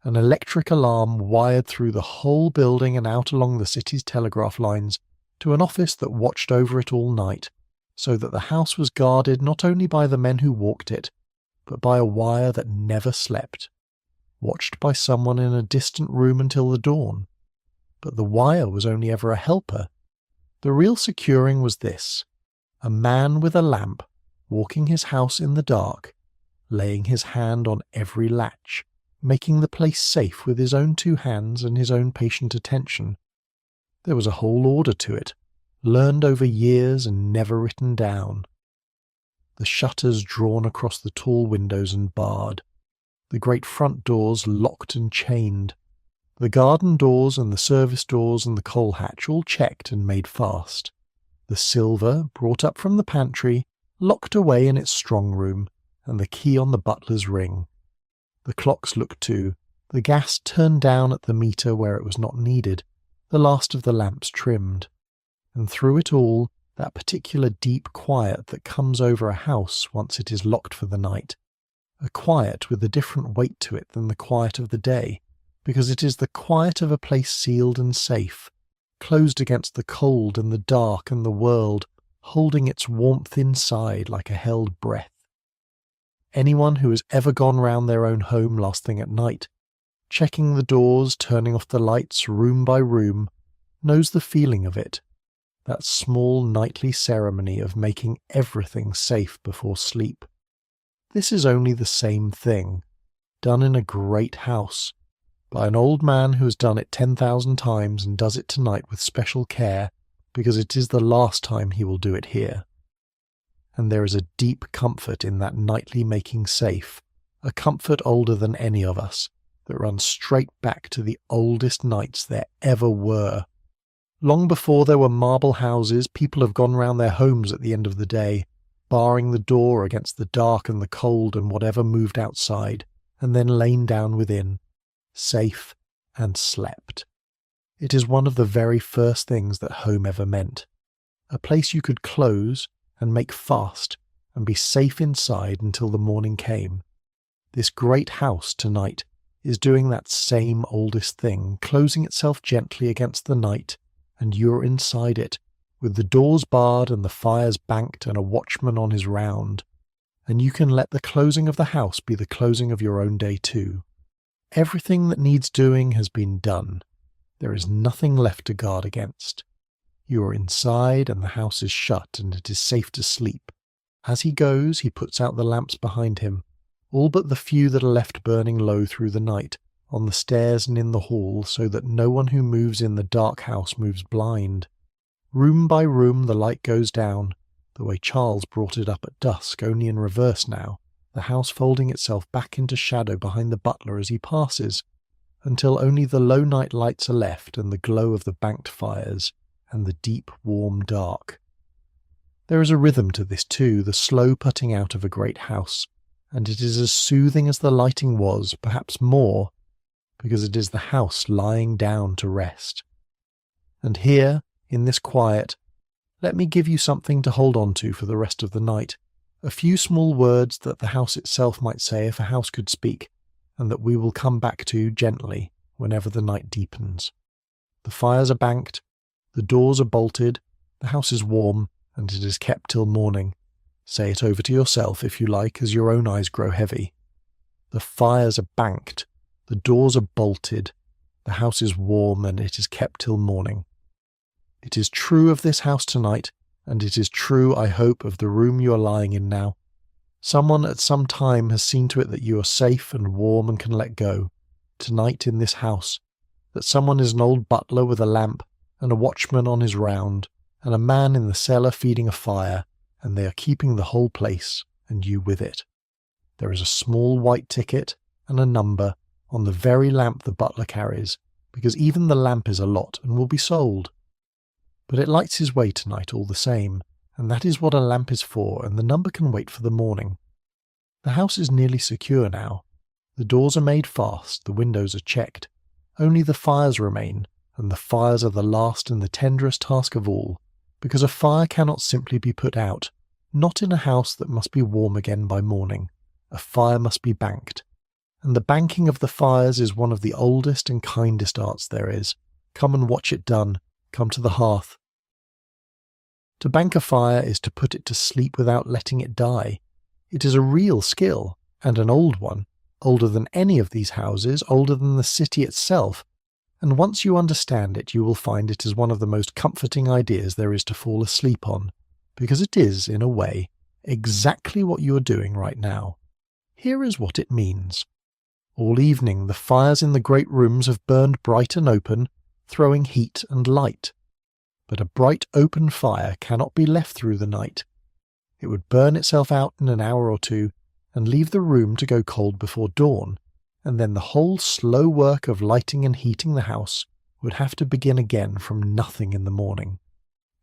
An electric alarm wired through the whole building and out along the city's telegraph lines to an office that watched over it all night, so that the house was guarded not only by the men who walked it, but by a wire that never slept, watched by someone in a distant room until the dawn. But the wire was only ever a helper. The real securing was this: a man with a lamp, walking his house in the dark, laying his hand on every latch, making the place safe with his own 2 hands and his own patient attention. There was a whole order to it, learned over years and never written down. The shutters drawn across the tall windows and barred, the great front doors locked and chained, the garden doors and the service doors and the coal hatch all checked and made fast, the silver brought up from the pantry, locked away in its strong room, and the key on the butler's ring. The clocks looked to, the gas turned down at the meter where it was not needed, the last of the lamps trimmed. And through it all, that particular deep quiet that comes over a house once it is locked for the night, a quiet with a different weight to it than the quiet of the day, because it is the quiet of a place sealed and safe, closed against the cold and the dark and the world, holding its warmth inside like a held breath. Anyone who has ever gone round their own home last thing at night, checking the doors, turning off the lights room by room, knows the feeling of it, that small nightly ceremony of making everything safe before sleep. This is only the same thing, done in a great house, by an old man who has done it 10,000 times and does it tonight with special care, because it is the last time he will do it here. And there is a deep comfort in that nightly making safe, a comfort older than any of us, that runs straight back to the oldest nights there ever were. Long before there were marble houses, people have gone round their homes at the end of the day, barring the door against the dark and the cold and whatever moved outside, and then lain down within, safe and slept. It is one of the very first things that home ever meant. A place you could close and make fast and be safe inside until the morning came. This great house tonight is doing that same oldest thing, closing itself gently against the night, and you're inside it, with the doors barred and the fires banked and a watchman on his round. And you can let the closing of the house be the closing of your own day too. Everything that needs doing has been done. There is nothing left to guard against. You are inside and the house is shut and it is safe to sleep. As he goes, he puts out the lamps behind him, all but the few that are left burning low through the night, on the stairs and in the hall, so that no one who moves in the dark house moves blind. Room by room the light goes down, the way Charles brought it up at dusk, only in reverse now, the house folding itself back into shadow behind the butler as he passes, until only the low night lights are left and the glow of the banked fires, and the deep, warm dark. There is a rhythm to this too, the slow putting out of a great house, and it is as soothing as the lighting was, perhaps more, because it is the house lying down to rest. And here, in this quiet, let me give you something to hold on to for the rest of the night, a few small words that the house itself might say if a house could speak, and that we will come back to gently whenever the night deepens. The fires are banked, the doors are bolted, the house is warm, and it is kept till morning. Say it over to yourself if you like, as your own eyes grow heavy. The fires are banked, the doors are bolted, the house is warm, and it is kept till morning. It is true of this house tonight, and it is true, I hope, of the room you are lying in now. Someone at some time has seen to it that you are safe and warm and can let go, tonight in this house, that someone is an old butler with a lamp, and a watchman on his round, and a man in the cellar feeding a fire, and they are keeping the whole place, and you with it. There is a small white ticket and a number on the very lamp the butler carries, because even the lamp is a lot and will be sold. But it lights his way tonight all the same, and that is what a lamp is for, and the number can wait for the morning. The house is nearly secure now. The doors are made fast, the windows are checked. Only the fires remain, and the fires are the last and the tenderest task of all, because a fire cannot simply be put out, not in a house that must be warm again by morning. A fire must be banked. And the banking of the fires is one of the oldest and kindest arts there is. Come and watch it done. Come to the hearth. To bank a fire is to put it to sleep without letting it die. It is a real skill, and an old one, older than any of these houses, older than the city itself, and once you understand it you will find it is one of the most comforting ideas there is to fall asleep on, because it is, in a way, exactly what you are doing right now. Here is what it means. All evening the fires in the great rooms have burned bright and open, throwing heat and light. But a bright open fire cannot be left through the night. It would burn itself out in an hour or two, and leave the room to go cold before dawn, and then the whole slow work of lighting and heating the house would have to begin again from nothing in the morning.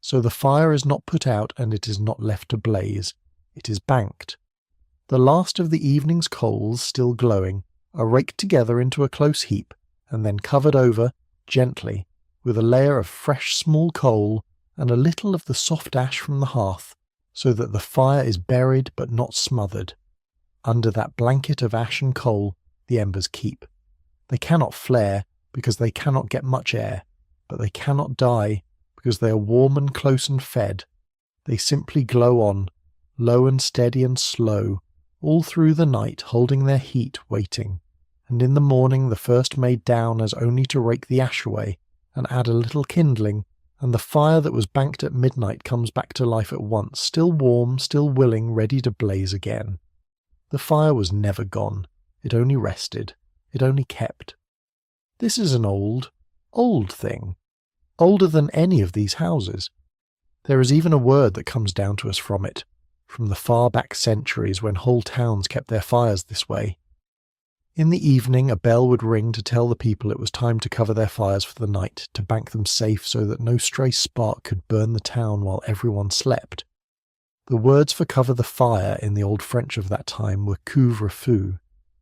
So the fire is not put out and it is not left to blaze. It is banked. The last of the evening's coals, still glowing, are raked together into a close heap, and then covered over, gently, with a layer of fresh small coal and a little of the soft ash from the hearth, so that the fire is buried but not smothered. Under that blanket of ash and coal the embers keep. They cannot flare, because they cannot get much air, but they cannot die, because they are warm and close and fed. They simply glow on, low and steady and slow, all through the night, holding their heat, waiting, and in the morning the first made down as only to rake the ash away, and add a little kindling, and the fire that was banked at midnight comes back to life at once, still warm, still willing, ready to blaze again. The fire was never gone. It only rested. It only kept. This is an old, old thing. Older than any of these houses. There is even a word that comes down to us from it, from the far back centuries when whole towns kept their fires this way. In the evening a bell would ring to tell the people it was time to cover their fires for the night, to bank them safe so that no stray spark could burn the town while everyone slept. The words for cover the fire in the old French of that time were couvre-feu,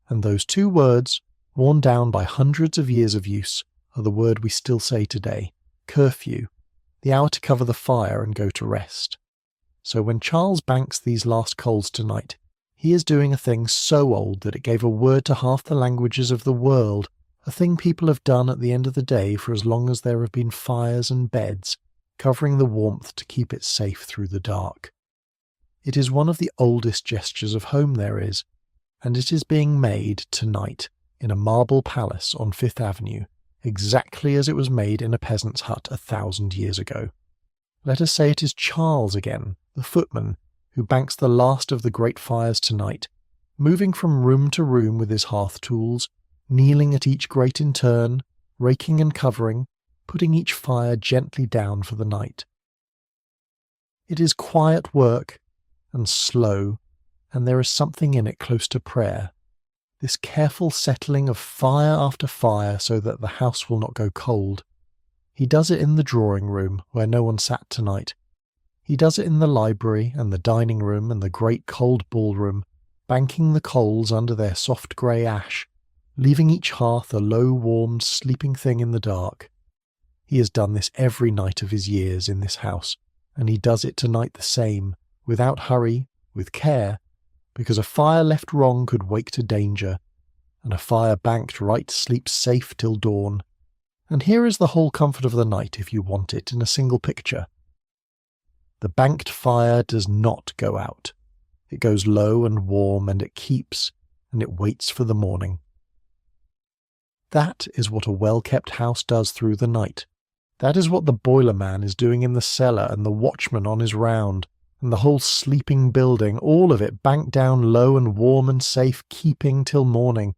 and those two words, worn down by hundreds of years of use, are the word we still say today, curfew, the hour to cover the fire and go to rest. So when Charles banks these last coals tonight, he is doing a thing so old that it gave a word to half the languages of the world, a thing people have done at the end of the day for as long as there have been fires and beds, covering the warmth to keep it safe through the dark. It is one of the oldest gestures of home there is, and it is being made tonight in a marble palace on Fifth Avenue, exactly as it was made in a peasant's hut 1,000 years ago. Let us say it is Charles again, the footman, who banks the last of the great fires tonight, moving from room to room with his hearth tools, kneeling at each grate in turn, raking and covering, putting each fire gently down for the night. It is quiet work, and slow, and there is something in it close to prayer. This careful settling of fire after fire so that the house will not go cold. He does it in the drawing room, where no one sat tonight. He does it in the library and the dining room and the great cold ballroom, banking the coals under their soft grey ash, leaving each hearth a low, warm, sleeping thing in the dark. He has done this every night of his years in this house, and he does it tonight the same, without hurry, with care, because a fire left wrong could wake to danger, and a fire banked right sleeps safe till dawn. And here is the whole comfort of the night, if you want it, in a single picture. The banked fire does not go out. It goes low and warm, and it keeps, and it waits for the morning. That is what a well-kept house does through the night. That is what the boiler man is doing in the cellar, and the watchman on his round, and the whole sleeping building, all of it banked down low and warm and safe, keeping till morning.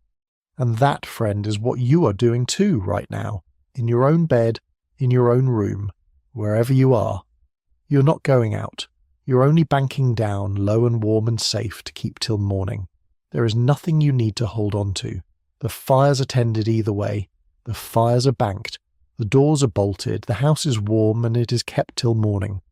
And that, friend, is what you are doing too right now, in your own bed, in your own room, wherever you are. You're not going out. You're only banking down low and warm and safe to keep till morning. There is nothing you need to hold on to. The fire's attended either way. The fires are banked. The doors are bolted. The house is warm, and it is kept till morning.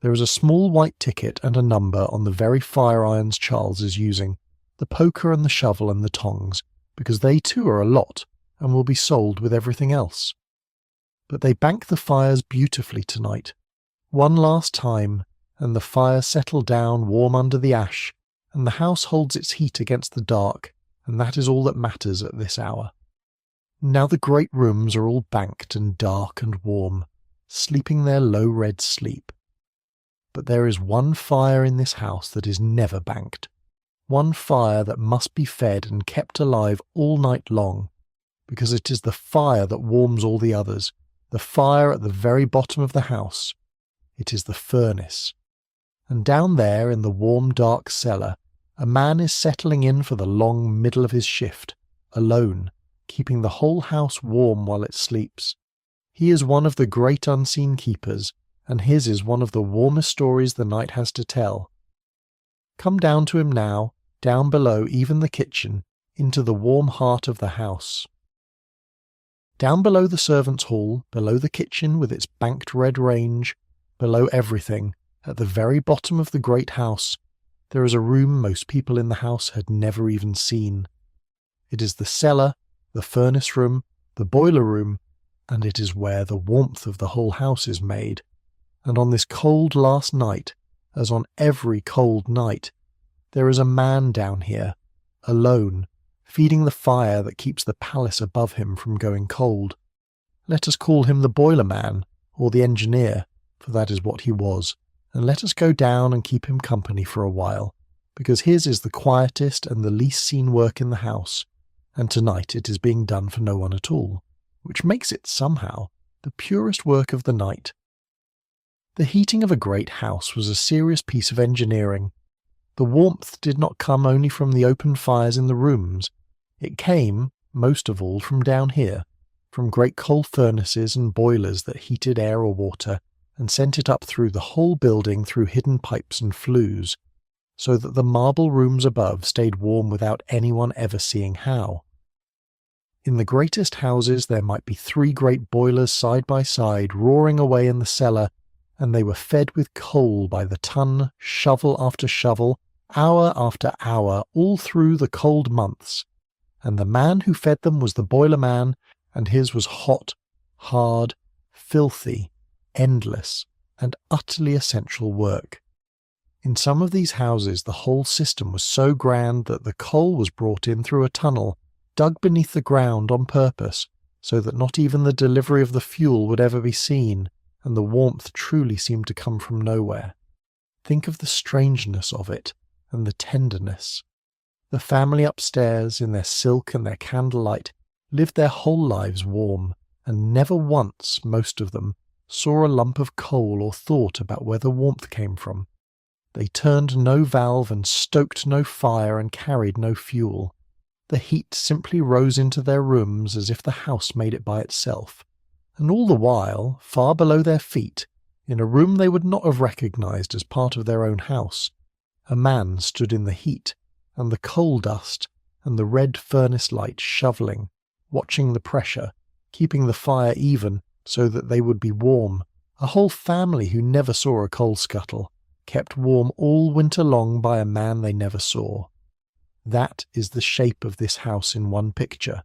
There is a small white ticket and a number on the very fire irons Charles is using, the poker and the shovel and the tongs, because they too are a lot, and will be sold with everything else. But they bank the fires beautifully tonight. One last time, and the fire settle down warm under the ash, and the house holds its heat against the dark, and that is all that matters at this hour. Now the great rooms are all banked and dark and warm, sleeping their low red sleep. But there is one fire in this house that is never banked, one fire that must be fed and kept alive all night long, because it is the fire that warms all the others, the fire at the very bottom of the house. It is the furnace. And down there in the warm dark cellar, a man is settling in for the long middle of his shift, alone, keeping the whole house warm while it sleeps. He is one of the great unseen keepers, and his is one of the warmest stories the night has to tell. Come down to him now, down below even the kitchen, into the warm heart of the house. Down below the servants' hall, below the kitchen with its banked red range, below everything, at the very bottom of the great house, there is a room most people in the house had never even seen. It is the cellar, the furnace room, the boiler room, and it is where the warmth of the whole house is made. And on this cold last night, as on every cold night, there is a man down here, alone, feeding the fire that keeps the palace above him from going cold. Let us call him the boiler man, or the engineer, for that is what he was, and let us go down and keep him company for a while, because his is the quietest and the least seen work in the house, and tonight it is being done for no one at all, which makes it, somehow, the purest work of the night. The heating of a great house was a serious piece of engineering. The warmth did not come only from the open fires in the rooms. It came, most of all, from down here, from great coal furnaces and boilers that heated air or water, and sent it up through the whole building through hidden pipes and flues, so that the marble rooms above stayed warm without anyone ever seeing how. In the greatest houses there might be 3 great boilers side by side roaring away in the cellar, and they were fed with coal by the ton, shovel after shovel, hour after hour, all through the cold months, and the man who fed them was the boiler man, and his was hot, hard, filthy, endless, and utterly essential work. In some of these houses the whole system was so grand that the coal was brought in through a tunnel, dug beneath the ground on purpose, so that not even the delivery of the fuel would ever be seen, and the warmth truly seemed to come from nowhere. Think of the strangeness of it, and the tenderness. The family upstairs, in their silk and their candlelight, lived their whole lives warm, and never once, most of them, saw a lump of coal or thought about where the warmth came from. They turned no valve and stoked no fire and carried no fuel. The heat simply rose into their rooms as if the house made it by itself. And all the while, far below their feet, in a room they would not have recognized as part of their own house, a man stood in the heat, and the coal dust, and the red furnace light shoveling, watching the pressure, keeping the fire even so that they would be warm. A whole family who never saw a coal scuttle, kept warm all winter long by a man they never saw. That is the shape of this house in one picture,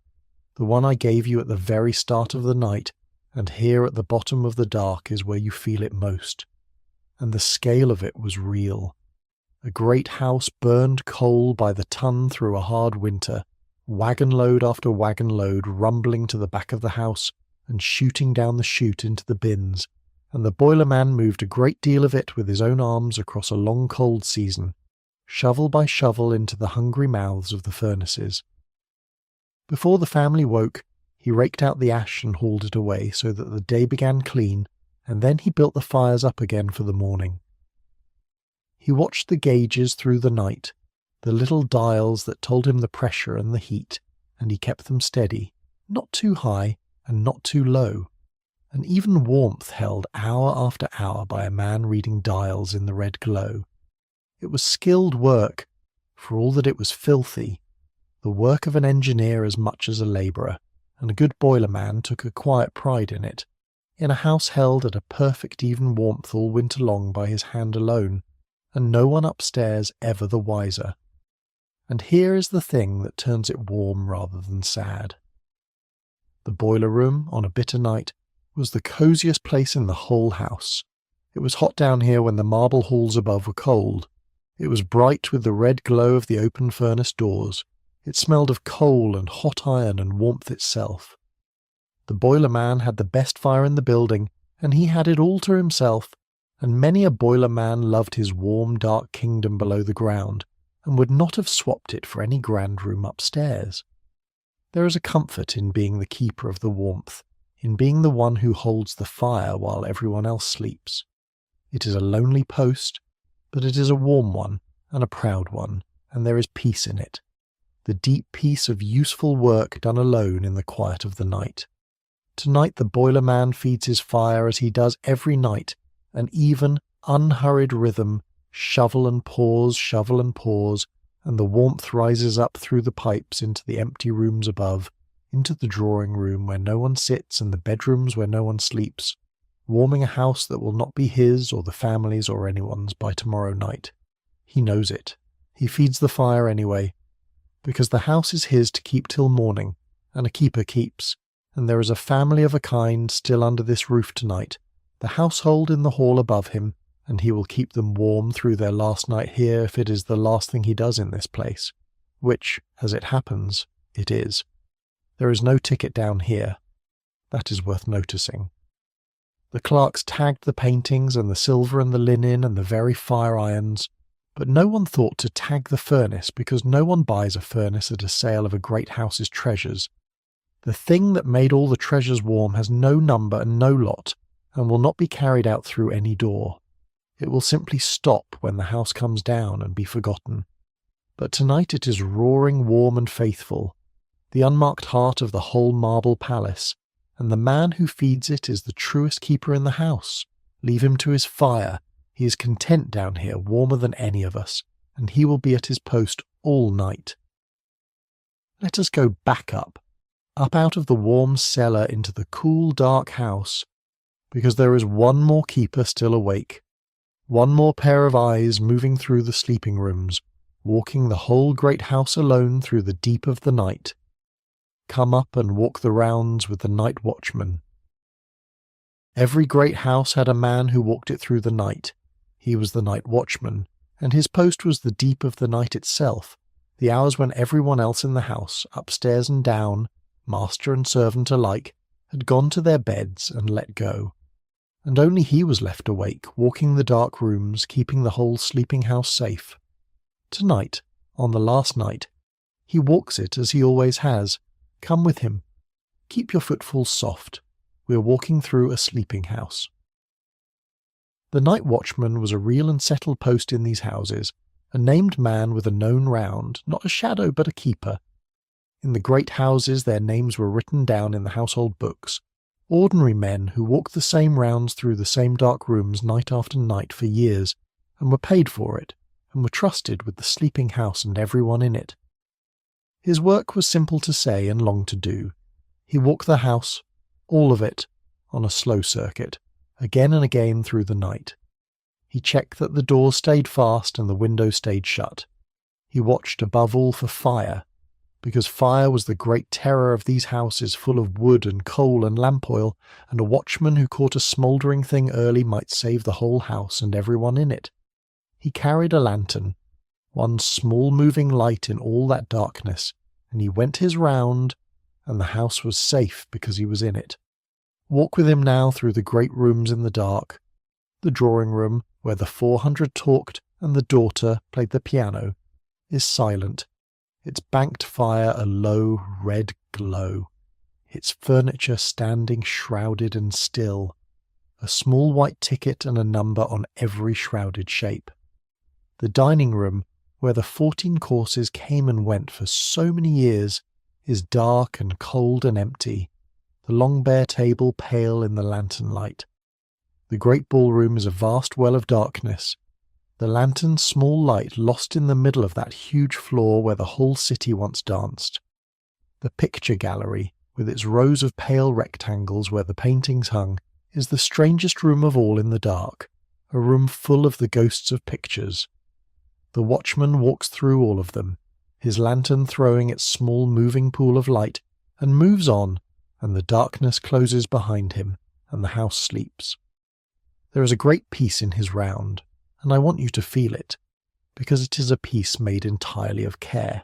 the one I gave you at the very start of the night, and here at the bottom of the dark is where you feel it most. And the scale of it was real. A great house burned coal by the ton through a hard winter, wagon load after wagon load rumbling to the back of the house and shooting down the chute into the bins, and the boiler man moved a great deal of it with his own arms across a long cold season, shovel by shovel into the hungry mouths of the furnaces. Before the family woke, he raked out the ash and hauled it away so that the day began clean, and then he built the fires up again for the morning. He watched the gauges through the night, the little dials that told him the pressure and the heat, and he kept them steady, not too high and not too low. And even warmth held hour after hour by a man reading dials in the red glow. It was skilled work, for all that it was filthy, the work of an engineer as much as a labourer, and a good boiler man took a quiet pride in it, in a house held at a perfect even warmth all winter long by his hand alone, and no one upstairs ever the wiser. And here is the thing that turns it warm rather than sad. The boiler room, on a bitter night, was the cosiest place in the whole house. It was hot down here when the marble halls above were cold. It was bright with the red glow of the open furnace doors. It smelled of coal and hot iron and warmth itself. The boiler man had the best fire in the building, and he had it all to himself, and many a boiler man loved his warm, dark kingdom below the ground, and would not have swapped it for any grand room upstairs. There is a comfort in being the keeper of the warmth, in being the one who holds the fire while everyone else sleeps. It is a lonely post, but it is a warm one and a proud one, and there is peace in it, the deep peace of useful work done alone in the quiet of the night. Tonight the boiler man feeds his fire as he does every night, an even, unhurried rhythm, shovel and pause, and the warmth rises up through the pipes into the empty rooms above, into the drawing room where no one sits and the bedrooms where no one sleeps, warming a house that will not be his or the family's or anyone's by tomorrow night. He knows it. He feeds the fire anyway, because the house is his to keep till morning, and a keeper keeps, and there is a family of a kind still under this roof tonight, the household in the hall above him, and he will keep them warm through their last night here if it is the last thing he does in this place, which, as it happens, it is. There is no ticket down here. That is worth noticing. The clerks tagged the paintings and the silver and the linen and the very fire irons, but no one thought to tag the furnace because no one buys a furnace at a sale of a great house's treasures. The thing that made all the treasures warm has no number and no lot, and will not be carried out through any door. It will simply stop when the house comes down and be forgotten. But tonight it is roaring warm and faithful, the unmarked heart of the whole marble palace, and the man who feeds it is the truest keeper in the house. Leave him to his fire. He is content down here, warmer than any of us, and he will be at his post all night. Let us go back up out of the warm cellar into the cool, dark house, because there is one more keeper still awake, one more pair of eyes moving through the sleeping rooms, walking the whole great house alone through the deep of the night. come up and walk the rounds with the night watchman. Every great house had a man who walked it through the night. He was the night watchman, and his post was the deep of the night itself, the hours when everyone else in the house, upstairs and down, master and servant alike, had gone to their beds and let go. And only he was left awake, walking the dark rooms, keeping the whole sleeping house safe. Tonight, on the last night, he walks it as he always has. Come with him. Keep your footfalls soft. We are walking through a sleeping house. The night watchman was a real and settled post in these houses, a named man with a known round, not a shadow but a keeper. In the great houses their names were written down in the household books, ordinary men who walked the same rounds through the same dark rooms night after night for years, and were paid for it, and were trusted with the sleeping house and everyone in it. His work was simple to say and long to do. He walked the house, all of it, on a slow circuit, again and again through the night. He checked that the doors stayed fast and the windows stayed shut. He watched above all for fire, because fire was the great terror of these houses full of wood and coal and lamp oil, and a watchman who caught a smouldering thing early might save the whole house and everyone in it. He carried a lantern, one small moving light in all that darkness, and he went his round, and the house was safe because he was in it. Walk with him now through the great rooms in the dark. The drawing room, where the 400 talked and the daughter played the piano, is silent, its banked fire a low red glow, its furniture standing shrouded and still, a small white ticket and a number on every shrouded shape. The dining room, where the 14 courses came and went for so many years, is dark and cold and empty, the long bare table pale in the lantern light. The great ballroom is a vast well of darkness, the lantern's small light lost in the middle of that huge floor where the whole city once danced. The picture gallery, with its rows of pale rectangles where the paintings hung, is the strangest room of all in the dark, a room full of the ghosts of pictures. The watchman walks through all of them, his lantern throwing its small moving pool of light, and moves on, and the darkness closes behind him, and the house sleeps. There is a great peace in his round, and I want you to feel it, because it is a peace made entirely of care.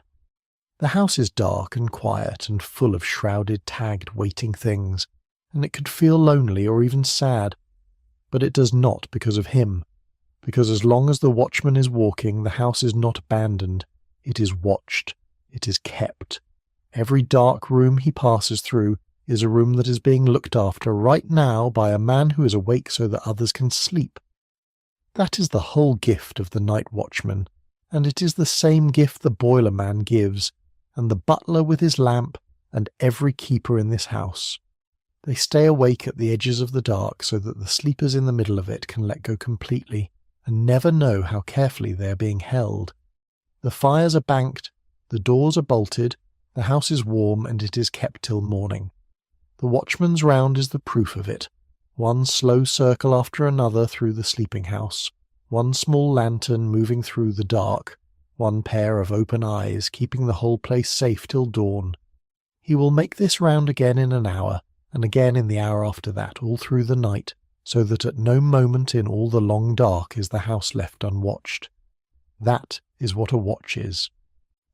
The house is dark and quiet and full of shrouded, tagged, waiting things, and it could feel lonely or even sad, but it does not because of him, because as long as the watchman is walking, the house is not abandoned, it is watched, it is kept. Every dark room he passes through is a room that is being looked after right now by a man who is awake so that others can sleep. That is the whole gift of the night watchman, and it is the same gift the boiler man gives, and the butler with his lamp, and every keeper in this house. They stay awake at the edges of the dark so that the sleepers in the middle of it can let go completely, and never know how carefully they are being held. The fires are banked, the doors are bolted, the house is warm, and it is kept till morning. The watchman's round is the proof of it. One slow circle after another through the sleeping house, one small lantern moving through the dark, one pair of open eyes keeping the whole place safe till dawn. He will make this round again in an hour, and again in the hour after that, all through the night, so that at no moment in all the long dark is the house left unwatched. That is what a watch is.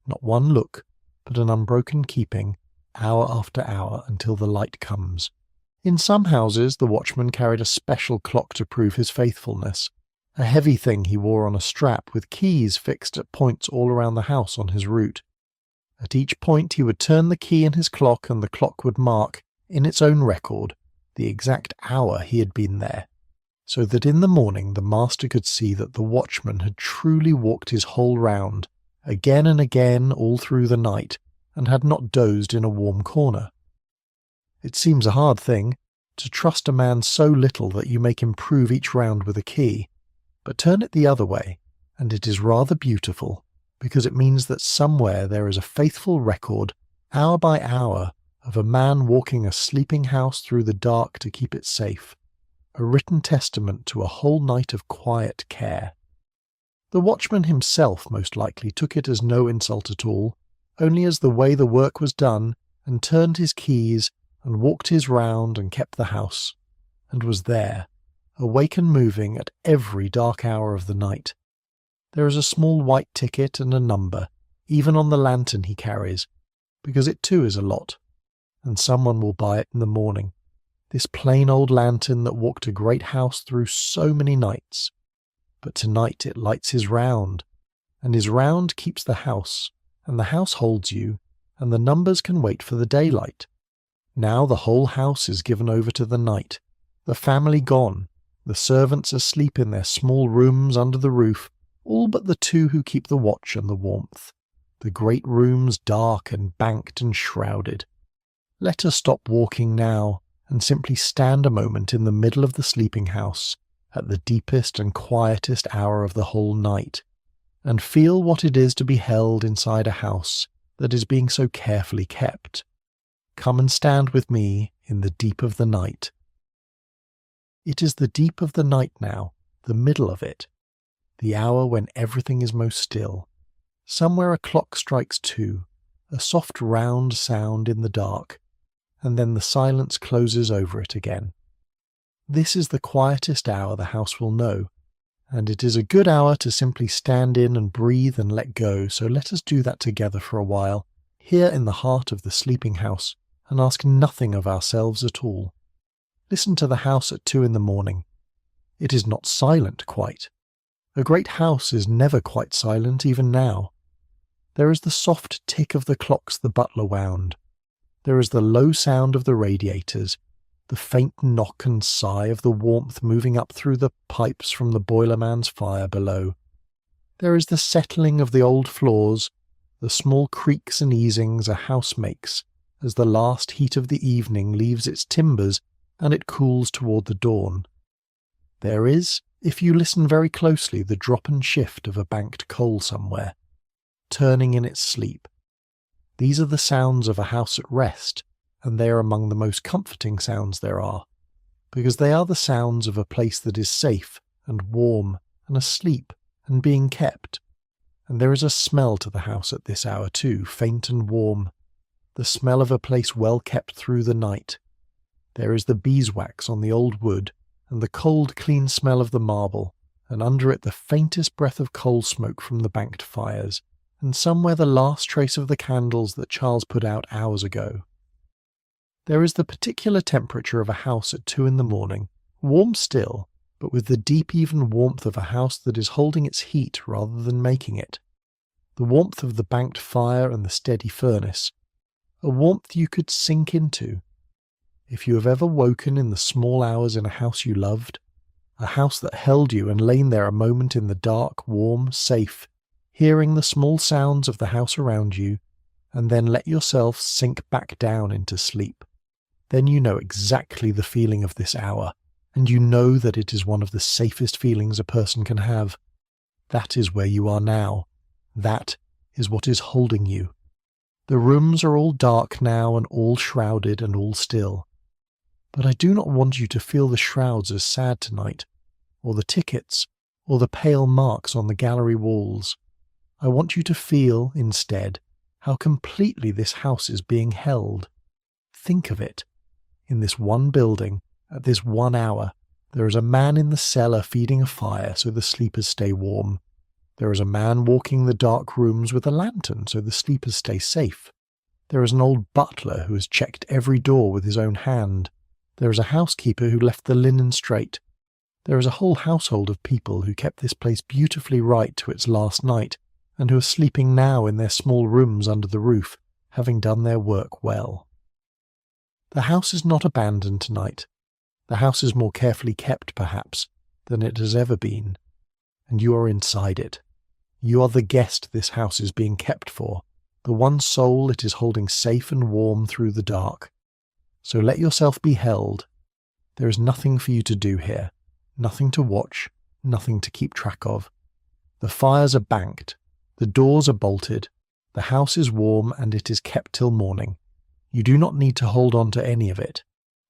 Not one look, but an unbroken keeping, hour after hour until the light comes. In some houses the watchman carried a special clock to prove his faithfulness, a heavy thing he wore on a strap with keys fixed at points all around the house on his route. At each point he would turn the key in his clock, and the clock would mark, in its own record, the exact hour he had been there, so that in the morning the master could see that the watchman had truly walked his whole round, again and again all through the night, and had not dozed in a warm corner. It seems a hard thing, to trust a man so little that you make him prove each round with a key, but turn it the other way, and it is rather beautiful, because it means that somewhere there is a faithful record, hour by hour, of a man walking a sleeping house through the dark to keep it safe, a written testament to a whole night of quiet care. The watchman himself most likely took it as no insult at all, only as the way the work was done, and turned his keys and walked his round and kept the house, and was there, awake and moving at every dark hour of the night. There is a small white ticket and a number, even on the lantern he carries, because it too is a lot, and someone will buy it in the morning. This plain old lantern that walked a great house through so many nights. But tonight it lights his round, and his round keeps the house, and the house holds you, and the numbers can wait for the daylight. Now the whole house is given over to the night, the family gone, the servants asleep in their small rooms under the roof, all but the two who keep the watch and the warmth. The great rooms dark and banked and shrouded. Let us stop walking now, and simply stand a moment in the middle of the sleeping house, at the deepest and quietest hour of the whole night, and feel what it is to be held inside a house that is being so carefully kept. Come and stand with me in the deep of the night. It is the deep of the night now, the middle of it, the hour when everything is most still. Somewhere a clock strikes 2, a soft round sound in the dark, and then the silence closes over it again. This is the quietest hour the house will know, and it is a good hour to simply stand in and breathe and let go, so let us do that together for a while, here in the heart of the sleeping house, and ask nothing of ourselves at all. Listen to the house at 2 in the morning. It is not silent quite. A great house is never quite silent even now. There is the soft tick of the clocks the butler wound. There is the low sound of the radiators, the faint knock and sigh of the warmth moving up through the pipes from the boiler-man's fire below. There is the settling of the old floors, the small creaks and easings a house makes as the last heat of the evening leaves its timbers and it cools toward the dawn. There is, if you listen very closely, the drop and shift of a banked coal somewhere, turning in its sleep. These are the sounds of a house at rest, and they are among the most comforting sounds there are, because they are the sounds of a place that is safe and warm and asleep and being kept. And there is a smell to the house at this hour too, faint and warm, the smell of a place well kept through the night. There is the beeswax on the old wood, and the cold clean smell of the marble, and under it the faintest breath of coal smoke from the banked fires, and somewhere the last trace of the candles that Charles put out hours ago. There is the particular temperature of a house at 2 in the morning, warm still, but with the deep even warmth of a house that is holding its heat rather than making it. The warmth of the banked fire and the steady furnace, a warmth you could sink into. If you have ever woken in the small hours in a house you loved, a house that held you and lain there a moment in the dark, warm, safe, hearing the small sounds of the house around you, and then let yourself sink back down into sleep, then you know exactly the feeling of this hour, and you know that it is one of the safest feelings a person can have. That is where you are now. That is what is holding you. The rooms are all dark now and all shrouded and all still. But I do not want you to feel the shrouds as sad tonight, or the tickets, or the pale marks on the gallery walls. I want you to feel, instead, how completely this house is being held. Think of it. In this one building, at this one hour, there is a man in the cellar feeding a fire so the sleepers stay warm. There is a man walking the dark rooms with a lantern so the sleepers stay safe. There is an old butler who has checked every door with his own hand. There is a housekeeper who left the linen straight. There is a whole household of people who kept this place beautifully right to its last night, and who are sleeping now in their small rooms under the roof, having done their work well. The house is not abandoned tonight. The house is more carefully kept, perhaps, than it has ever been, and you are inside it. You are the guest this house is being kept for, the one soul it is holding safe and warm through the dark. So let yourself be held. There is nothing for you to do here, nothing to watch, nothing to keep track of. The fires are banked, the doors are bolted, the house is warm and it is kept till morning. You do not need to hold on to any of it.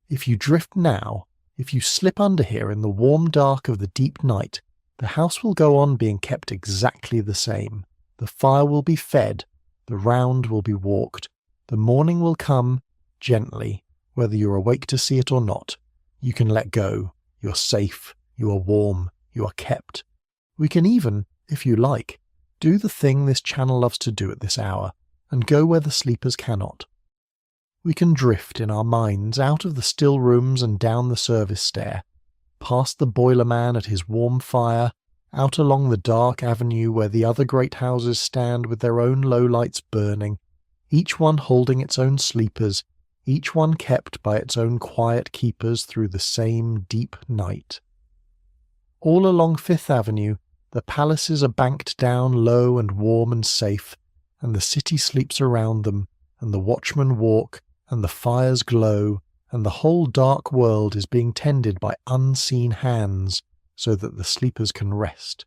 If you drift now, if you slip under here in the warm dark of the deep night, the house will go on being kept exactly the same. The fire will be fed, the round will be walked, The morning will come, gently, whether you're awake to see it or not. You can let go. You're safe. You are warm. You are kept. We can even, if you like, do the thing this channel loves to do at this hour, and go where the sleepers cannot. We can drift in our minds out of the still rooms and down the service stair, past the boiler man at his warm fire, out along the dark avenue where the other great houses stand with their own low lights burning, each one holding its own sleepers, each one kept by its own quiet keepers through the same deep night. All along Fifth Avenue, the palaces are banked down low and warm and safe, and the city sleeps around them, and the watchmen walk, and the fires glow, and the whole dark world is being tended by unseen hands so that the sleepers can rest.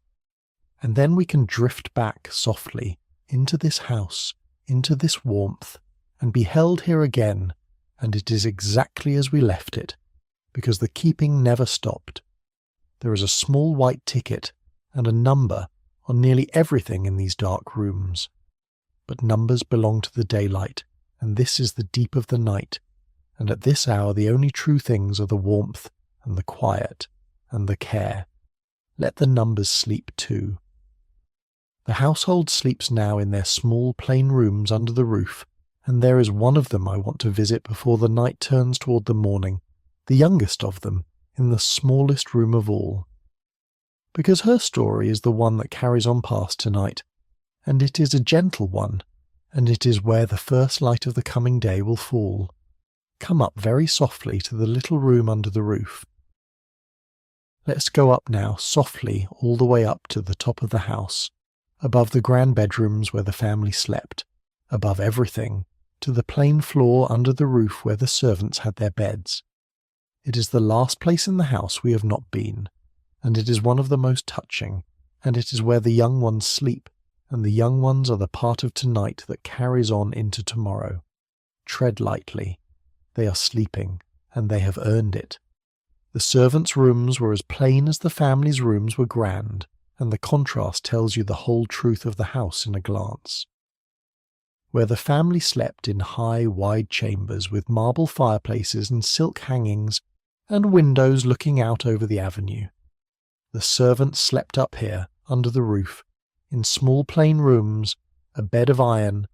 And then we can drift back softly into this house, into this warmth, and be held here again, and it is exactly as we left it, because the keeping never stopped. There is a small white ticket and a number on nearly everything in these dark rooms. But numbers belong to the daylight, and this is the deep of the night, and at this hour the only true things are the warmth and the quiet and the care. Let the numbers sleep too. The household sleeps now in their small plain rooms under the roof, and there is one of them I want to visit before the night turns toward the morning, the youngest of them, in the smallest room of all. Because her story is the one that carries on past tonight, and it is a gentle one, and it is where the first light of the coming day will fall. Come up very softly to the little room under the roof. Let's go up now, softly, all the way up to the top of the house, above the grand bedrooms where the family slept, above everything, to the plain floor under the roof where the servants had their beds. It is the last place in the house we have not been, and it is one of the most touching, and it is where the young ones sleep, and the young ones are the part of tonight that carries on into tomorrow. Tread lightly. They are sleeping, and they have earned it. The servants' rooms were as plain as the family's rooms were grand, and the contrast tells you the whole truth of the house in a glance. Where the family slept in high, wide chambers with marble fireplaces and silk hangings, and windows looking out over the avenue. The servants slept up here, under the roof, in small plain rooms, a bed of iron,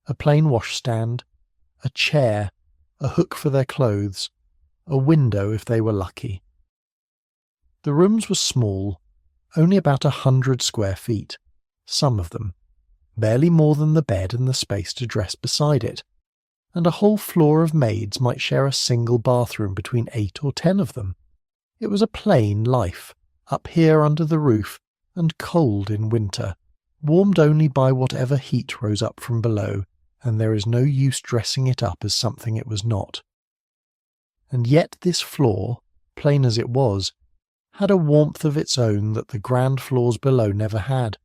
a plain washstand, a chair, a hook for their clothes, a window if they were lucky. The rooms were small, only about 100 square feet, some of them, barely more than the bed and the space to dress beside it, and a whole floor of maids might share a single bathroom between 8 or 10 of them. It was a plain life, up here under the roof, and cold in winter, warmed only by whatever heat rose up from below, and there is no use dressing it up as something it was not. And yet this floor, plain as it was, had a warmth of its own that the grand floors below never had,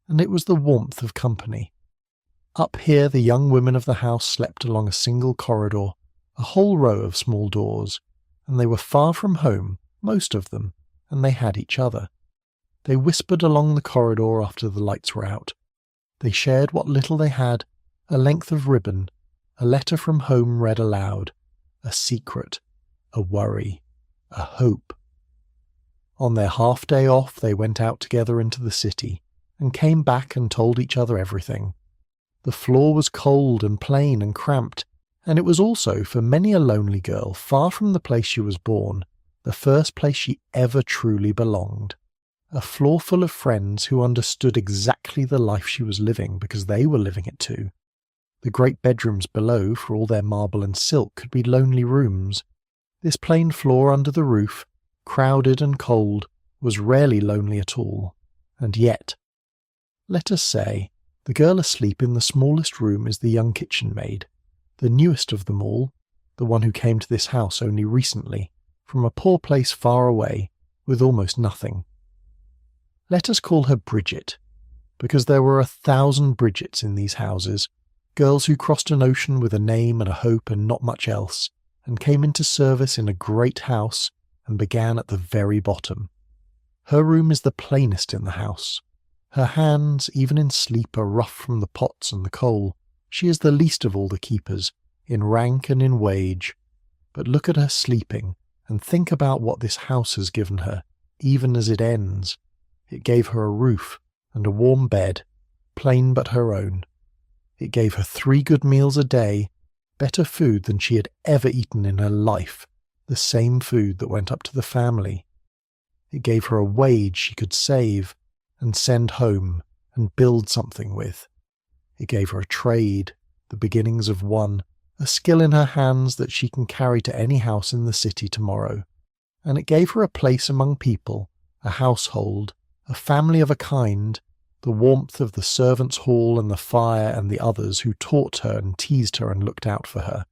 and it was the warmth of company. Up here the young women of the house slept along a single corridor, a whole row of small doors, and they were far from home, most of them, and they had each other. They whispered along the corridor after the lights were out. They shared what little they had, a length of ribbon, a letter from home read aloud, a secret, a worry, a hope. On their half-day off they went out together into the city, and came back and told each other everything. The floor was cold and plain and cramped, and it was also, for many a lonely girl, far from the place she was born, the first place she ever truly belonged. A floor full of friends who understood exactly the life she was living because they were living it too. The great bedrooms below, for all their marble and silk, could be lonely rooms. This plain floor under the roof, crowded and cold, was rarely lonely at all. And yet, let us say, the girl asleep in the smallest room is the young kitchen maid, the newest of them all, the one who came to this house only recently, from a poor place far away, with almost nothing. Let us call her Bridget, because there were 1,000 Bridgets in these houses, girls who crossed an ocean with a name and a hope and not much else, and came into service in a great house and began at the very bottom. Her room is the plainest in the house. Her hands, even in sleep, are rough from the pots and the coal, She is the least of all the keepers, in rank and in wage. But look at her sleeping, and think about what this house has given her, even as it ends. It gave her a roof and a warm bed, plain but her own. It gave her 3 good meals a day, better food than she had ever eaten in her life, the same food that went up to the family. It gave her a wage she could save and send home and build something with. It gave her a trade, the beginnings of one, a skill in her hands that she can carry to any house in the city tomorrow. And it gave her a place among people, a household, a family of a kind, the warmth of the servants' hall and the fire and the others who taught her and teased her and looked out for her.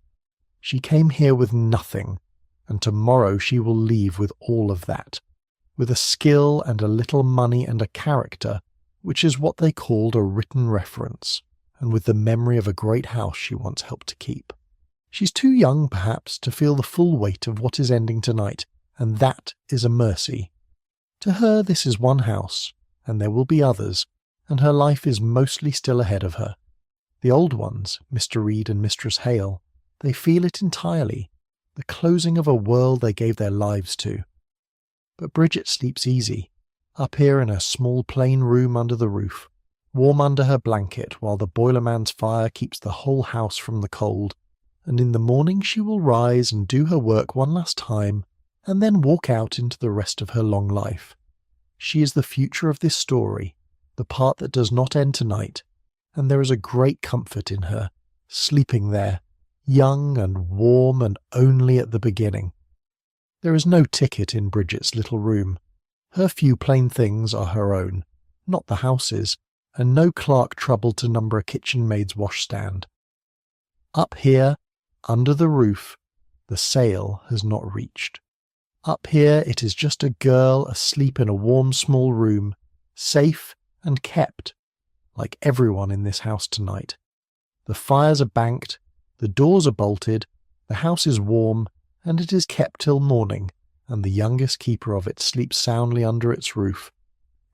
She came here with nothing, and tomorrow she will leave with all of that, with a skill and a little money and a character, which is what they called a written reference, and with the memory of a great house she once helped to keep. She's too young, perhaps, to feel the full weight of what is ending tonight, and that is a mercy. To her this is one house, and there will be others, and her life is mostly still ahead of her. The old ones, Mr. Reed and Mistress Hale, they feel it entirely, the closing of a world they gave their lives to. But Bridget sleeps easy, up here in her small plain room under the roof, warm under her blanket while the boilerman's fire keeps the whole house from the cold, and in the morning she will rise and do her work one last time, and then walk out into the rest of her long life. She is the future of this story, the part that does not end tonight, and there is a great comfort in her, sleeping there, young and warm and only at the beginning. There is no ticket in Bridget's little room. Her few plain things are her own, not the house's, and no clerk troubled to number a kitchen maid's washstand. Up here, under the roof, the sail has not reached. Up here it is just a girl asleep in a warm small room, safe and kept, like everyone in this house tonight. The fires are banked, the doors are bolted, the house is warm, and it is kept till morning, and the youngest keeper of it sleeps soundly under its roof,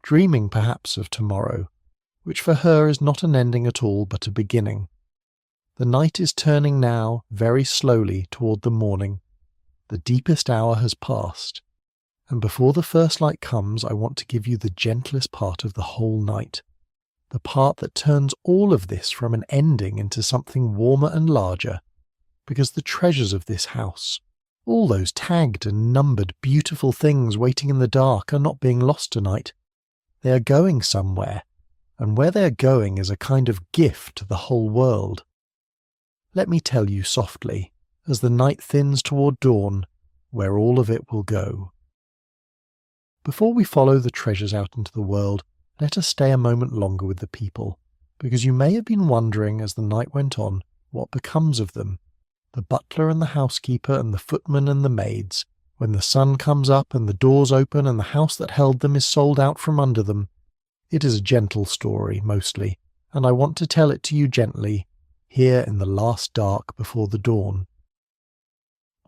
dreaming perhaps of tomorrow, which for her is not an ending at all but a beginning. The night is turning now, very slowly, toward the morning. The deepest hour has passed, and before the first light comes I want to give you the gentlest part of the whole night, the part that turns all of this from an ending into something warmer and larger, because the treasures of this house, all those tagged and numbered beautiful things waiting in the dark, are not being lost tonight. They are going somewhere, and where they are going is a kind of gift to the whole world. Let me tell you softly, as the night thins toward dawn, where all of it will go. Before we follow the treasures out into the world, let us stay a moment longer with the people, because you may have been wondering as the night went on what becomes of them, the butler and the housekeeper and the footman and the maids, when the sun comes up and the doors open and the house that held them is sold out from under them. It is a gentle story, mostly, and I want to tell it to you gently, here in the last dark before the dawn.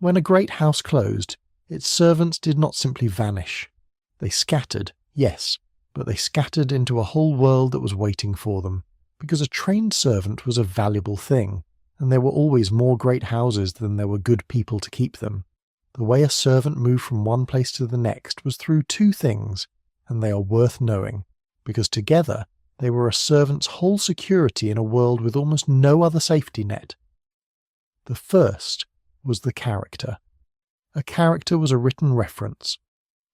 When a great house closed, its servants did not simply vanish. They scattered, yes, but they scattered into a whole world that was waiting for them, because a trained servant was a valuable thing, and there were always more great houses than there were good people to keep them. The way a servant moved from one place to the next was through 2 things, and they are worth knowing, because together they were a servant's whole security in a world with almost no other safety net. The first was the character. A character was a written reference,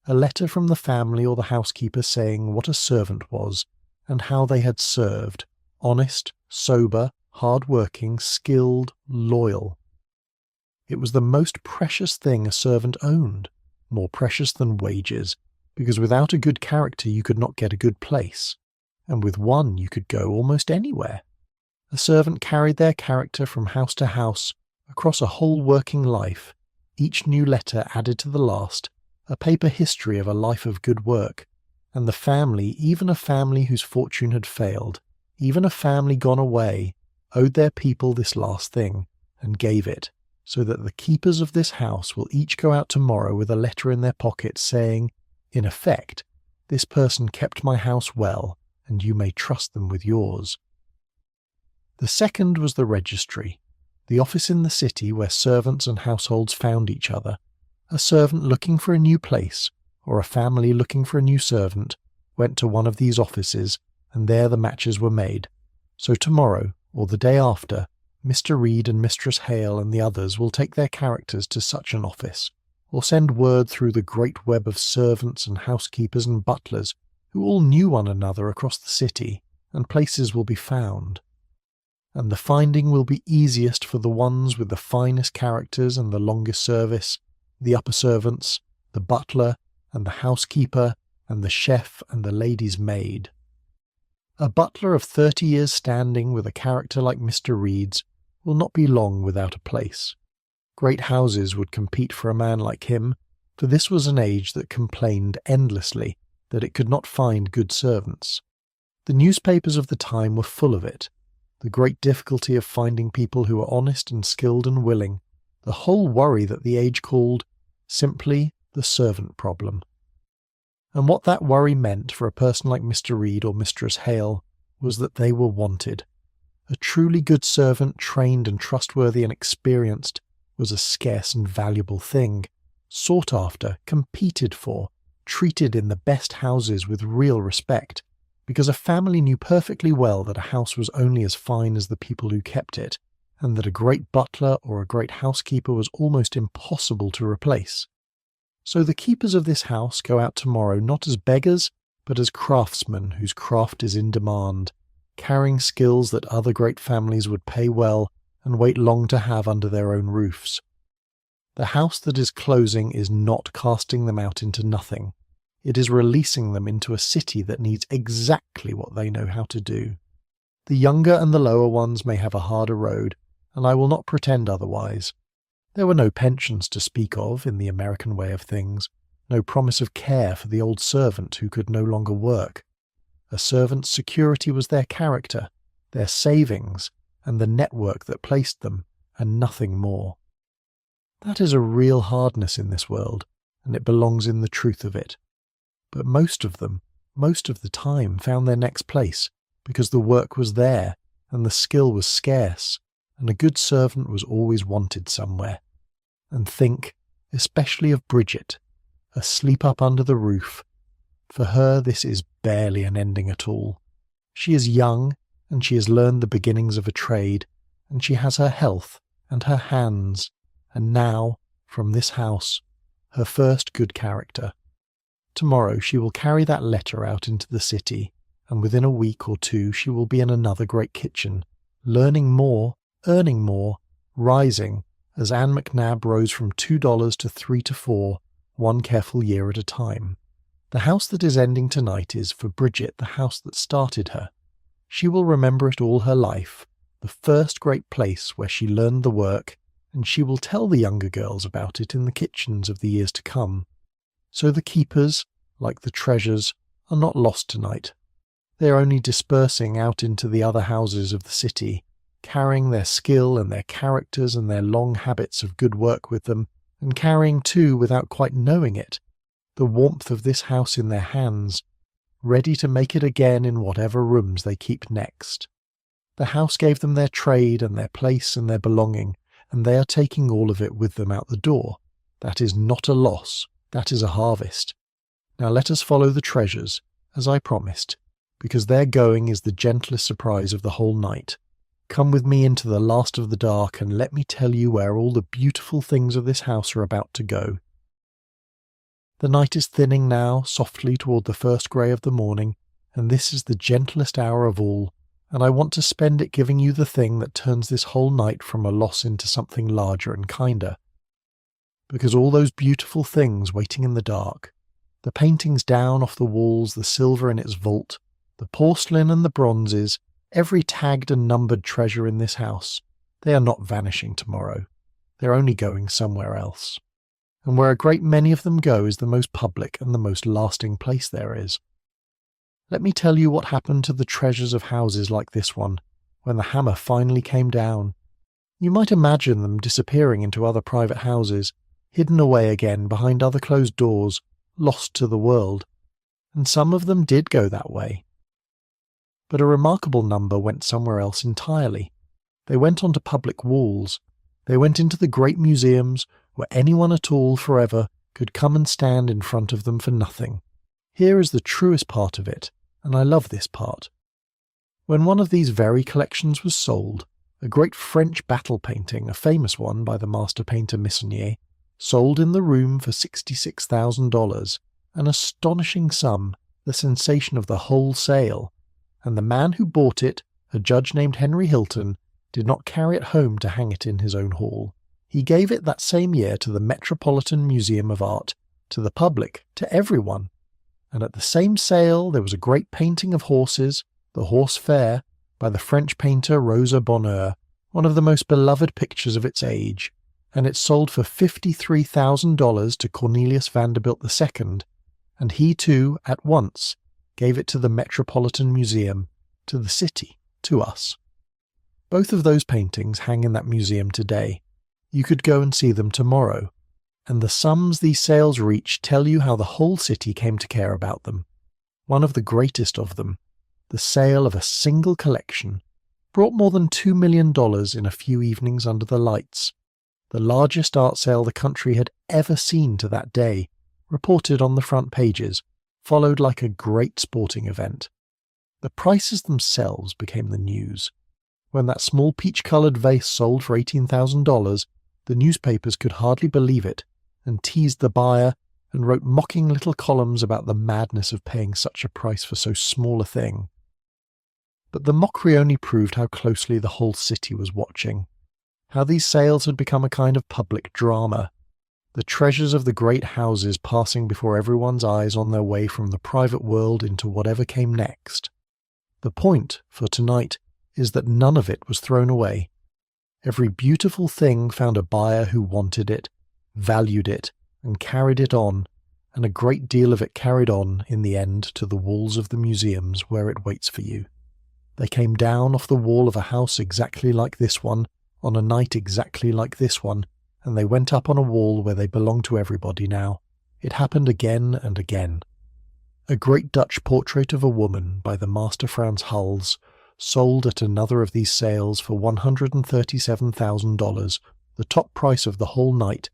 a letter from the family or the housekeeper saying what a servant was and how they had served, honest, sober, hard-working, skilled, loyal. It was the most precious thing a servant owned, more precious than wages, because without a good character you could not get a good place, and with one you could go almost anywhere. A servant carried their character from house to house, across a whole working life, each new letter added to the last, a paper history of a life of good work, and the family, even a family whose fortune had failed, even a family gone away, owed their people this last thing, and gave it, so that the keepers of this house will each go out tomorrow with a letter in their pocket saying, in effect, this person kept my house well, and you may trust them with yours. The second was the registry, the office in the city where servants and households found each other. A servant looking for a new place, or a family looking for a new servant, went to one of these offices, and there the matches were made. So tomorrow, or the day after, Mr. Reed and Mistress Hale and the others will take their characters to such an office, or send word through the great web of servants and housekeepers and butlers who all knew one another across the city, and places will be found. And the finding will be easiest for the ones with the finest characters and the longest service, the upper servants, the butler, and the housekeeper, and the chef and the lady's maid. A butler of 30 years' standing with a character like Mr. Reed's will not be long without a place. Great houses would compete for a man like him, for this was an age that complained endlessly that it could not find good servants. The newspapers of the time were full of it. The great difficulty of finding people who were honest and skilled and willing, the whole worry that the age called simply the servant problem. And what that worry meant for a person like Mr. Reed or Mistress Hale was that they were wanted. A truly good servant, trained and trustworthy and experienced, was a scarce and valuable thing, sought after, competed for, treated in the best houses with real respect, because a family knew perfectly well that a house was only as fine as the people who kept it, and that a great butler or a great housekeeper was almost impossible to replace. So the keepers of this house go out tomorrow not as beggars, but as craftsmen whose craft is in demand, carrying skills that other great families would pay well and wait long to have under their own roofs. The house that is closing is not casting them out into nothing. It is releasing them into a city that needs exactly what they know how to do. The younger and the lower ones may have a harder road, and I will not pretend otherwise. There were no pensions to speak of in the American way of things, no promise of care for the old servant who could no longer work. A servant's security was their character, their savings, and the network that placed them, and nothing more. That is a real hardness in this world, and it belongs in the truth of it. But most of them, most of the time, found their next place, because the work was there, and the skill was scarce, and a good servant was always wanted somewhere. And think, especially of Bridget, asleep up under the roof. For her this is barely an ending at all. She is young, and she has learned the beginnings of a trade, and she has her health and her hands, and now, from this house, her first good character. Tomorrow she will carry that letter out into the city, and within a week or two she will be in another great kitchen, learning more, earning more, rising, as Anne McNabb rose from $2 to $3 to $4, one careful year at a time. The house that is ending tonight is, for Bridget, the house that started her. She will remember it all her life, the first great place where she learned the work, and she will tell the younger girls about it in the kitchens of the years to come. So the keepers, like the treasures, are not lost tonight. They are only dispersing out into the other houses of the city, carrying their skill and their characters and their long habits of good work with them, and carrying too, without quite knowing it, the warmth of this house in their hands, ready to make it again in whatever rooms they keep next. The house gave them their trade and their place and their belonging, and they are taking all of it with them out the door. That is not a loss, that is a harvest. Now let us follow the treasures, as I promised, because their going is the gentlest surprise of the whole night. Come with me into the last of the dark, and let me tell you where all the beautiful things of this house are about to go. The night is thinning now, softly toward the first grey of the morning, and this is the gentlest hour of all, and I want to spend it giving you the thing that turns this whole night from a loss into something larger and kinder. Because all those beautiful things waiting in the dark, the paintings down off the walls, the silver in its vault, the porcelain and the bronzes, every tagged and numbered treasure in this house, they are not vanishing tomorrow. They are only going somewhere else. And where a great many of them go is the most public and the most lasting place there is. Let me tell you what happened to the treasures of houses like this one, when the hammer finally came down. You might imagine them disappearing into other private houses, hidden away again behind other closed doors, lost to the world. And some of them did go that way. But a remarkable number went somewhere else entirely. They went onto public walls. They went into the great museums where anyone at all forever could come and stand in front of them for nothing. Here is the truest part of it, and I love this part. When one of these very collections was sold, a great French battle painting, a famous one by the master painter Missonnier, sold in the room for $66,000, an astonishing sum, the sensation of the whole sale, and the man who bought it, a judge named Henry Hilton, did not carry it home to hang it in his own hall. He gave it that same year to the Metropolitan Museum of Art, to the public, to everyone. And at the same sale there was a great painting of horses, the Horse Fair, by the French painter Rosa Bonheur, one of the most beloved pictures of its age, and it sold for $53,000 to Cornelius Vanderbilt II, and he too, at once, gave it to the Metropolitan Museum, to the city, to us. Both of those paintings hang in that museum today. You could go and see them tomorrow, and the sums these sales reach tell you how the whole city came to care about them. One of the greatest of them, the sale of a single collection, brought more than $2 million in a few evenings under the lights, the largest art sale the country had ever seen to that day, reported on the front pages, followed like a great sporting event. The prices themselves became the news. When that small peach-coloured vase sold for $18,000, the newspapers could hardly believe it, and teased the buyer and wrote mocking little columns about the madness of paying such a price for so small a thing. But the mockery only proved how closely the whole city was watching, how these sales had become a kind of public drama, the treasures of the great houses passing before everyone's eyes on their way from the private world into whatever came next. The point, for tonight, is that none of it was thrown away. Every beautiful thing found a buyer who wanted it, valued it, and carried it on, and a great deal of it carried on, in the end, to the walls of the museums where it waits for you. They came down off the wall of a house exactly like this one, on a night exactly like this one, and they went up on a wall where they belong to everybody now. It happened again and again. A great Dutch portrait of a woman by the master Frans Hals sold at another of these sales for $137,000, the top price of the whole night,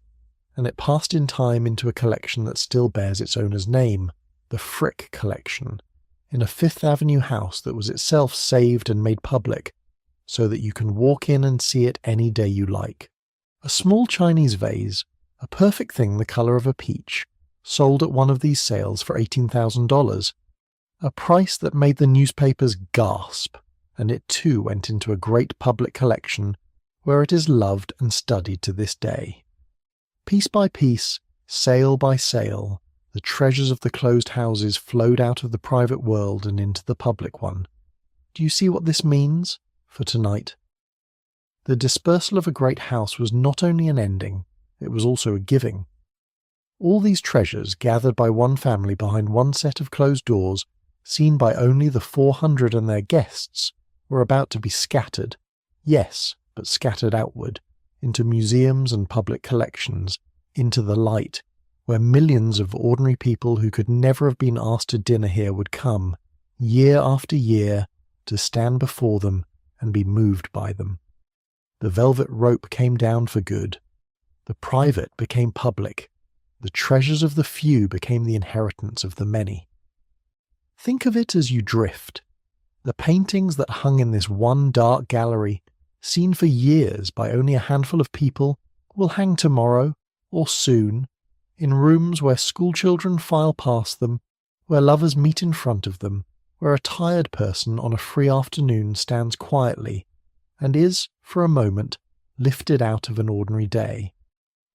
and it passed in time into a collection that still bears its owner's name, the Frick Collection, in a Fifth Avenue house that was itself saved and made public, so that you can walk in and see it any day you like. A small Chinese vase, a perfect thing the colour of a peach, sold at one of these sales for $18,000, a price that made the newspapers gasp, and it too went into a great public collection where it is loved and studied to this day. Piece by piece, sale by sale, the treasures of the closed houses flowed out of the private world and into the public one. Do you see what this means for tonight? The dispersal of a great house was not only an ending, it was also a giving. All these treasures gathered by one family behind one set of closed doors, seen by only the 400 and their guests, were about to be scattered, yes, but scattered outward, into museums and public collections, into the light, where millions of ordinary people who could never have been asked to dinner here would come, year after year, to stand before them and be moved by them. The velvet rope came down for good. The private became public. The treasures of the few became the inheritance of the many. Think of it as you drift. The paintings that hung in this one dark gallery, seen for years by only a handful of people, will hang tomorrow, or soon, in rooms where schoolchildren file past them, where lovers meet in front of them, where a tired person on a free afternoon stands quietly, and is, for a moment, lifted out of an ordinary day.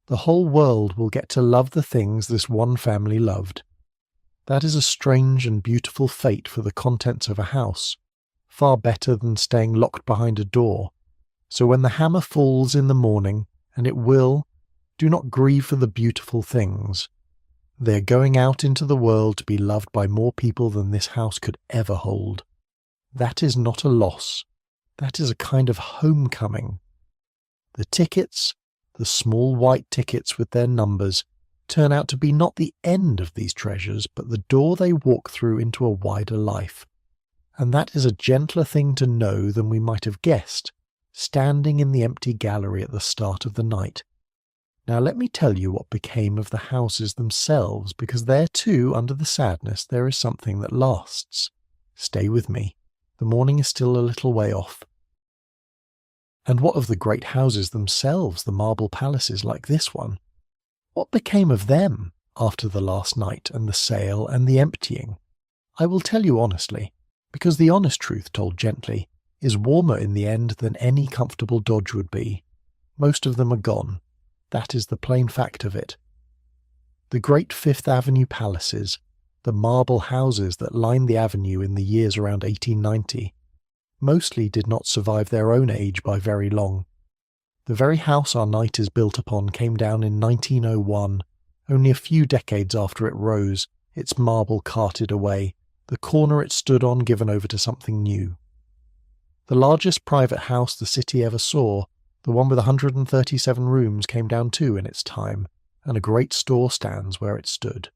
The whole world will get to love the things this one family loved. That is a strange and beautiful fate for the contents of a house, far better than staying locked behind a door. So when the hammer falls in the morning, and it will, do not grieve for the beautiful things. They are going out into the world to be loved by more people than this house could ever hold. That is not a loss. That is a kind of homecoming. The tickets, the small white tickets with their numbers, turn out to be not the end of these treasures, but the door they walk through into a wider life. and that is a gentler thing to know than we might have guessed, standing in the empty gallery at the start of the night. Now let me tell you what became of the houses themselves, because there too, under the sadness, there is something that lasts. Stay with me. The morning is still a little way off. And what of the great houses themselves, the marble palaces like this one? What became of them after the last night and the sale and the emptying? I will tell you honestly, because the honest truth, told gently, is warmer in the end than any comfortable dodge would be. Most of them are gone. That is the plain fact of it. The great Fifth Avenue palaces, the marble houses that lined the avenue in the years around 1890, mostly did not survive their own age by very long. The very house our night is built upon came down in 1901, only a few decades after it rose, its marble carted away, the corner it stood on given over to something new. The largest private house the city ever saw, the one with 137 rooms, came down too in its time, and a great store stands where it stood.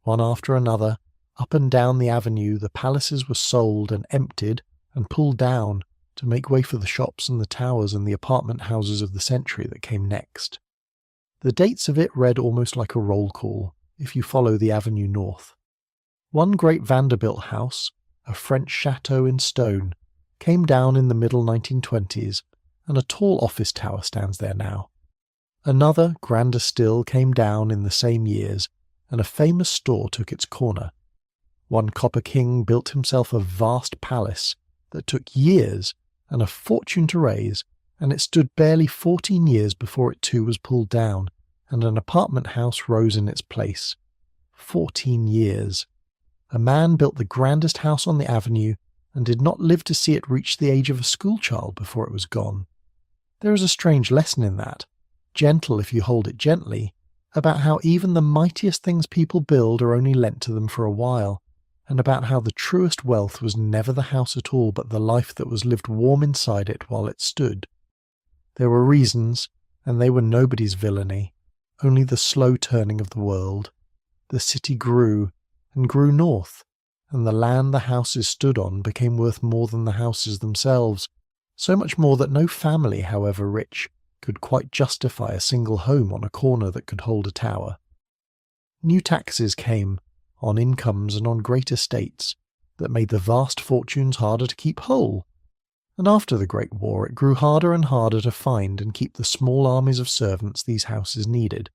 One after another, up and down the avenue, the palaces were sold and emptied and pulled down to make way for the shops and the towers and the apartment houses of the century that came next. The dates of it read almost like a roll call, if you follow the avenue north. One great Vanderbilt house, a French chateau in stone, came down in the middle 1920s, and a tall office tower stands there now. Another, grander still, came down in the same years, and a famous store took its corner. One copper king built himself a vast palace that took years and a fortune to raise, and it stood barely 14 years before it too was pulled down, and an apartment house rose in its place. 14 years. A man built the grandest house on the avenue, and did not live to see it reach the age of a schoolchild before it was gone. There is a strange lesson in that, gentle if you hold it gently, about how even the mightiest things people build are only lent to them for a while, and about how the truest wealth was never the house at all but the life that was lived warm inside it while it stood. There were reasons, and they were nobody's villainy, only the slow turning of the world. The city grew, and grew north, and the land the houses stood on became worth more than the houses themselves, so much more that no family, however rich, could quite justify a single home on a corner that could hold a tower. New taxes came, on incomes and on great estates, that made the vast fortunes harder to keep whole. And after the Great War it grew harder and harder to find and keep the small armies of servants these houses needed.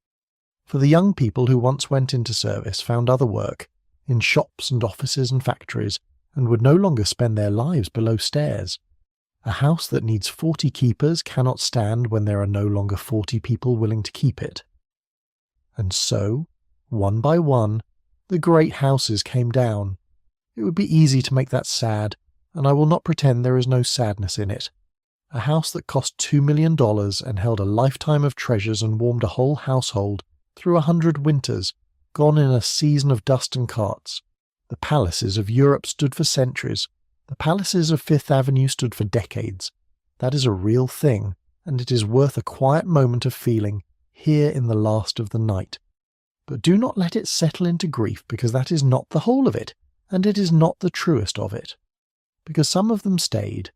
For the young people who once went into service found other work, in shops and offices and factories, and would no longer spend their lives below stairs. A house that needs 40 keepers cannot stand when there are no longer 40 people willing to keep it. And so, one by one, the great houses came down. It would be easy to make that sad, and I will not pretend there is no sadness in it. A house that cost $2 million and held a lifetime of treasures and warmed a whole household through 100 winters, gone in a season of dust and carts. The palaces of Europe stood for centuries. The palaces of Fifth Avenue stood for decades. That is a real thing, and it is worth a quiet moment of feeling here in the last of the night. But do not let it settle into grief, because that is not the whole of it, and it is not the truest of it. Because some of them stayed.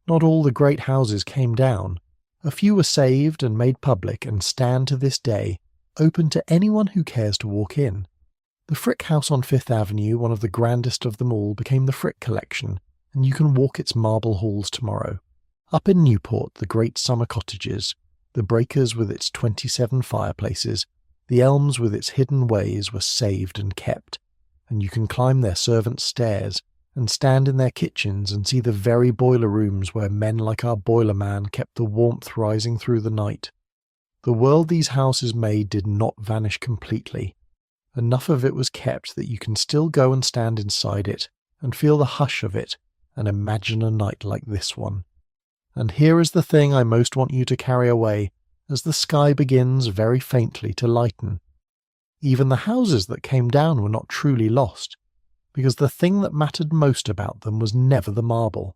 Not all the great houses came down. A few were saved and made public and stand to this day, open to anyone who cares to walk in. The Frick House on Fifth Avenue, one of the grandest of them all, became the Frick Collection, and you can walk its marble halls tomorrow. Up in Newport, the great summer cottages, the Breakers with its 27 fireplaces, the Elms with its hidden ways were saved and kept, and you can climb their servants' stairs and stand in their kitchens and see the very boiler rooms where men like our boiler man kept the warmth rising through the night. The world these houses made did not vanish completely. Enough of it was kept that you can still go and stand inside it and feel the hush of it and imagine a night like this one. And here is the thing I most want you to carry away as the sky begins very faintly to lighten. Even the houses that came down were not truly lost, because the thing that mattered most about them was never the marble.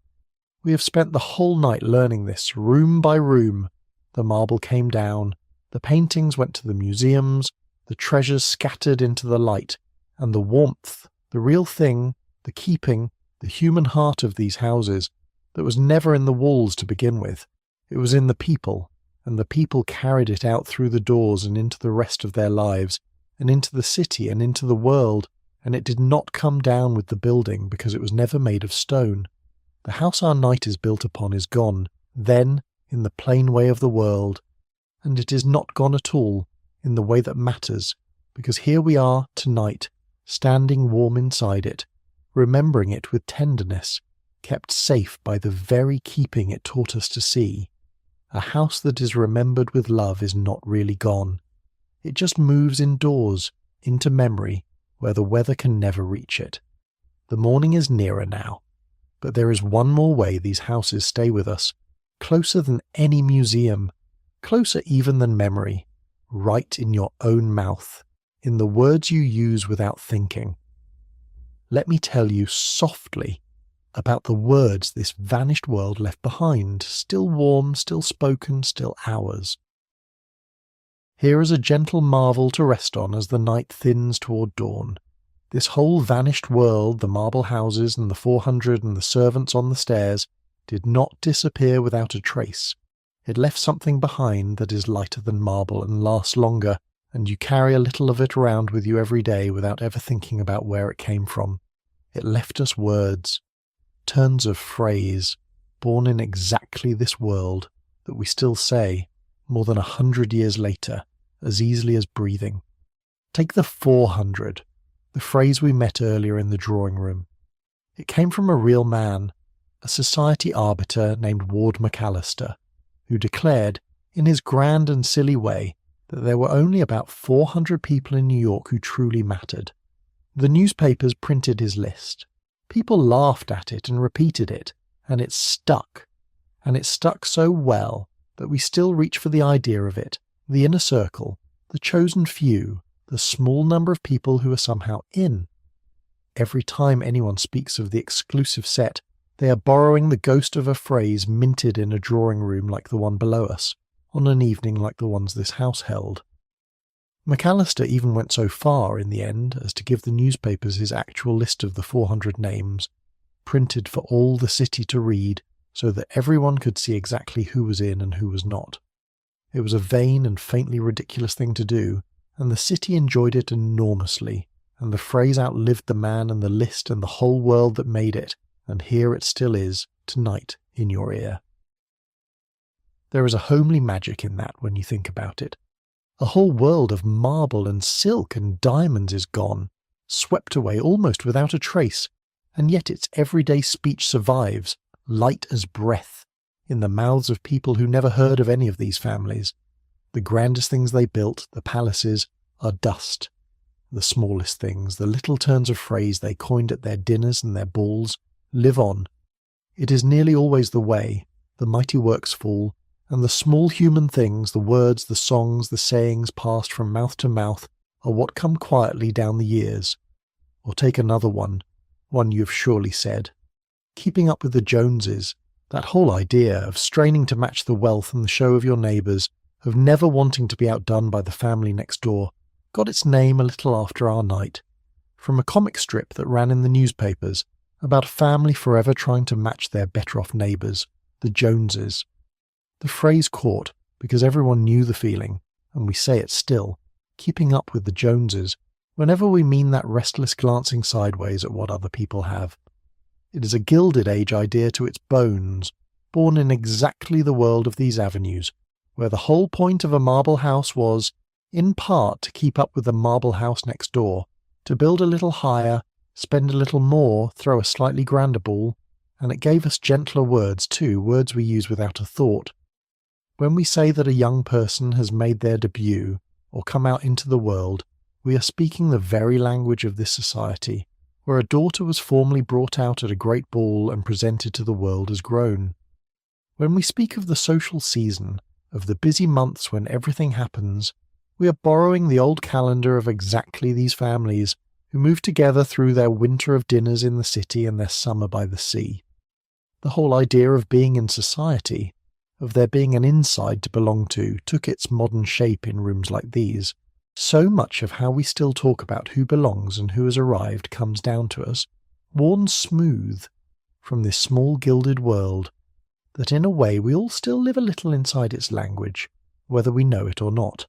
We have spent the whole night learning this, room by room. The marble came down, the paintings went to the museums, the treasures scattered into the light, and the warmth, the real thing, the keeping, The human heart of these houses that was never in the walls to begin with. It was in the people, and the people carried it out through the doors and into the rest of their lives, and into the city and into the world, and it did not come down with the building because it was never made of stone. The house our night is built upon is gone, then, in the plain way of the world, and it is not gone at all in the way that matters, because here we are tonight, standing warm inside it, remembering it with tenderness, kept safe by the very keeping it taught us to see. A house that is remembered with love is not really gone. It just moves indoors, into memory, where the weather can never reach it. The morning is nearer now, but there is one more way these houses stay with us, closer than any museum, closer even than memory, right in your own mouth, in the words you use without thinking. Let me tell you softly about the words this vanished world left behind, still warm, still spoken, still ours. Here is a gentle marvel to rest on as the night thins toward dawn. This whole vanished world, the marble houses and the 400 and the servants on the stairs, did not disappear without a trace. It left something behind that is lighter than marble and lasts longer, and you carry a little of it around with you every day without ever thinking about where it came from. It left us words, turns of phrase, born in exactly this world, that we still say, more than 100 years later, as easily as breathing. Take the 400, the phrase we met earlier in the drawing room. It came from a real man, a society arbiter named Ward McAllister, who declared, in his grand and silly way, that there were only about 400 people in New York who truly mattered. The newspapers printed his list. People laughed at it and repeated it, and it stuck. And it stuck so well that we still reach for the idea of it, the inner circle, the chosen few, the small number of people who are somehow in. Every time anyone speaks of the exclusive set, they are borrowing the ghost of a phrase minted in a drawing room like the one below us, on an evening like the ones this house held. McAllister even went so far in the end as to give the newspapers his actual list of the 400 names, printed for all the city to read, so that everyone could see exactly who was in and who was not. It was a vain and faintly ridiculous thing to do, and the city enjoyed it enormously, and the phrase outlived the man and the list and the whole world that made it, and here it still is, tonight, in your ear. There is a homely magic in that when you think about it. A whole world of marble and silk and diamonds is gone, swept away almost without a trace, and yet its everyday speech survives, light as breath, in the mouths of people who never heard of any of these families. The grandest things they built, the palaces, are dust. The smallest things, the little turns of phrase they coined at their dinners and their balls, live on. It is nearly always the way, the mighty works fall, and the small human things, the words, the songs, the sayings passed from mouth to mouth, are what come quietly down the years. Or take another one you have surely said. Keeping up with the Joneses, that whole idea of straining to match the wealth and the show of your neighbours, of never wanting to be outdone by the family next door, got its name a little after our night, from a comic strip that ran in the newspapers about a family forever trying to match their better-off neighbours, the Joneses. The phrase caught because everyone knew the feeling, and we say it still, keeping up with the Joneses, whenever we mean that restless glancing sideways at what other people have. It is a Gilded Age idea to its bones, born in exactly the world of these avenues, where the whole point of a marble house was, in part, to keep up with the marble house next door, to build a little higher, spend a little more, throw a slightly grander ball, and it gave us gentler words too, words we use without a thought. When we say that a young person has made their debut, or come out into the world, we are speaking the very language of this society, where a daughter was formally brought out at a great ball and presented to the world as grown. When we speak of the social season, of the busy months when everything happens, we are borrowing the old calendar of exactly these families, who move together through their winter of dinners in the city and their summer by the sea. The whole idea of being in society, of there being an inside to belong to, took its modern shape in rooms like these. So much of how we still talk about who belongs and who has arrived comes down to us, worn smooth from this small gilded world that in a way we all still live a little inside its language, whether we know it or not.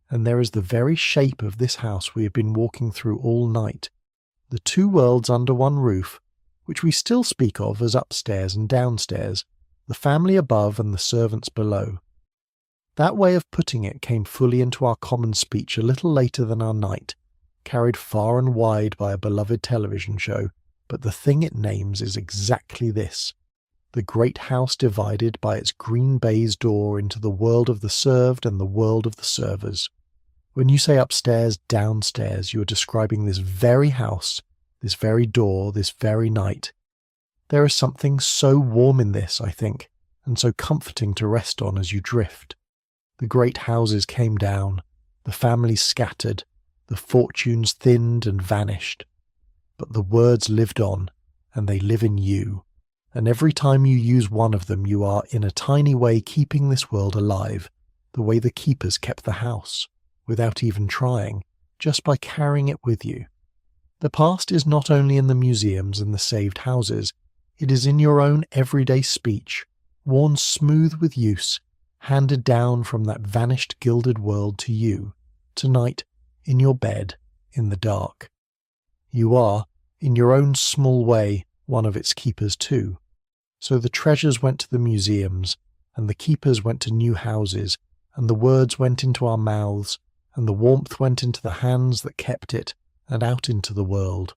And there is the very shape of this house we have been walking through all night, the two worlds under one roof, which we still speak of as upstairs and downstairs, the family above and the servants below. That way of putting it came fully into our common speech a little later than our night, carried far and wide by a beloved television show, but the thing it names is exactly this: the great house divided by its green baize door into the world of the served and the world of the servers. When you say upstairs, downstairs, you are describing this very house, this very door, this very night. There is something so warm in this, I think, and so comforting to rest on as you drift. The great houses came down, the families scattered, the fortunes thinned and vanished. But the words lived on, and they live in you. And every time you use one of them, you are, in a tiny way, keeping this world alive, the way the keepers kept the house, without even trying, just by carrying it with you. The past is not only in the museums and the saved houses, it is in your own everyday speech, worn smooth with use, handed down from that vanished gilded world to you, tonight, in your bed, in the dark. You are, in your own small way, one of its keepers too. So the treasures went to the museums, and the keepers went to new houses, and the words went into our mouths, and the warmth went into the hands that kept it, and out into the world.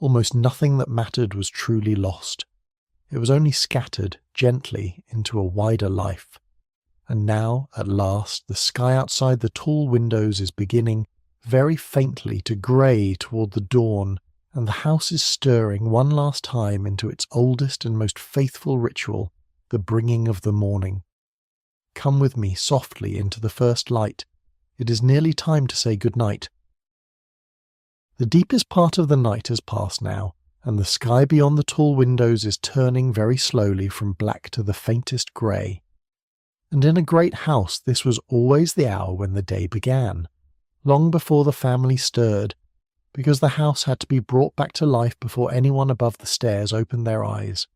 Almost nothing that mattered was truly lost. It was only scattered, gently, into a wider life. And now, at last, the sky outside the tall windows is beginning, very faintly, to grey toward the dawn, and the house is stirring one last time into its oldest and most faithful ritual, the bringing of the morning. Come with me softly into the first light. It is nearly time to say good night. The deepest part of the night has passed now, and the sky beyond the tall windows is turning very slowly from black to the faintest grey. And in a great house this was always the hour when the day began, long before the family stirred, because the house had to be brought back to life before anyone above the stairs opened their eyes.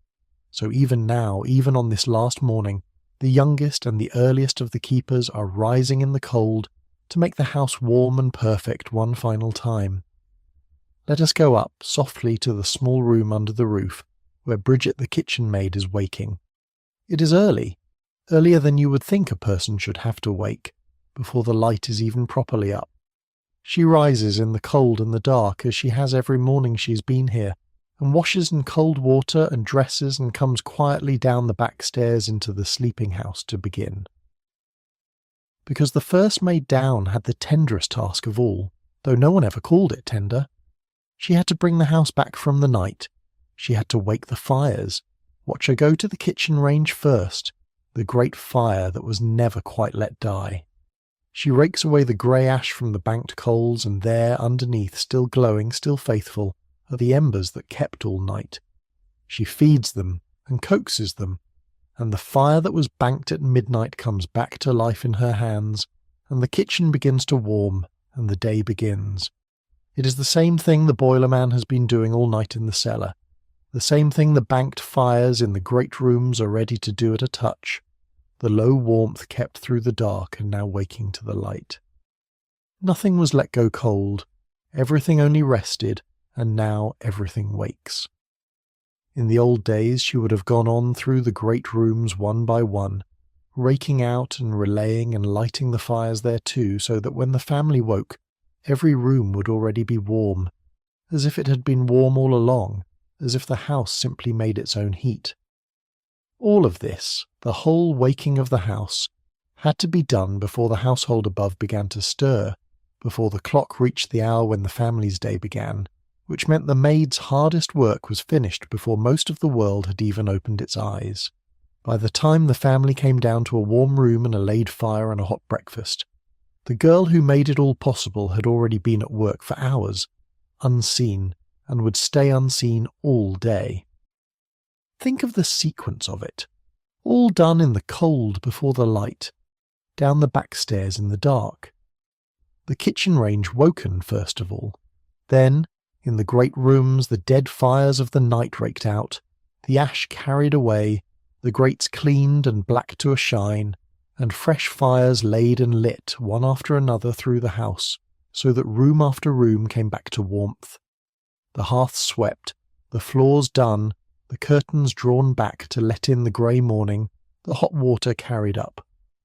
So even now, even on this last morning, the youngest and the earliest of the keepers are rising in the cold to make the house warm and perfect one final time. Let us go up softly to the small room under the roof, where Bridget the kitchen maid is waking. It is early, earlier than you would think a person should have to wake, before the light is even properly up. She rises in the cold and the dark, as she has every morning she's been here, and washes in cold water and dresses and comes quietly down the back stairs into the sleeping house to begin. Because the first maid down had the tenderest task of all, though no one ever called it tender. She had to bring the house back from the night. She had to wake the fires, watch her go to the kitchen range first, the great fire that was never quite let die. She rakes away the grey ash from the banked coals, and there, underneath, still glowing, still faithful, are the embers that kept all night. She feeds them and coaxes them, and the fire that was banked at midnight comes back to life in her hands, and the kitchen begins to warm, and the day begins. It is the same thing the boiler man has been doing all night in the cellar, the same thing the banked fires in the great rooms are ready to do at a touch. The low warmth kept through the dark and now waking to the light. Nothing was let go cold, everything only rested, and now everything wakes. In the old days she would have gone on through the great rooms one by one, raking out and relaying and lighting the fires there too, so that when the family woke, every room would already be warm, as if it had been warm all along, as if the house simply made its own heat. All of this, the whole waking of the house, had to be done before the household above began to stir, before the clock reached the hour when the family's day began, which meant the maid's hardest work was finished before most of the world had even opened its eyes. By the time the family came down to a warm room and a laid fire and a hot breakfast, the girl who made it all possible had already been at work for hours, unseen, and would stay unseen all day. Think of the sequence of it, all done in the cold before the light, down the back stairs in the dark. The kitchen range woken first of all, then, In the great rooms the dead fires of the night raked out, the ash carried away, the grates cleaned and black to a shine, and fresh fires laid and lit one after another through the house, so that room after room came back to warmth. The hearths swept, the floors done, the curtains drawn back to let in the grey morning, the hot water carried up.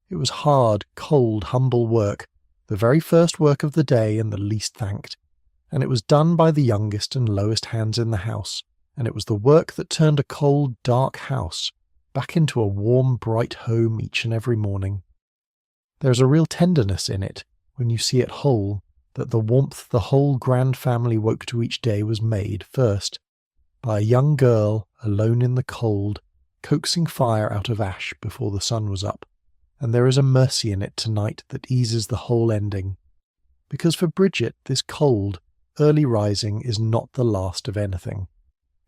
It was hard, cold, humble work, the very first work of the day and the least thanked, and it was done by the youngest and lowest hands in the house, and it was the work that turned a cold, dark house back into a warm, bright home each and every morning. There's a real tenderness in it, when you see it whole, that the warmth the whole grand family woke to each day was made, first, by a young girl alone in the cold, coaxing fire out of ash before the sun was up, and there is a mercy in it tonight that eases the whole ending. Because for Bridget this cold, early rising is not the last of anything.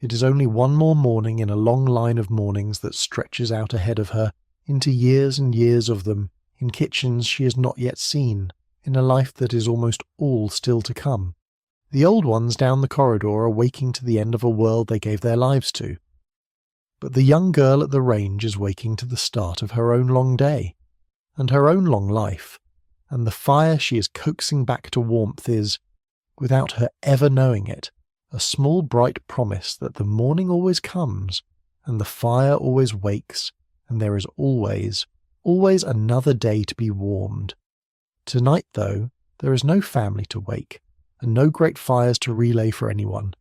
It is only one more morning in a long line of mornings that stretches out ahead of her into years and years of them, in kitchens she has not yet seen, in a life that is almost all still to come. The old ones down the corridor are waking to the end of a world they gave their lives to. But the young girl at the range is waking to the start of her own long day, and her own long life, and the fire she is coaxing back to warmth is, without her ever knowing it, a small bright promise that the morning always comes, and the fire always wakes, and there is always, always another day to be warmed. Tonight, though, there is no family to wake, and no great fires to relay for anyone.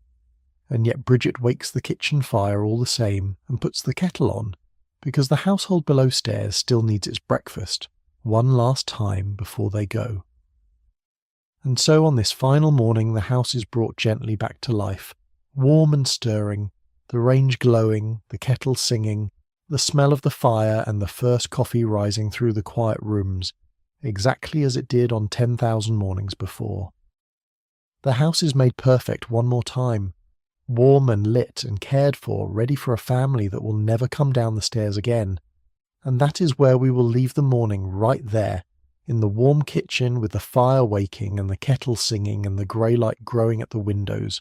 And yet Bridget wakes the kitchen fire all the same, and puts the kettle on, because the household below stairs still needs its breakfast, one last time before they go. And so on this final morning the house is brought gently back to life, warm and stirring, the range glowing, the kettle singing, the smell of the fire and the first coffee rising through the quiet rooms, exactly as it did on 10,000 mornings before. The house is made perfect one more time, warm and lit and cared for, ready for a family that will never come down the stairs again. And that is where we will leave the morning, right there, in the warm kitchen with the fire waking and the kettle singing and the grey light growing at the windows.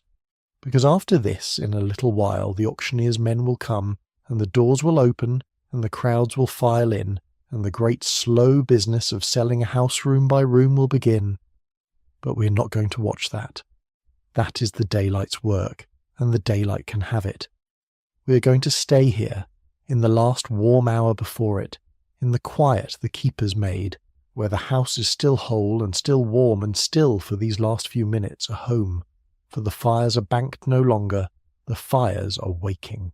Because after this, in a little while, the auctioneer's men will come, and the doors will open, and the crowds will file in, and the great slow business of selling a house room by room will begin. But we're not going to watch that. That is the daylight's work, and the daylight can have it. We are going to stay here, in the last warm hour before it, in the quiet the keepers made, where the house is still whole and still warm and still for these last few minutes a home, for the fires are banked no longer, the fires are waking.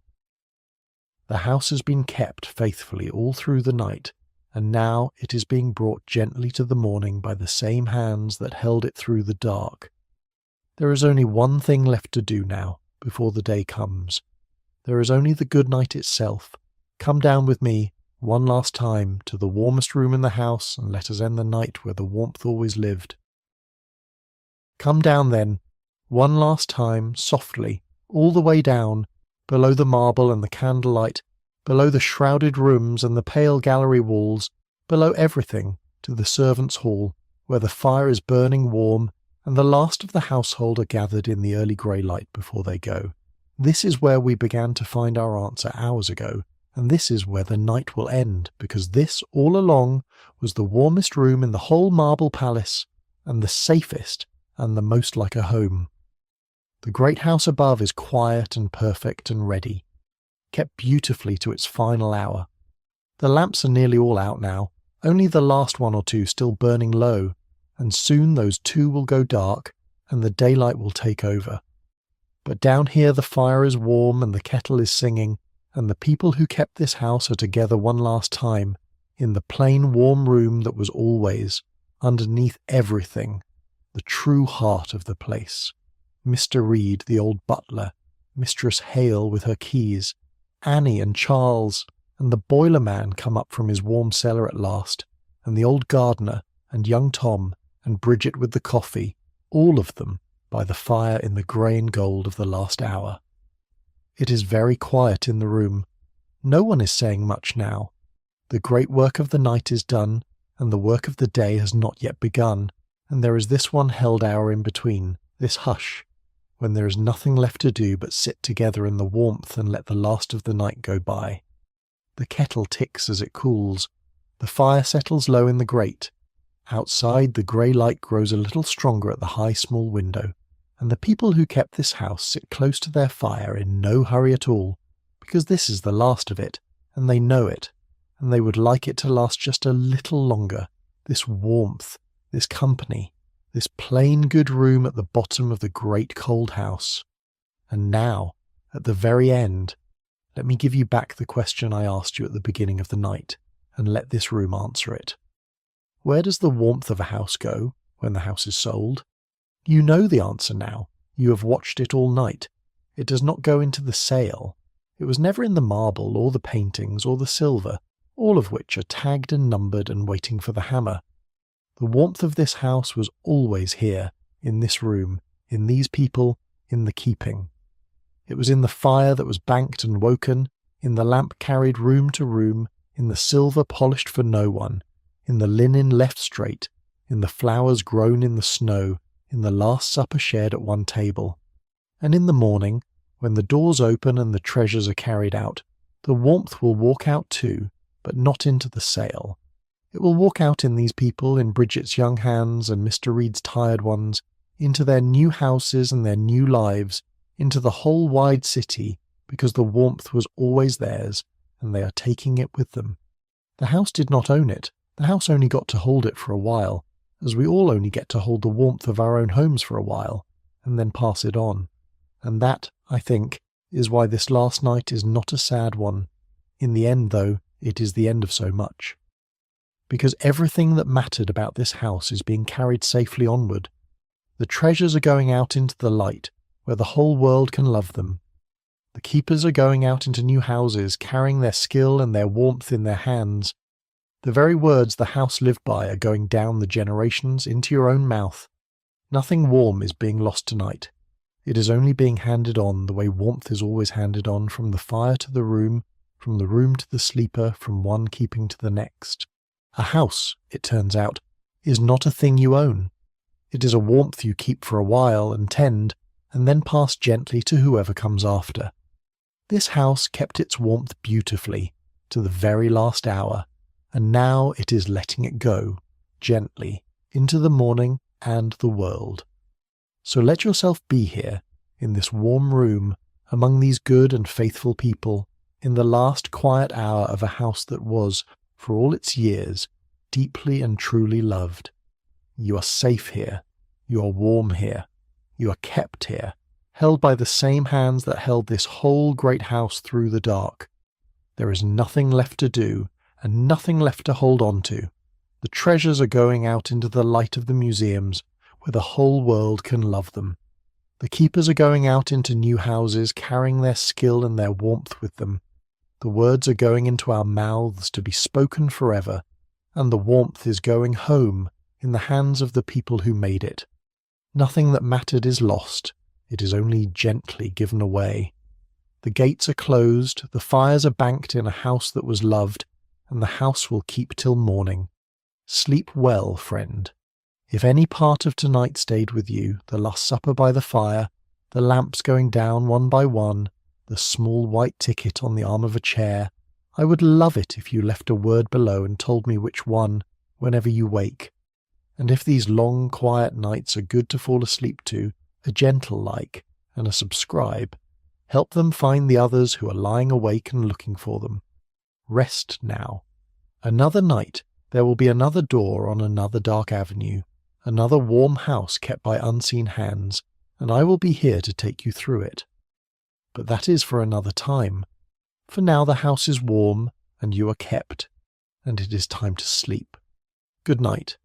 The house has been kept faithfully all through the night, and now it is being brought gently to the morning by the same hands that held it through the dark. There is only one thing left to do now, before the day comes. There is only the good night itself. Come down with me, one last time, to the warmest room in the house, and let us end the night where the warmth always lived. Come down then, one last time, softly, all the way down, below the marble and the candlelight, below the shrouded rooms and the pale gallery walls, below everything, to the servants' hall, where the fire is burning warm, and the last of the household are gathered in the early grey light before they go. This is where we began to find our answer hours ago, and this is where the night will end, because this, all along, was the warmest room in the whole marble palace, and the safest, and the most like a home. The great house above is quiet and perfect and ready, kept beautifully to its final hour. The lamps are nearly all out now, only the last one or two still burning low, and soon those too will go dark, and the daylight will take over. But down here the fire is warm and the kettle is singing, and the people who kept this house are together one last time, in the plain warm room that was always, underneath everything, the true heart of the place. Mr. Reed, the old butler, Mistress Hale with her keys, Annie and Charles, and the boiler man come up from his warm cellar at last, and the old gardener, and young Tom, and Bridget with the coffee, all of them by the fire in the grey and gold of the last hour. It is very quiet in the room. No one is saying much now. The great work of the night is done, and the work of the day has not yet begun, and there is this one held hour in between, this hush, when there is nothing left to do but sit together in the warmth and let the last of the night go by. The kettle ticks as it cools. The fire settles low in the grate. Outside, the grey light grows a little stronger at the high small window, and the people who kept this house sit close to their fire in no hurry at all, because this is the last of it, and they know it, and they would like it to last just a little longer, this warmth, this company, this plain good room at the bottom of the great cold house. And now, at the very end, let me give you back the question I asked you at the beginning of the night, and let this room answer it. Where does the warmth of a house go when the house is sold? You know the answer now. You have watched it all night. It does not go into the sale. It was never in the marble or the paintings or the silver, all of which are tagged and numbered and waiting for the hammer. The warmth of this house was always here, in this room, in these people, in the keeping. It was in the fire that was banked and woken, in the lamp carried room to room, in the silver polished for no one, in the linen left straight, in the flowers grown in the snow, in the last supper shared at one table. And in the morning, when the doors open and the treasures are carried out, the warmth will walk out too, but not into the sale. It will walk out in these people, in Bridget's young hands and Mr. Reed's tired ones, into their new houses and their new lives, into the whole wide city, because the warmth was always theirs, and they are taking it with them. The house did not own it. The house only got to hold it for a while, as we all only get to hold the warmth of our own homes for a while, and then pass it on. And that, I think, is why this last night is not a sad one. In the end, though, it is the end of so much. Because everything that mattered about this house is being carried safely onward. The treasures are going out into the light, where the whole world can love them. The keepers are going out into new houses, carrying their skill and their warmth in their hands. The very words the house lived by are going down the generations into your own mouth. Nothing warm is being lost tonight. It is only being handed on the way warmth is always handed on, from the fire to the room to the sleeper, from one keeping to the next. A house, it turns out, is not a thing you own. It is a warmth you keep for a while and tend, and then pass gently to whoever comes after. This house kept its warmth beautifully, to the very last hour, and now it is letting it go, gently, into the morning and the world. So let yourself be here, in this warm room, among these good and faithful people, in the last quiet hour of a house that was, for all its years, deeply and truly loved. You are safe here. You are warm here. You are kept here, held by the same hands that held this whole great house through the dark. There is nothing left to do, and nothing left to hold on to. The treasures are going out into the light of the museums, where the whole world can love them. The keepers are going out into new houses, carrying their skill and their warmth with them. The words are going into our mouths to be spoken forever, and the warmth is going home in the hands of the people who made it. Nothing that mattered is lost. It is only gently given away. The gates are closed, the fires are banked in a house that was loved, and the house will keep till morning. Sleep well, friend. If any part of tonight stayed with you, the last supper by the fire, the lamps going down one by one, the small white ticket on the arm of a chair, I would love it if you left a word below and told me which one, whenever you wake. And if these long, quiet nights are good to fall asleep to, a gentle like, and a subscribe, help them find the others who are lying awake and looking for them. Rest now. Another night, there will be another door on another dark avenue, another warm house kept by unseen hands, and I will be here to take you through it. But that is for another time. For now the house is warm, and you are kept, and it is time to sleep. Good night.